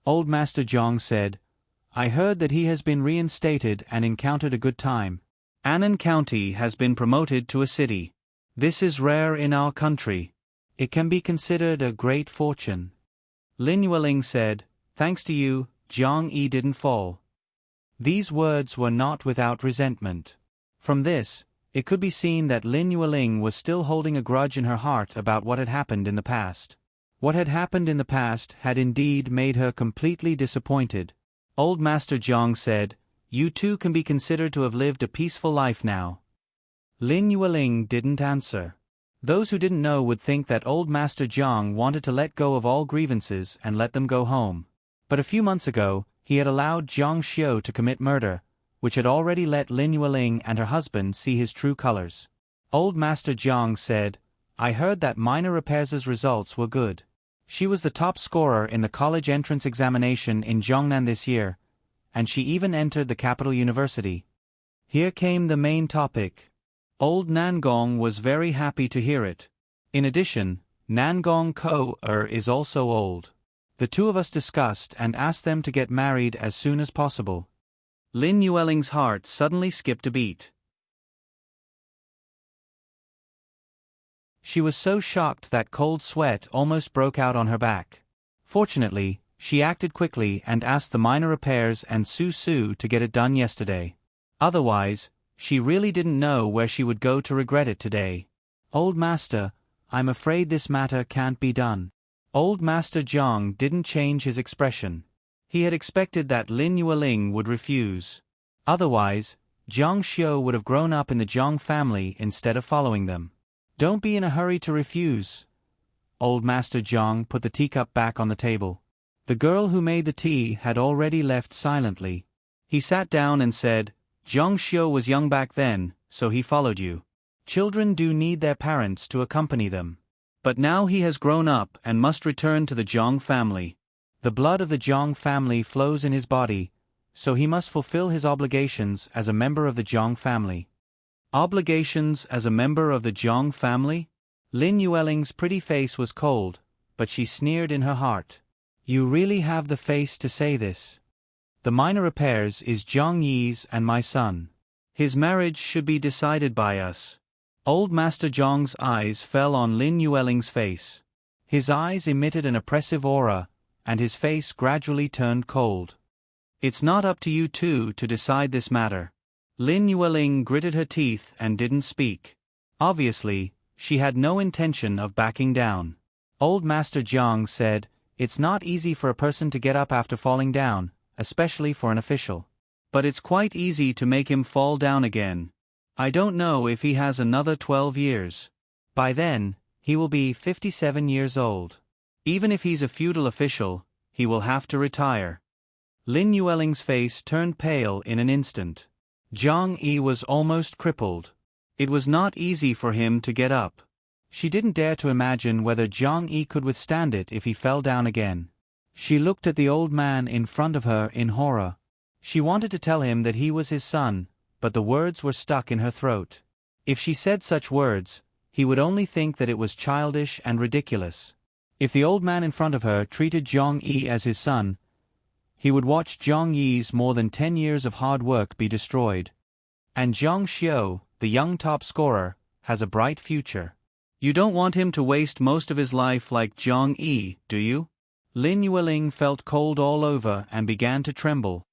Old Master Jiang said, I heard that he has been reinstated and encountered a good time. Annan County has been promoted to a city. This is rare in our country. It can be considered a great fortune. Lin Yueling said, thanks to you, Jiang Yi didn't fall. These words were not without resentment. From this, it could be seen that Lin Yueling was still holding a grudge in her heart about what had happened in the past. What had happened in the past had indeed made her completely disappointed. Old Master Jiang said, you two can be considered to have lived a peaceful life now. Lin Yueling didn't answer. Those who didn't know would think that old Master Jiang wanted to let go of all grievances and let them go home. But a few months ago, he had allowed Jiang Xiu to commit murder, which had already let Lin Yueling and her husband see his true colors. Old Master Jiang said, I heard that minor repairs' results were good. She was the top scorer in the college entrance examination in Zhongnan this year, and she even entered the capital university. Here came the main topic. Old Nangong was very happy to hear it. In addition, Nangong Ko-er is also old. The two of us discussed and asked them to get married as soon as possible. Lin Yueling's heart suddenly skipped a beat. She was so shocked that cold sweat almost broke out on her back. Fortunately, she acted quickly and asked the minor repairs and Su to get it done yesterday. Otherwise, she really didn't know where she would go to regret it today. Old Master, I'm afraid this matter can't be done. Old Master Jiang didn't change his expression. He had expected that Lin Yueling would refuse. Otherwise, Jiang Xiu would have grown up in the Jiang family instead of following them. Don't be in a hurry to refuse. Old Master Jiang put the teacup back on the table. The girl who made the tea had already left silently. He sat down and said, Jiang Xiu was young back then, so he followed you. Children do need their parents to accompany them. But now he has grown up and must return to the Jiang family. The blood of the Jiang family flows in his body, so he must fulfill his obligations as a member of the Jiang family. Obligations as a member of the Jiang family? Lin Yueling's pretty face was cold, but she sneered in her heart. You really have the face to say this. The minor repairs is Zhang Yi's and my son. His marriage should be decided by us. Old Master Zhang's eyes fell on Lin Yueling's face. His eyes emitted an oppressive aura, and his face gradually turned cold. It's not up to you two to decide this matter. Lin Yueling gritted her teeth and didn't speak. Obviously, she had no intention of backing down. Old Master Zhang said, "It's not easy for a person to get up after falling down, especially for an official. But it's quite easy to make him fall down again. I don't know if he has another 12 years. By then, he will be 57 years old. Even if he's a feudal official, he will have to retire." Lin Yueling's face turned pale in an instant. Zhang Yi was almost crippled. It was not easy for him to get up. She didn't dare to imagine whether Zhang Yi could withstand it if he fell down again. She looked at the old man in front of her in horror. She wanted to tell him that he was his son, but the words were stuck in her throat. If she said such words, he would only think that it was childish and ridiculous. If the old man in front of her treated Zhang Yi as his son, he would watch Zhang Yi's more than 10 years of hard work be destroyed. And Zhang Xiu, the young top scorer, has a bright future. You don't want him to waste most of his life like Zhang Yi, do you? Lin Yueling felt cold all over and began to tremble.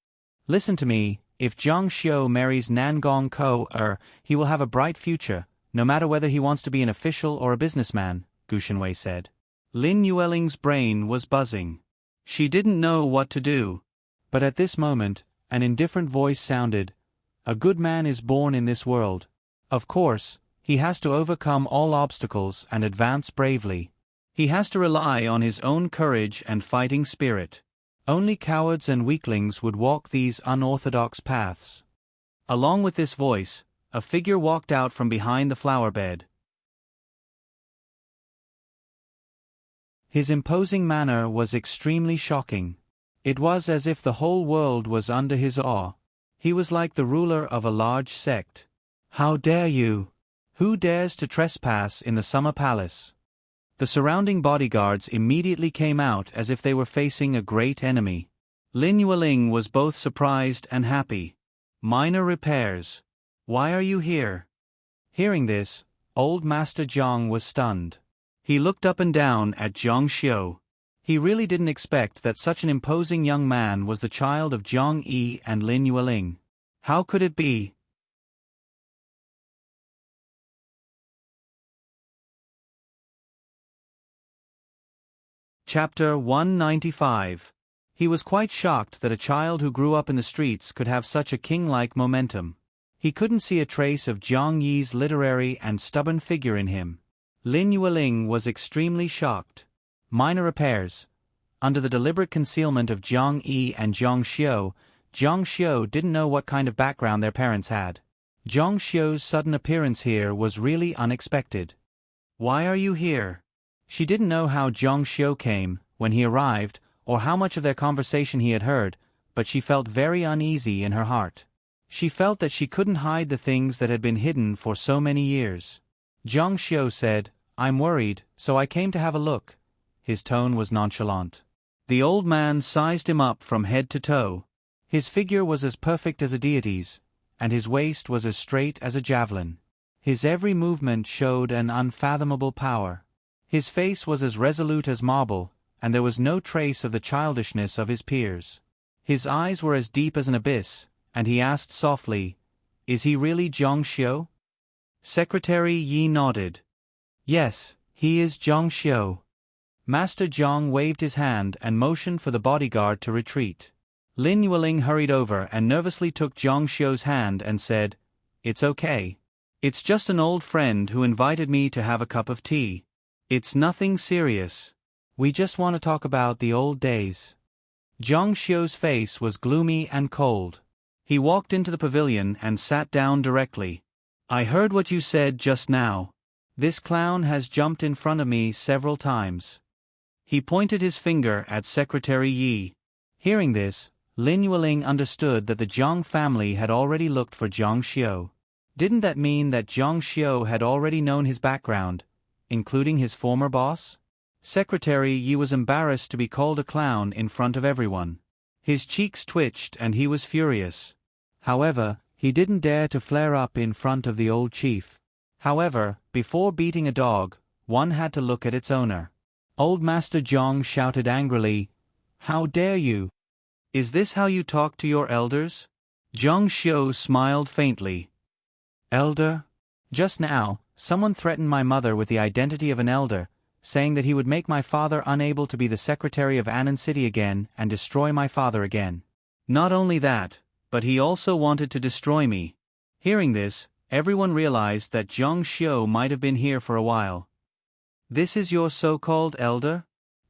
Listen to me, if Zhang Xiu marries Nangong Ko, he will have a bright future, no matter whether he wants to be an official or a businessman, Gu Shenwei said. Lin Yueling's brain was buzzing. She didn't know what to do. But at this moment, an indifferent voice sounded, "A good man is born in this world. Of course, he has to overcome all obstacles and advance bravely. He has to rely on his own courage and fighting spirit. Only cowards and weaklings would walk these unorthodox paths." Along with this voice, a figure walked out from behind the flower bed. His imposing manner was extremely shocking. It was as if the whole world was under his awe. He was like the ruler of a large sect. "How dare you? Who dares to trespass in the summer palace?" The surrounding bodyguards immediately came out as if they were facing a great enemy. Lin Yueling was both surprised and happy. "Minor repairs. Why are you here?" Hearing this, old Master Zhang was stunned. He looked up and down at Zhang Xiu. He really didn't expect that such an imposing young man was the child of Zhang Yi and Lin Yueling. How could it be? Chapter 195. He was quite shocked that a child who grew up in the streets could have such a king-like momentum. He couldn't see a trace of Zhang Yi's literary and stubborn figure in him. Lin Yueling was extremely shocked. Minor repairs. Under the deliberate concealment of Zhang Yi and Zhang Xiu didn't know what kind of background their parents had. Zhang Xiu's sudden appearance here was really unexpected. "Why are you here?" She didn't know how Zhang Xiu came, when he arrived, or how much of their conversation he had heard, but she felt very uneasy in her heart. She felt that she couldn't hide the things that had been hidden for so many years. Zhang Xiu said, "I'm worried, so I came to have a look." His tone was nonchalant. The old man sized him up from head to toe. His figure was as perfect as a deity's, and his waist was as straight as a javelin. His every movement showed an unfathomable power. His face was as resolute as marble, and there was no trace of the childishness of his peers. His eyes were as deep as an abyss, and he asked softly, "Is he really Zhang Xiu?" Secretary Yi nodded. "Yes, he is Zhang Xiu." Master Zhang waved his hand and motioned for the bodyguard to retreat. Lin Yueling hurried over and nervously took Zhang Xiu's hand and said, "It's okay. It's just an old friend who invited me to have a cup of tea. It's nothing serious. We just want to talk about the old days." Zhang Xiu's face was gloomy and cold. He walked into the pavilion and sat down directly. "I heard what you said just now. This clown has jumped in front of me several times. He pointed his finger at Secretary Yi. Hearing this, Lin Yueling understood that the Jiang family had already looked for Jiang Xiu. Didn't that mean that Jiang Xiu had already known his background, including his former boss? Secretary Yi was embarrassed to be called a clown in front of everyone. His cheeks twitched and he was furious. However, he didn't dare to flare up in front of the old chief. However, before beating a dog, one had to look at its owner. Old Master Jiang shouted angrily, "How dare you? Is this how you talk to your elders?" Jiang Xiu smiled faintly. "Elder? Just now, someone threatened my mother with the identity of an elder, saying that he would make my father unable to be the secretary of Annan City again and destroy my father again. Not only that, but he also wanted to destroy me." Hearing this, everyone realized that Jiang Xiu might have been here for a while. "This is your so-called elder?"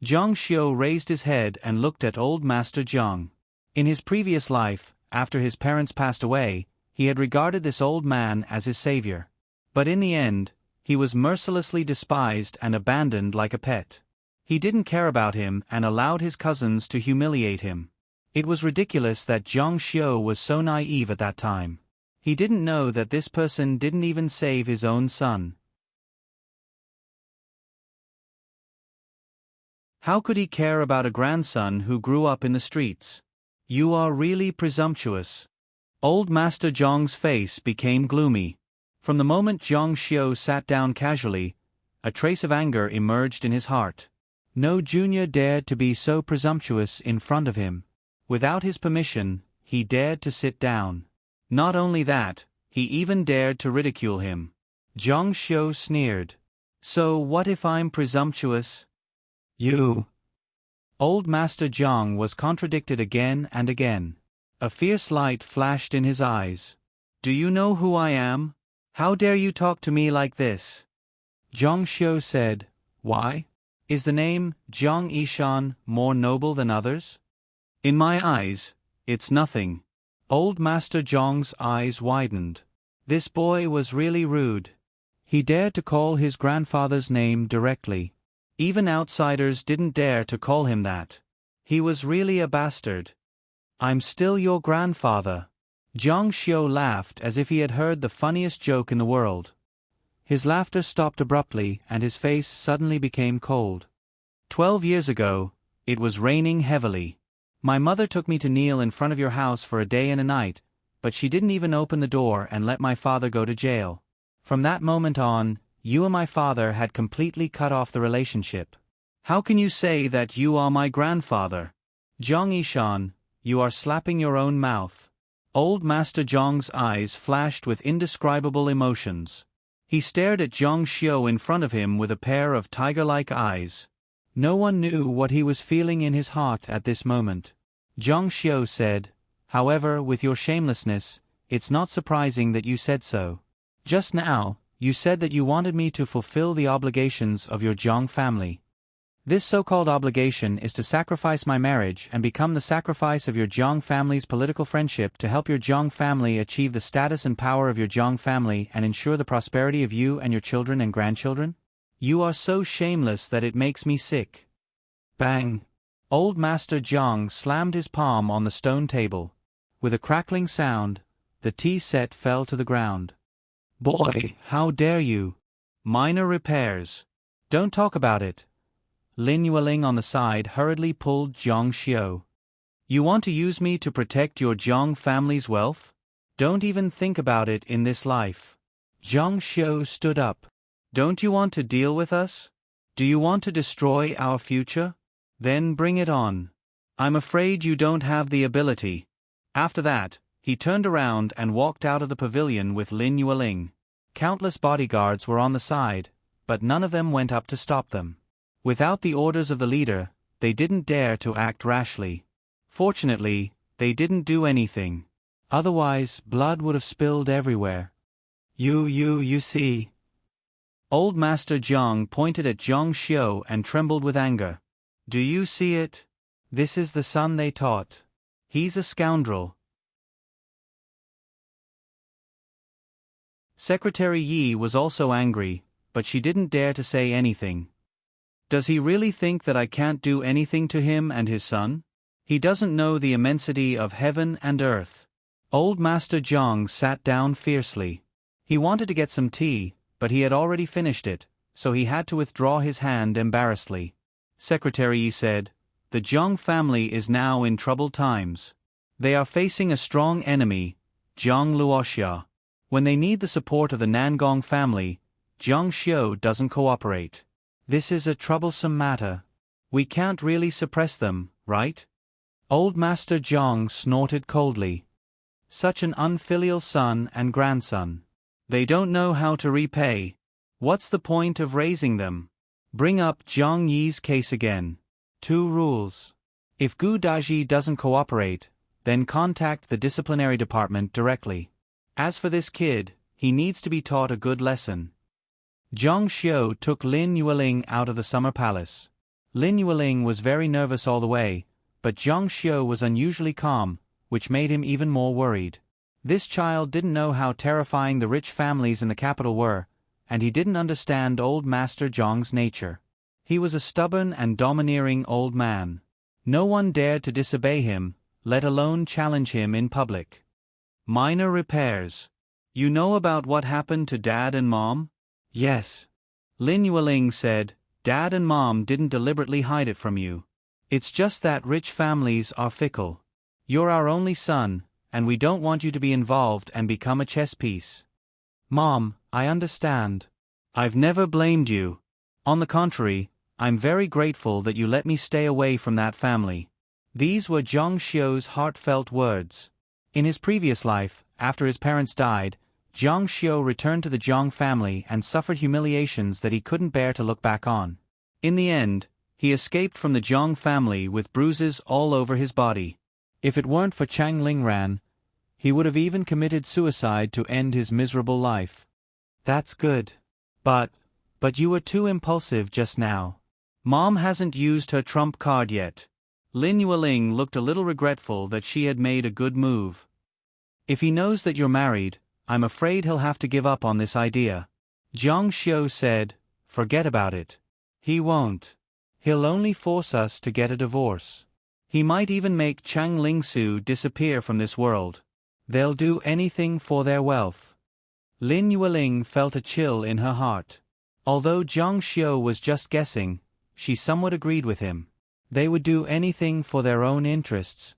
Jiang Xiu raised his head and looked at Old Master Jiang. In his previous life, after his parents passed away, he had regarded this old man as his savior. But in the end, he was mercilessly despised and abandoned like a pet. He didn't care about him and allowed his cousins to humiliate him. It was ridiculous that Jiang Xiu was so naive at that time. He didn't know that this person didn't even save his own son. How could he care about a grandson who grew up in the streets? You are really presumptuous. Old Master Jiang's face became gloomy. From the moment Jiang Xiu sat down casually, a trace of anger emerged in his heart. No junior dared to be so presumptuous in front of him. Without his permission, he dared to sit down. Not only that, he even dared to ridicule him. Jiang Xiu sneered. "So what if I'm presumptuous?" "You." Old Master Jiang was contradicted again and again. A fierce light flashed in his eyes. "Do you know who I am? How dare you talk to me like this?" Jiang Xiu said, "Why? Is the name Jiang Yishan more noble than others?" "In my eyes, it's nothing." Old Master Jiang's eyes widened. This boy was really rude. He dared to call his grandfather's name directly. Even outsiders didn't dare to call him that. He was really a bastard. "I'm still your grandfather." Jiang Xiu laughed as if he had heard the funniest joke in the world. His laughter stopped abruptly and his face suddenly became cold. 12 years ago, it was raining heavily. My mother took me to kneel in front of your house for a day and a night, but she didn't even open the door and let my father go to jail. From that moment on, you and my father had completely cut off the relationship. How can you say that you are my grandfather? Jiang Yishan, you are slapping your own mouth. Old Master Jiang's eyes flashed with indescribable emotions. He stared at Jiang Xiu in front of him with a pair of tiger-like eyes. No one knew what he was feeling in his heart at this moment. Jiang Xiu said, "However, with your shamelessness, it's not surprising that you said so. Just now, you said that you wanted me to fulfill the obligations of your Jiang family. This so-called obligation is to sacrifice my marriage and become the sacrifice of your Jiang family's political friendship to help your Jiang family achieve the status and power of your Jiang family and ensure the prosperity of you and your children and grandchildren? You are so shameless that it makes me sick." Bang! Old Master Jiang slammed his palm on the stone table. With a crackling sound, the tea set fell to the ground. "Boy, how dare you! Minor repairs. Don't talk about it." Lin Yueling on the side hurriedly pulled Jiang Xiu. "You want to use me to protect your Jiang family's wealth? Don't even think about it in this life." Jiang Xiu stood up. "Don't you want to deal with us? Do you want to destroy our future? Then bring it on. I'm afraid you don't have the ability." After that, he turned around and walked out of the pavilion with Lin Yueling. Countless bodyguards were on the side, but none of them went up to stop them. Without the orders of the leader, they didn't dare to act rashly. Fortunately, they didn't do anything. Otherwise, blood would have spilled everywhere. You see." Old Master Jiang pointed at Jiang Xiu and trembled with anger. "Do you see it? This is the son they taught. He's a scoundrel." Secretary Yi was also angry, but she didn't dare to say anything. Does he really think that I can't do anything to him and his son? He doesn't know the immensity of heaven and earth. Old Master Zhang sat down fiercely. He wanted to get some tea, but he had already finished it, so he had to withdraw his hand embarrassedly. Secretary Yi said, "The Zhang family is now in troubled times. They are facing a strong enemy, Zhang Luoxia. When they need the support of the Nangong family, Zhang Xiu doesn't cooperate. This is a troublesome matter. We can't really suppress them, right?" Old Master Zhang snorted coldly. Such an unfilial son and grandson. They don't know how to repay. What's the point of raising them? Bring up Zhang Yi's case again. 2 rules. If Gu Daji doesn't cooperate, then contact the disciplinary department directly. As for this kid, he needs to be taught a good lesson. Zhang Xiu took Lin Yueling out of the summer palace. Lin Yueling was very nervous all the way, but Zhang Xiu was unusually calm, which made him even more worried. This child didn't know how terrifying the rich families in the capital were, and he didn't understand old Master Zhang's nature. He was a stubborn and domineering old man. No one dared to disobey him, let alone challenge him in public. Minor repairs. You know about what happened to Dad and Mom? Yes. Lin Yueling said, Dad and Mom didn't deliberately hide it from you. It's just that rich families are fickle. You're our only son, and we don't want you to be involved and become a chess piece. Mom, I understand. I've never blamed you. On the contrary, I'm very grateful that you let me stay away from that family. These were Zhang Xiu's heartfelt words. In his previous life, after his parents died, Zhang Xiu returned to the Zhang family and suffered humiliations that he couldn't bear to look back on. In the end, he escaped from the Zhang family with bruises all over his body. If it weren't for Chang Lingran, he would have even committed suicide to end his miserable life. That's good. But you were too impulsive just now. Mom hasn't used her trump card yet. Lin Yueling looked a little regretful that she had made a good move. If he knows that you're married, I'm afraid he'll have to give up on this idea. Zhang Xiu said, forget about it. He won't. He'll only force us to get a divorce. He might even make Chang Lingsu disappear from this world. They'll do anything for their wealth. Lin Yueling felt a chill in her heart. Although Zhang Xiu was just guessing, she somewhat agreed with him. They would do anything for their own interests.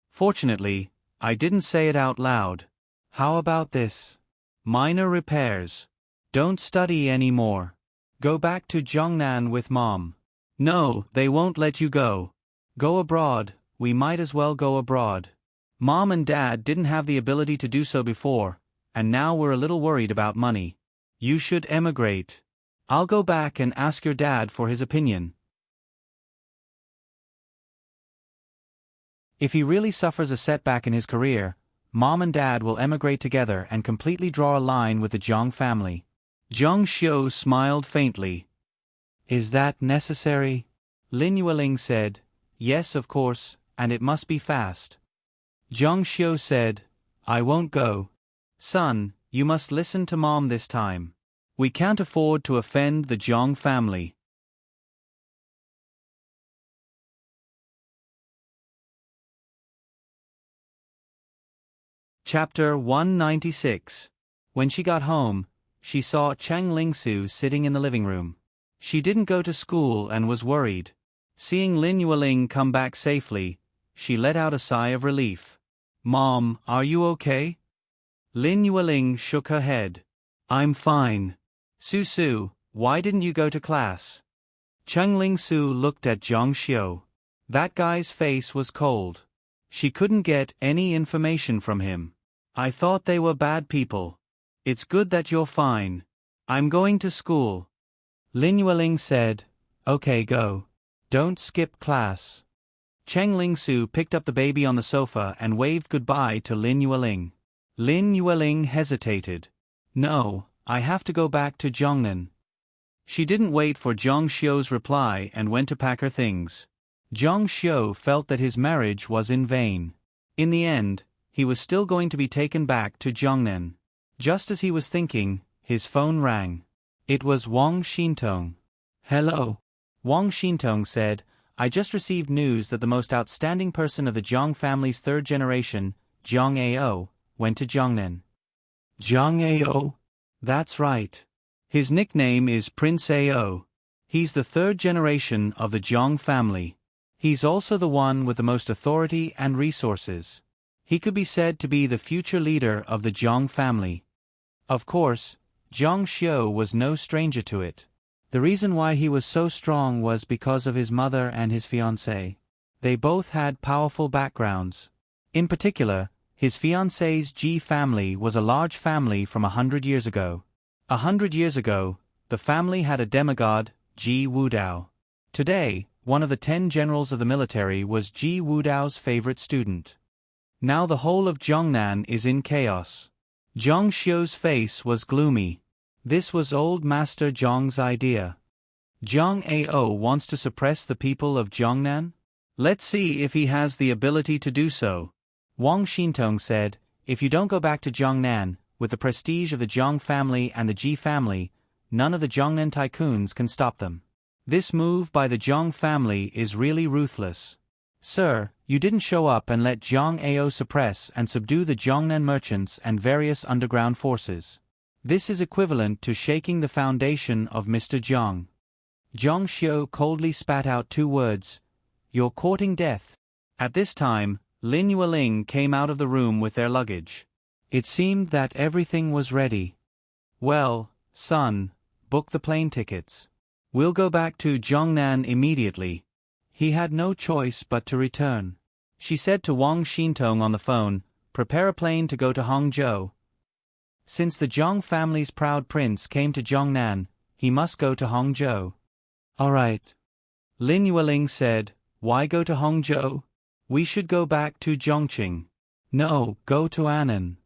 Fortunately, I didn't say it out loud. How about this? Minor repairs. Don't study anymore. Go back to Zhongnan with Mom. No, they won't let you go. Go abroad, we might as well go abroad. Mom and Dad didn't have the ability to do so before, and now we're a little worried about money. You should emigrate. I'll go back and ask your dad for his opinion. If he really suffers a setback in his career, Mom and Dad will emigrate together and completely draw a line with the Zhang family. Zhang Xiu smiled faintly. Is that necessary? Lin Yueling said, yes, of course, and it must be fast. Zhang Xiu said, I won't go. Son, you must listen to Mom this time. We can't afford to offend the Zhang family. Chapter 196. When she got home, she saw Chang Lingsu sitting in the living room. She didn't go to school and was worried. Seeing Lin Yueling come back safely, she let out a sigh of relief. Mom, are you okay? Lin Yueling shook her head. I'm fine. Su, why didn't you go to class? Chang Lingsu looked at Zhang Xiu. That guy's face was cold. She couldn't get any information from him. I thought they were bad people. It's good that you're fine. I'm going to school. Lin Yueling said, okay, go. Don't skip class. Chang Lingsu picked up the baby on the sofa and waved goodbye to Lin Yueling. Lin Yueling hesitated. No, I have to go back to Zhongnan. She didn't wait for Zhang Xiu's reply and went to pack her things. Zhang Xiu felt that his marriage was in vain. In the end, he was still going to be taken back to Zhongnan. Just as he was thinking, his phone rang. It was Wang Xintong. Hello. Wang Xintong said, I just received news that the most outstanding person of the Jiang family's third generation, Jiang Ao, went to Jiangnan. Jiang Ao? That's right. His nickname is Prince Ao. He's the third generation of the Jiang family. He's also the one with the most authority and resources. He could be said to be the future leader of the Jiang family. Of course, Jiang Xiu was no stranger to it. The reason why he was so strong was because of his mother and his fiancée. They both had powerful backgrounds. In particular, his fiancée's Ji family was a large family from 100 years ago. 100 years ago, the family had a demigod, Ji Wudao. Today, one of the 10 generals of the military was Ji Wudao's favorite student. Now the whole of Jiangnan is in chaos. Jiang Xiu's face was gloomy. This was old Master Jiang's idea. Jiang Ao wants to suppress the people of Jiangnan? Let's see if he has the ability to do so. Wang Xintong said, if you don't go back to Jiangnan, with the prestige of the Jiang family and the Ji family, none of the Jiangnan tycoons can stop them. This move by the Jiang family is really ruthless. Sir, you didn't show up and let Jiang Ao suppress and subdue the Jiangnan merchants and various underground forces. This is equivalent to shaking the foundation of Mr. Jiang. Jiang Xiu coldly spat out 2 words. You're courting death. At this time, Lin Yueling came out of the room with their luggage. It seemed that everything was ready. Well, son, book the plane tickets. We'll go back to Jiangnan immediately. He had no choice but to return. She said to Wang Xintong on the phone, prepare a plane to go to Hangzhou. Since the Jiang family's proud prince came to Jiangnan, he must go to Hangzhou. All right. Lin Yueling said, why go to Hangzhou? We should go back to Zhongqing. No, go to Annan.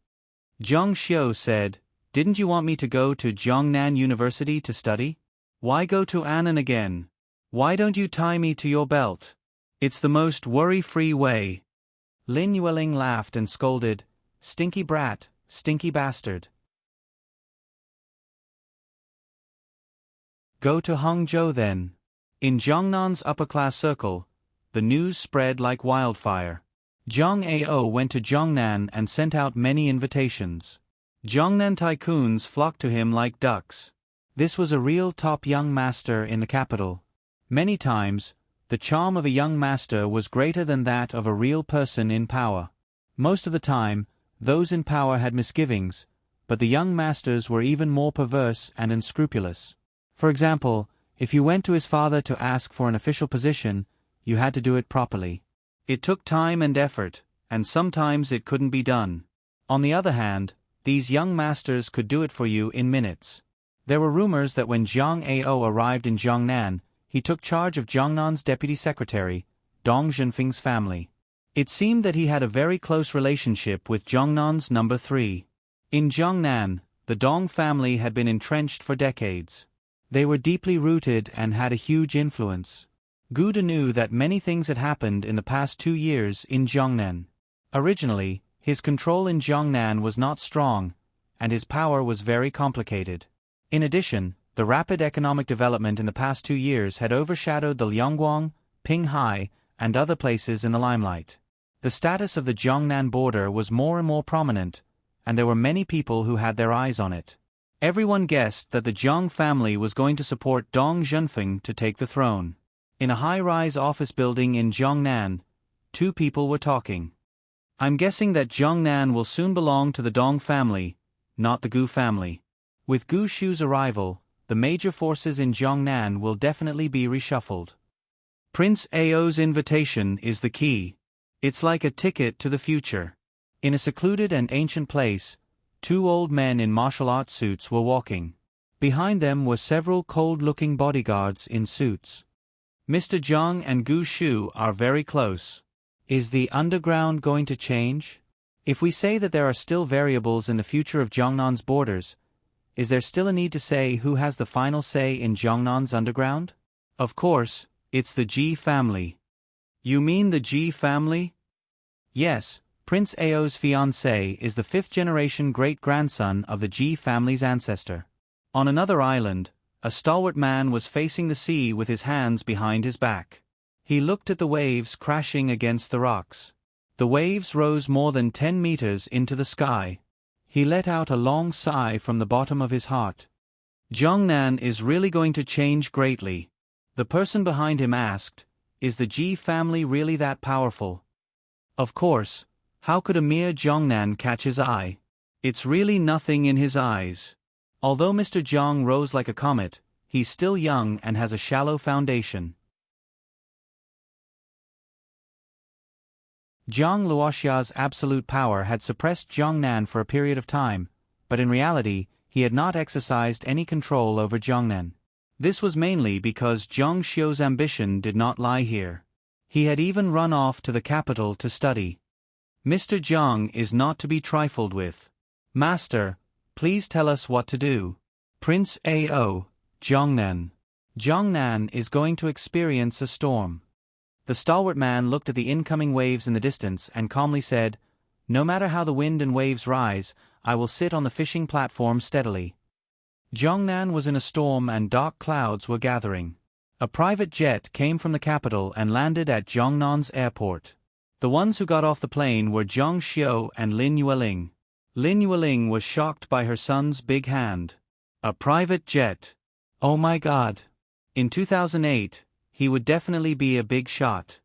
Jiang Xiu said, didn't you want me to go to Jiangnan University to study? Why go to Annan again? Why don't you tie me to your belt? It's the most worry-free way. Lin Yueling laughed and scolded, stinky brat, stinky bastard. Go to Hangzhou then. In Jiangnan's upper-class circle, the news spread like wildfire. Jiang Ao went to Jiangnan and sent out many invitations. Jiangnan tycoons flocked to him like ducks. This was a real top young master in the capital. Many times, the charm of a young master was greater than that of a real person in power. Most of the time, those in power had misgivings, but the young masters were even more perverse and unscrupulous. For example, if you went to his father to ask for an official position, you had to do it properly. It took time and effort, and sometimes it couldn't be done. On the other hand, these young masters could do it for you in minutes. There were rumors that when Jiang Ao arrived in Jiangnan, he took charge of Jiangnan's deputy secretary, Dong Zhenfeng's family. It seemed that he had a very close relationship with Jiangnan's number 3. In Jiangnan, the Dong family had been entrenched for decades. They were deeply rooted and had a huge influence. Gu De knew that many things had happened in the past 2 years in Jiangnan. Originally, his control in Jiangnan was not strong, and his power was very complicated. In addition, the rapid economic development in the past 2 years had overshadowed the Liangguang, Pinghai, and other places in the limelight. The status of the Jiangnan border was more and more prominent, and there were many people who had their eyes on it. Everyone guessed that the Jiang family was going to support Dong Zhenfeng to take the throne. In a high-rise office building in Jiangnan, 2 people were talking. I'm guessing that Jiangnan will soon belong to the Dong family, not the Gu family. With Gu Shu's arrival, the major forces in Jiangnan will definitely be reshuffled. Prince Ao's invitation is the key. It's like a ticket to the future. In a secluded and ancient place, 2 old men in martial arts suits were walking. Behind them were several cold-looking bodyguards in suits. Mr. Jiang and Gu Shu are very close. Is the underground going to change? If we say that there are still variables in the future of Jiangnan's borders, is there still a need to say who has the final say in Jiangnan's underground? Of course, it's the Ji family. You mean the Ji family? Yes, Prince Ao's fiancé is the 5th-generation great-grandson of the Ji family's ancestor. On another island, a stalwart man was facing the sea with his hands behind his back. He looked at the waves crashing against the rocks. The waves rose more than 10 meters into the sky. He let out a long sigh from the bottom of his heart. Jiangnan is really going to change greatly. The person behind him asked, "Is the Ji family really that powerful?" Of course, how could a mere Jiangnan catch his eye? It's really nothing in his eyes. Although Mr. Jiang rose like a comet, he's still young and has a shallow foundation. Jiang Luoxia's absolute power had suppressed Jiangnan for a period of time, but in reality, he had not exercised any control over Jiangnan. This was mainly because Jiang Xiu's ambition did not lie here. He had even run off to the capital to study. Mr. Jiang is not to be trifled with. "Master, please tell us what to do." Prince Ao, Jiangnan. Jiangnan is going to experience a storm. The stalwart man looked at the incoming waves in the distance and calmly said, "No matter how the wind and waves rise, I will sit on the fishing platform steadily." Jiangnan was in a storm and dark clouds were gathering. A private jet came from the capital and landed at Jiangnan's airport. The ones who got off the plane were Jiang Xiu and Lin Yueling. Lin Yueling was shocked by her son's big hand. A private jet. Oh my God. In 2008, he would definitely be a big shot.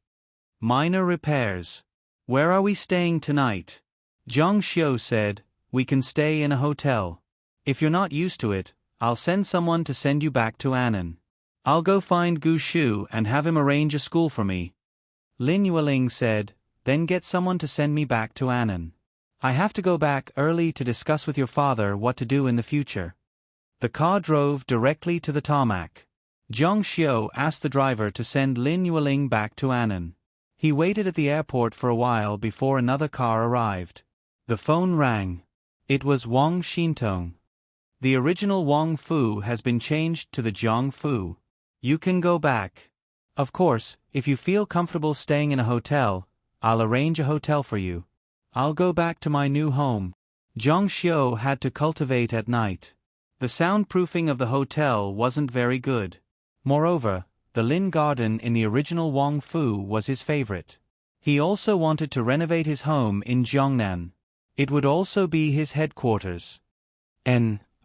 Minor repairs. "Where are we staying tonight?" Jiang Xiu said, "We can stay in a hotel. If you're not used to it, I'll send someone to send you back to Annan. I'll go find Gu Shu and have him arrange a school for me." Lin Yueling said, "Then get someone to send me back to Annan. I have to go back early to discuss with your father what to do in the future." The car drove directly to the tarmac. Jiang Xiu asked the driver to send Lin Yueling back to Annan. He waited at the airport for a while before another car arrived. The phone rang. It was Wang Xintong. "The original Wang Fu has been changed to the Jiang Fu. You can go back. Of course, if you feel comfortable staying in a hotel, I'll arrange a hotel for you. I'll go back to my new home." Jiang Xiu had to cultivate at night. The soundproofing of the hotel wasn't very good. Moreover, the Lin Garden in the original Wang Fu was his favorite. He also wanted to renovate his home in Jiangnan. It would also be his headquarters.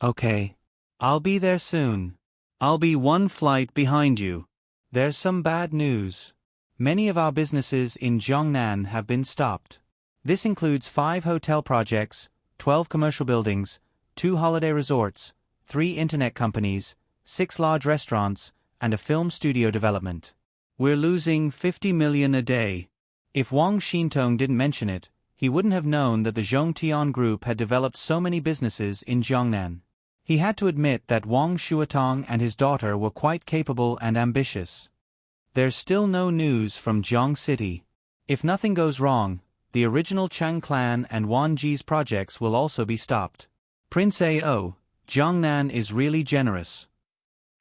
Okay. I'll be there soon. I'll be one flight behind you. There's some bad news. Many of our businesses in Jiangnan have been stopped. This includes 5 hotel projects, 12 commercial buildings, 2 holiday resorts, 3 internet companies, 6 large restaurants, and a film studio development. We're losing 50 million a day. If Wang Xintong didn't mention it, he wouldn't have known that the Zhongtian Group had developed so many businesses in Jiangnan. He had to admit that Wang Shuatong and his daughter were quite capable and ambitious. There's still no news from Jiang City. If nothing goes wrong, the original Chang clan and Wan Ji's projects will also be stopped. Prince Ao, Jiangnan is really generous.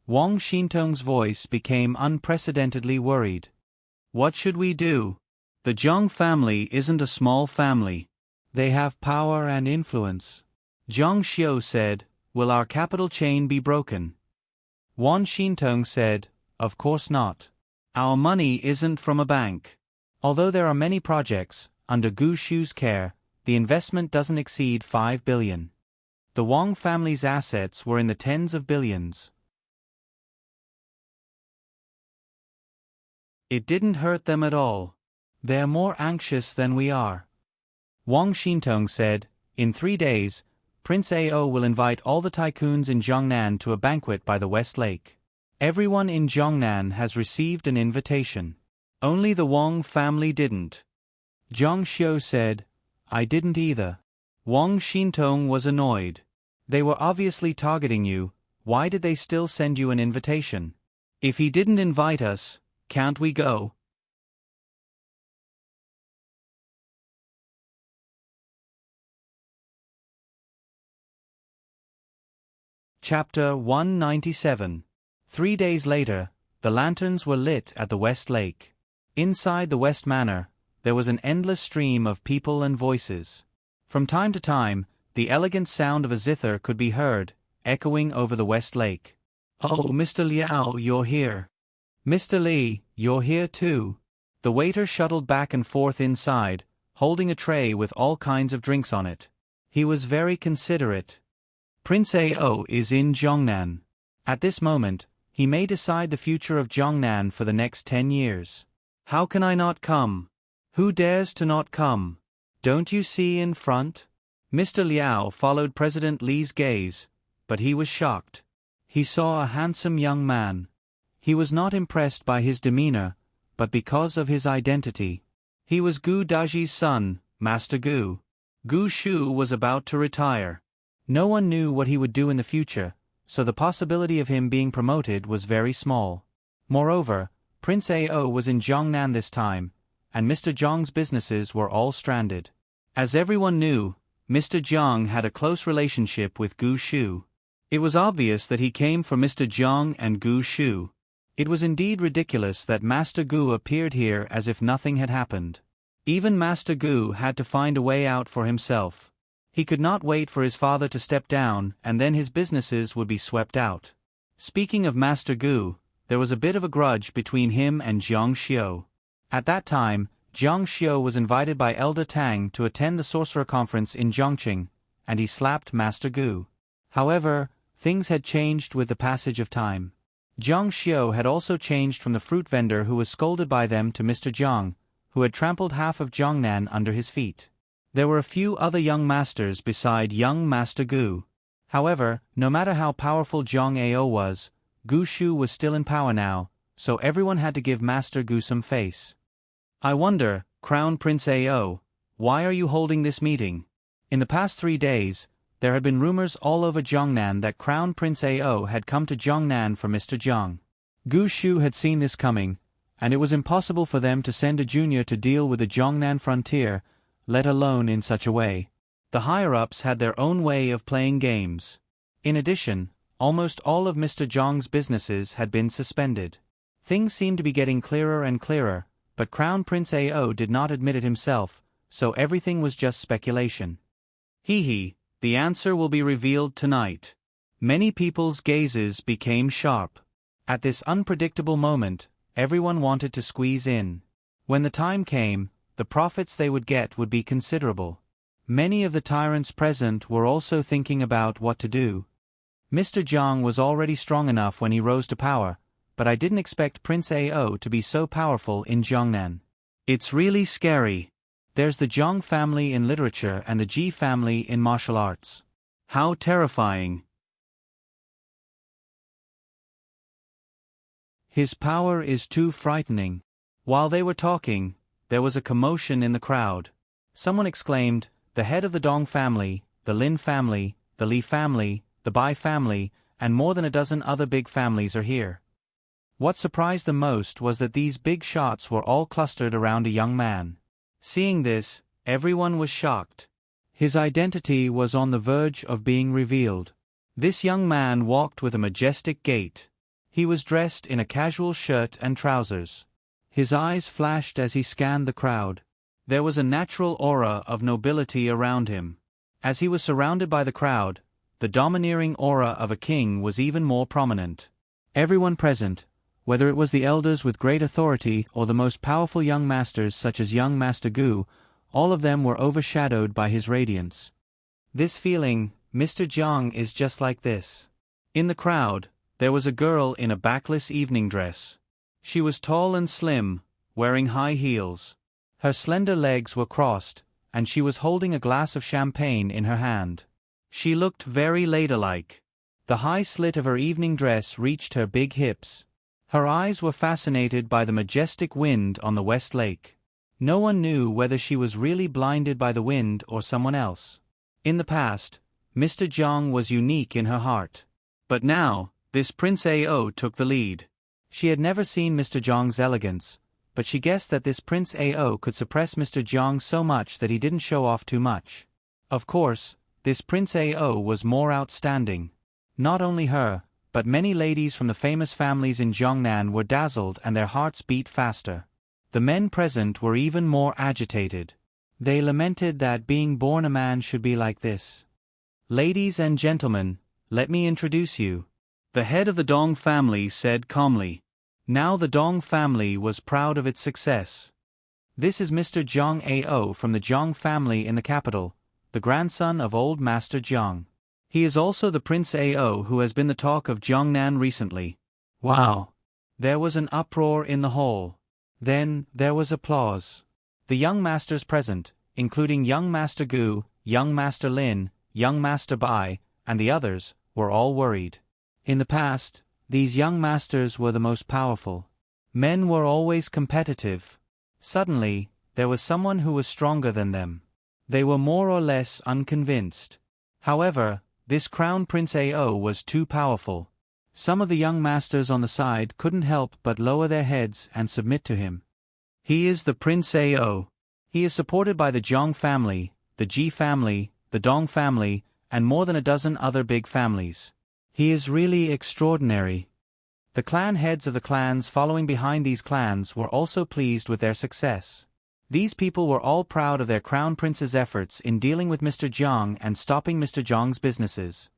Wang Xintong's voice became unprecedentedly worried. "What should we do? The Jiang family isn't a small family. They have power and influence." Jiang Xiu said, "Will our capital chain be broken?" Wang Xintong said, "Of course not. Our money isn't from a bank. Although there are many projects, under Gu Shu's care, the investment doesn't exceed 5 billion. The Wang family's assets were in the tens of billions. It didn't hurt them at all. They're more anxious than we are." Wang Xintong said, "In 3 days, Prince Ao will invite all the tycoons in Jiangnan to a banquet by the West Lake. Everyone in Jiangnan has received an invitation. Only the Wang family didn't." Jiang Xiu said, "I didn't either." Wang Xintong was annoyed. "They were obviously targeting you. Why did they still send you an invitation? If he didn't invite us, can't we go?" Chapter 197. 3 days later, the lanterns were lit at the West Lake. Inside the West Manor, there was an endless stream of people and voices. From time to time, the elegant sound of a zither could be heard, echoing over the West Lake. "Oh, Mr. Liao, you're here. Mr. Li, you're here too." The waiter shuttled back and forth inside, holding a tray with all kinds of drinks on it. He was very considerate. "Prince Ao is in Jiangnan. At this moment, he may decide the future of Jiangnan for the next 10 years. How can I not come? Who dares to not come? Don't you see in front?" Mr. Liao followed President Li's gaze, but he was shocked. He saw a handsome young man. He was not impressed by his demeanor, but because of his identity. He was Gu Daji's son, Master Gu. Gu Shu was about to retire. No one knew what he would do in the future, so the possibility of him being promoted was very small. Moreover, Prince Ao was in Jiangnan this time, and Mr. Jiang's businesses were all stranded. As everyone knew, Mr. Jiang had a close relationship with Gu Shu. It was obvious that he came for Mr. Jiang and Gu Shu. It was indeed ridiculous that Master Gu appeared here as if nothing had happened. Even Master Gu had to find a way out for himself. He could not wait for his father to step down and then his businesses would be swept out. Speaking of Master Gu, there was a bit of a grudge between him and Jiang Xiu. At that time, Jiang Xiu was invited by Elder Tang to attend the sorcerer conference in Zhongqing, and he slapped Master Gu. However, things had changed with the passage of time. Jiang Xiu had also changed from the fruit vendor who was scolded by them to Mr. Jiang, who had trampled half of Jiangnan under his feet. There were a few other young masters beside young Master Gu. However, no matter how powerful Jiang Ao was, Gu Shu was still in power now, so everyone had to give Master Gu some face. "I wonder, Crown Prince Ao, why are you holding this meeting?" In the past 3 days, there had been rumors all over Jiangnan that Crown Prince Ao had come to Jiangnan for Mr. Jiang. Gu Shu had seen this coming, and it was impossible for them to send a junior to deal with the Jiangnan frontier, let alone in such a way. The higher-ups had their own way of playing games. In addition, almost all of Mr. Jiang's businesses had been suspended. Things seemed to be getting clearer and clearer, but Crown Prince Ao did not admit it himself, so everything was just speculation. "Hee, the answer will be revealed tonight." Many people's gazes became sharp. At this unpredictable moment, everyone wanted to squeeze in. When the time came, the profits they would get would be considerable. Many of the tyrants present were also thinking about what to do. Mr. Jiang was already strong enough when he rose to power, but I didn't expect Prince Ao to be so powerful in Jiangnan. It's really scary. There's the Jiang family in literature and the Ji family in martial arts. How terrifying. His power is too frightening. While they were talking, there was a commotion in the crowd. Someone exclaimed, "The head of the Dong family, the Lin family, the Li family, the Bai family, and more than a dozen other big families are here." What surprised them most was that these big shots were all clustered around a young man. Seeing this, everyone was shocked. His identity was on the verge of being revealed. This young man walked with a majestic gait. He was dressed in a casual shirt and trousers. His eyes flashed as he scanned the crowd. There was a natural aura of nobility around him. As he was surrounded by the crowd, the domineering aura of a king was even more prominent. Everyone present, whether it was the elders with great authority or the most powerful young masters such as young Master Gu, all of them were overshadowed by his radiance. This feeling, Mr. Jiang is just like this. In the crowd, there was a girl in a backless evening dress. She was tall and slim, wearing high heels. Her slender legs were crossed, and she was holding a glass of champagne in her hand. She looked very ladylike. The high slit of her evening dress reached her big hips. Her eyes were fascinated by the majestic wind on the West Lake. No one knew whether she was really blinded by the wind or someone else. In the past, Mr. Jiang was unique in her heart. But now, this Prince Ao took the lead. She had never seen Mr. Jiang's elegance, but she guessed that this Prince Ao could suppress Mr. Jiang so much that he didn't show off too much. Of course, this Prince Ao was more outstanding. Not only her, but many ladies from the famous families in Jiangnan were dazzled and their hearts beat faster. The men present were even more agitated. They lamented that being born a man should be like this. "Ladies and gentlemen, let me introduce you. The head of the Dong family said calmly. Now the Dong family was proud of its success. This is Mr. Zhang Ao from the Zhang family in the capital, the grandson of old Master Zhang. He is also the Prince Ao who has been the talk of Jiangnan recently. Wow! There was an uproar in the hall. Then, there was applause. The young masters present, including young Master Gu, young Master Lin, young Master Bai, and the others, were all worried. In the past, these young masters were the most powerful. Men were always competitive. Suddenly, there was someone who was stronger than them. They were more or less unconvinced. However, this Crown Prince Ao was too powerful. Some of the young masters on the side couldn't help but lower their heads and submit to him. He is the Prince Ao. He is supported by the Zhang family, the Ji family, the Dong family, and more than a dozen other big families. He is really extraordinary. The clan heads of the clans following behind these clans were also pleased with their success. These people were all proud of their crown prince's efforts in dealing with Mr. Jiang and stopping Mr. Jiang's businesses.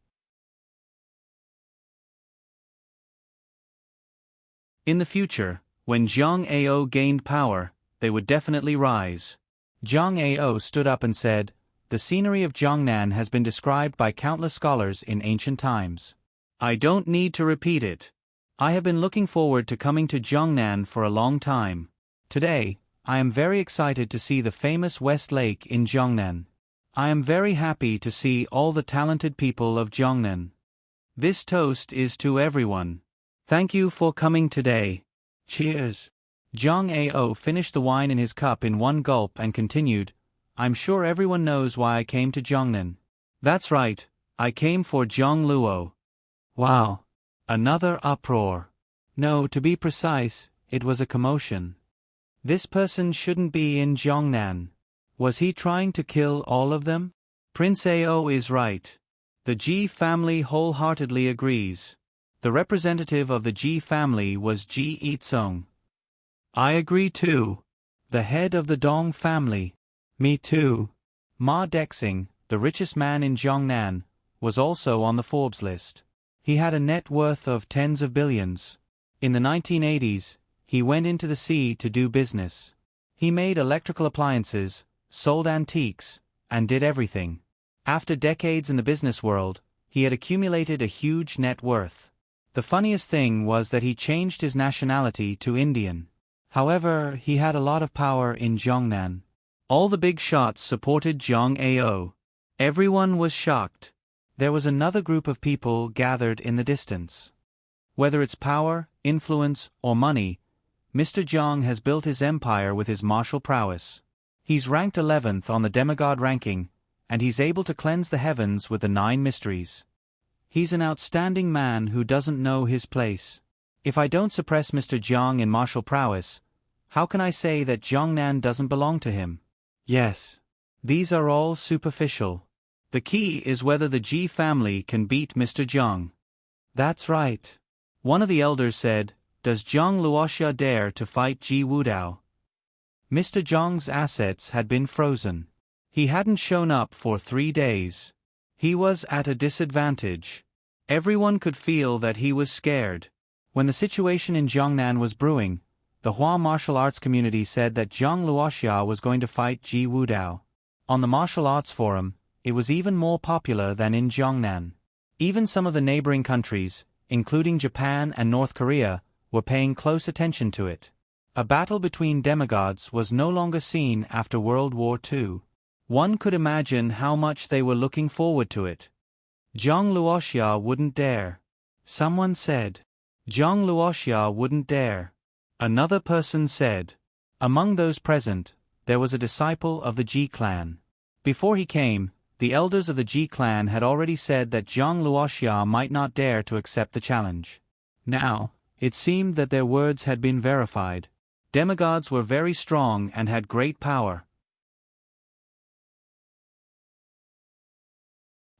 In the future, when Zhang Ao gained power, they would definitely rise. Zhang Ao stood up and said, "The scenery of Jiangnan has been described by countless scholars in ancient times. I don't need to repeat it. I have been looking forward to coming to Jiangnan for a long time. Today, I am very excited to see the famous West Lake in Jiangnan. I am very happy to see all the talented people of Jiangnan. This toast is to everyone. Thank you for coming today. Cheers." Zhang Ao finished the wine in his cup in one gulp and continued, "I'm sure everyone knows why I came to Jiangnan. That's right, I came for Zhang Luo." Wow! Another uproar. No, to be precise, it was a commotion. This person shouldn't be in Jiangnan. Was he trying to kill all of them? Prince Ao is right. The Ji family wholeheartedly agrees. The representative of the Ji family was Ji Yizong. I agree too. The head of the Dong family. Me too. Ma Dexing, the richest man in Jiangnan, was also on the Forbes list. He had a net worth of tens of billions. In the 1980s, he went into the sea to do business. He made electrical appliances, sold antiques, and did everything. After decades in the business world, he had accumulated a huge net worth. The funniest thing was that he changed his nationality to Indian. However, he had a lot of power in Jiangnan. All the big shots supported Zhang Ao. Everyone was shocked. There was another group of people gathered in the distance. Whether it's power, influence, or money, Mr. Jiang has built his empire with his martial prowess. He's ranked 11th on the demigod ranking, and he's able to cleanse the heavens with the 9 mysteries. He's an outstanding man who doesn't know his place. If I don't suppress Mr. Jiang in martial prowess, how can I say that Jiangnan doesn't belong to him? Yes. These are all superficial. The key is whether the Ji family can beat Mr. Jiang. That's right. One of the elders said, "Does Zhang Luoxia dare to fight Ji Wudao?" Mr. Jiang's assets had been frozen. He hadn't shown up for 3 days. He was at a disadvantage. Everyone could feel that he was scared. When the situation in Jiangnan was brewing, the Hua martial arts community said that Zhang Luoxia was going to fight Ji Wudao. On the martial arts forum, it was even more popular than in Jiangnan. Even some of the neighboring countries, including Japan and North Korea, were paying close attention to it. A battle between demigods was no longer seen after World War II. One could imagine how much they were looking forward to it. Zhang Luoxia wouldn't dare. Someone said. Zhang Luoxia wouldn't dare. Another person said. Among those present, there was a disciple of the Ji clan. Before he came, the elders of the Ji clan had already said that Zhang Luoxia might not dare to accept the challenge. Now, it seemed that their words had been verified. Demigods were very strong and had great power.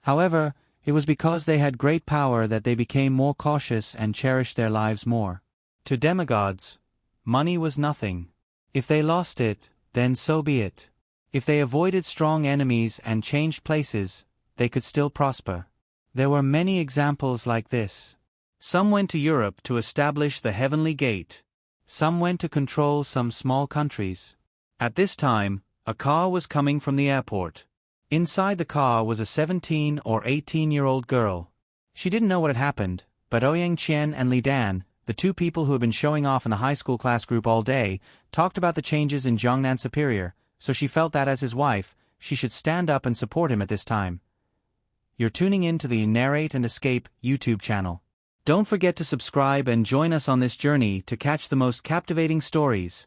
However, it was because they had great power that they became more cautious and cherished their lives more. To demigods, money was nothing. If they lost it, then so be it. If they avoided strong enemies and changed places, they could still prosper. There were many examples like this. Some went to Europe to establish the Heavenly Gate. Some went to control some small countries. At this time, a car was coming from the airport. Inside the car was a 17 or 18-year-old girl. She didn't know what had happened, but Ouyang Qian and Li Dan, the two people who had been showing off in the high school class group all day, talked about the changes in Jiangnan's superior, so she felt that as his wife, she should stand up and support him at this time. You're tuning in to the Narrate and Escape YouTube channel. Don't forget to subscribe and join us on this journey to catch the most captivating stories.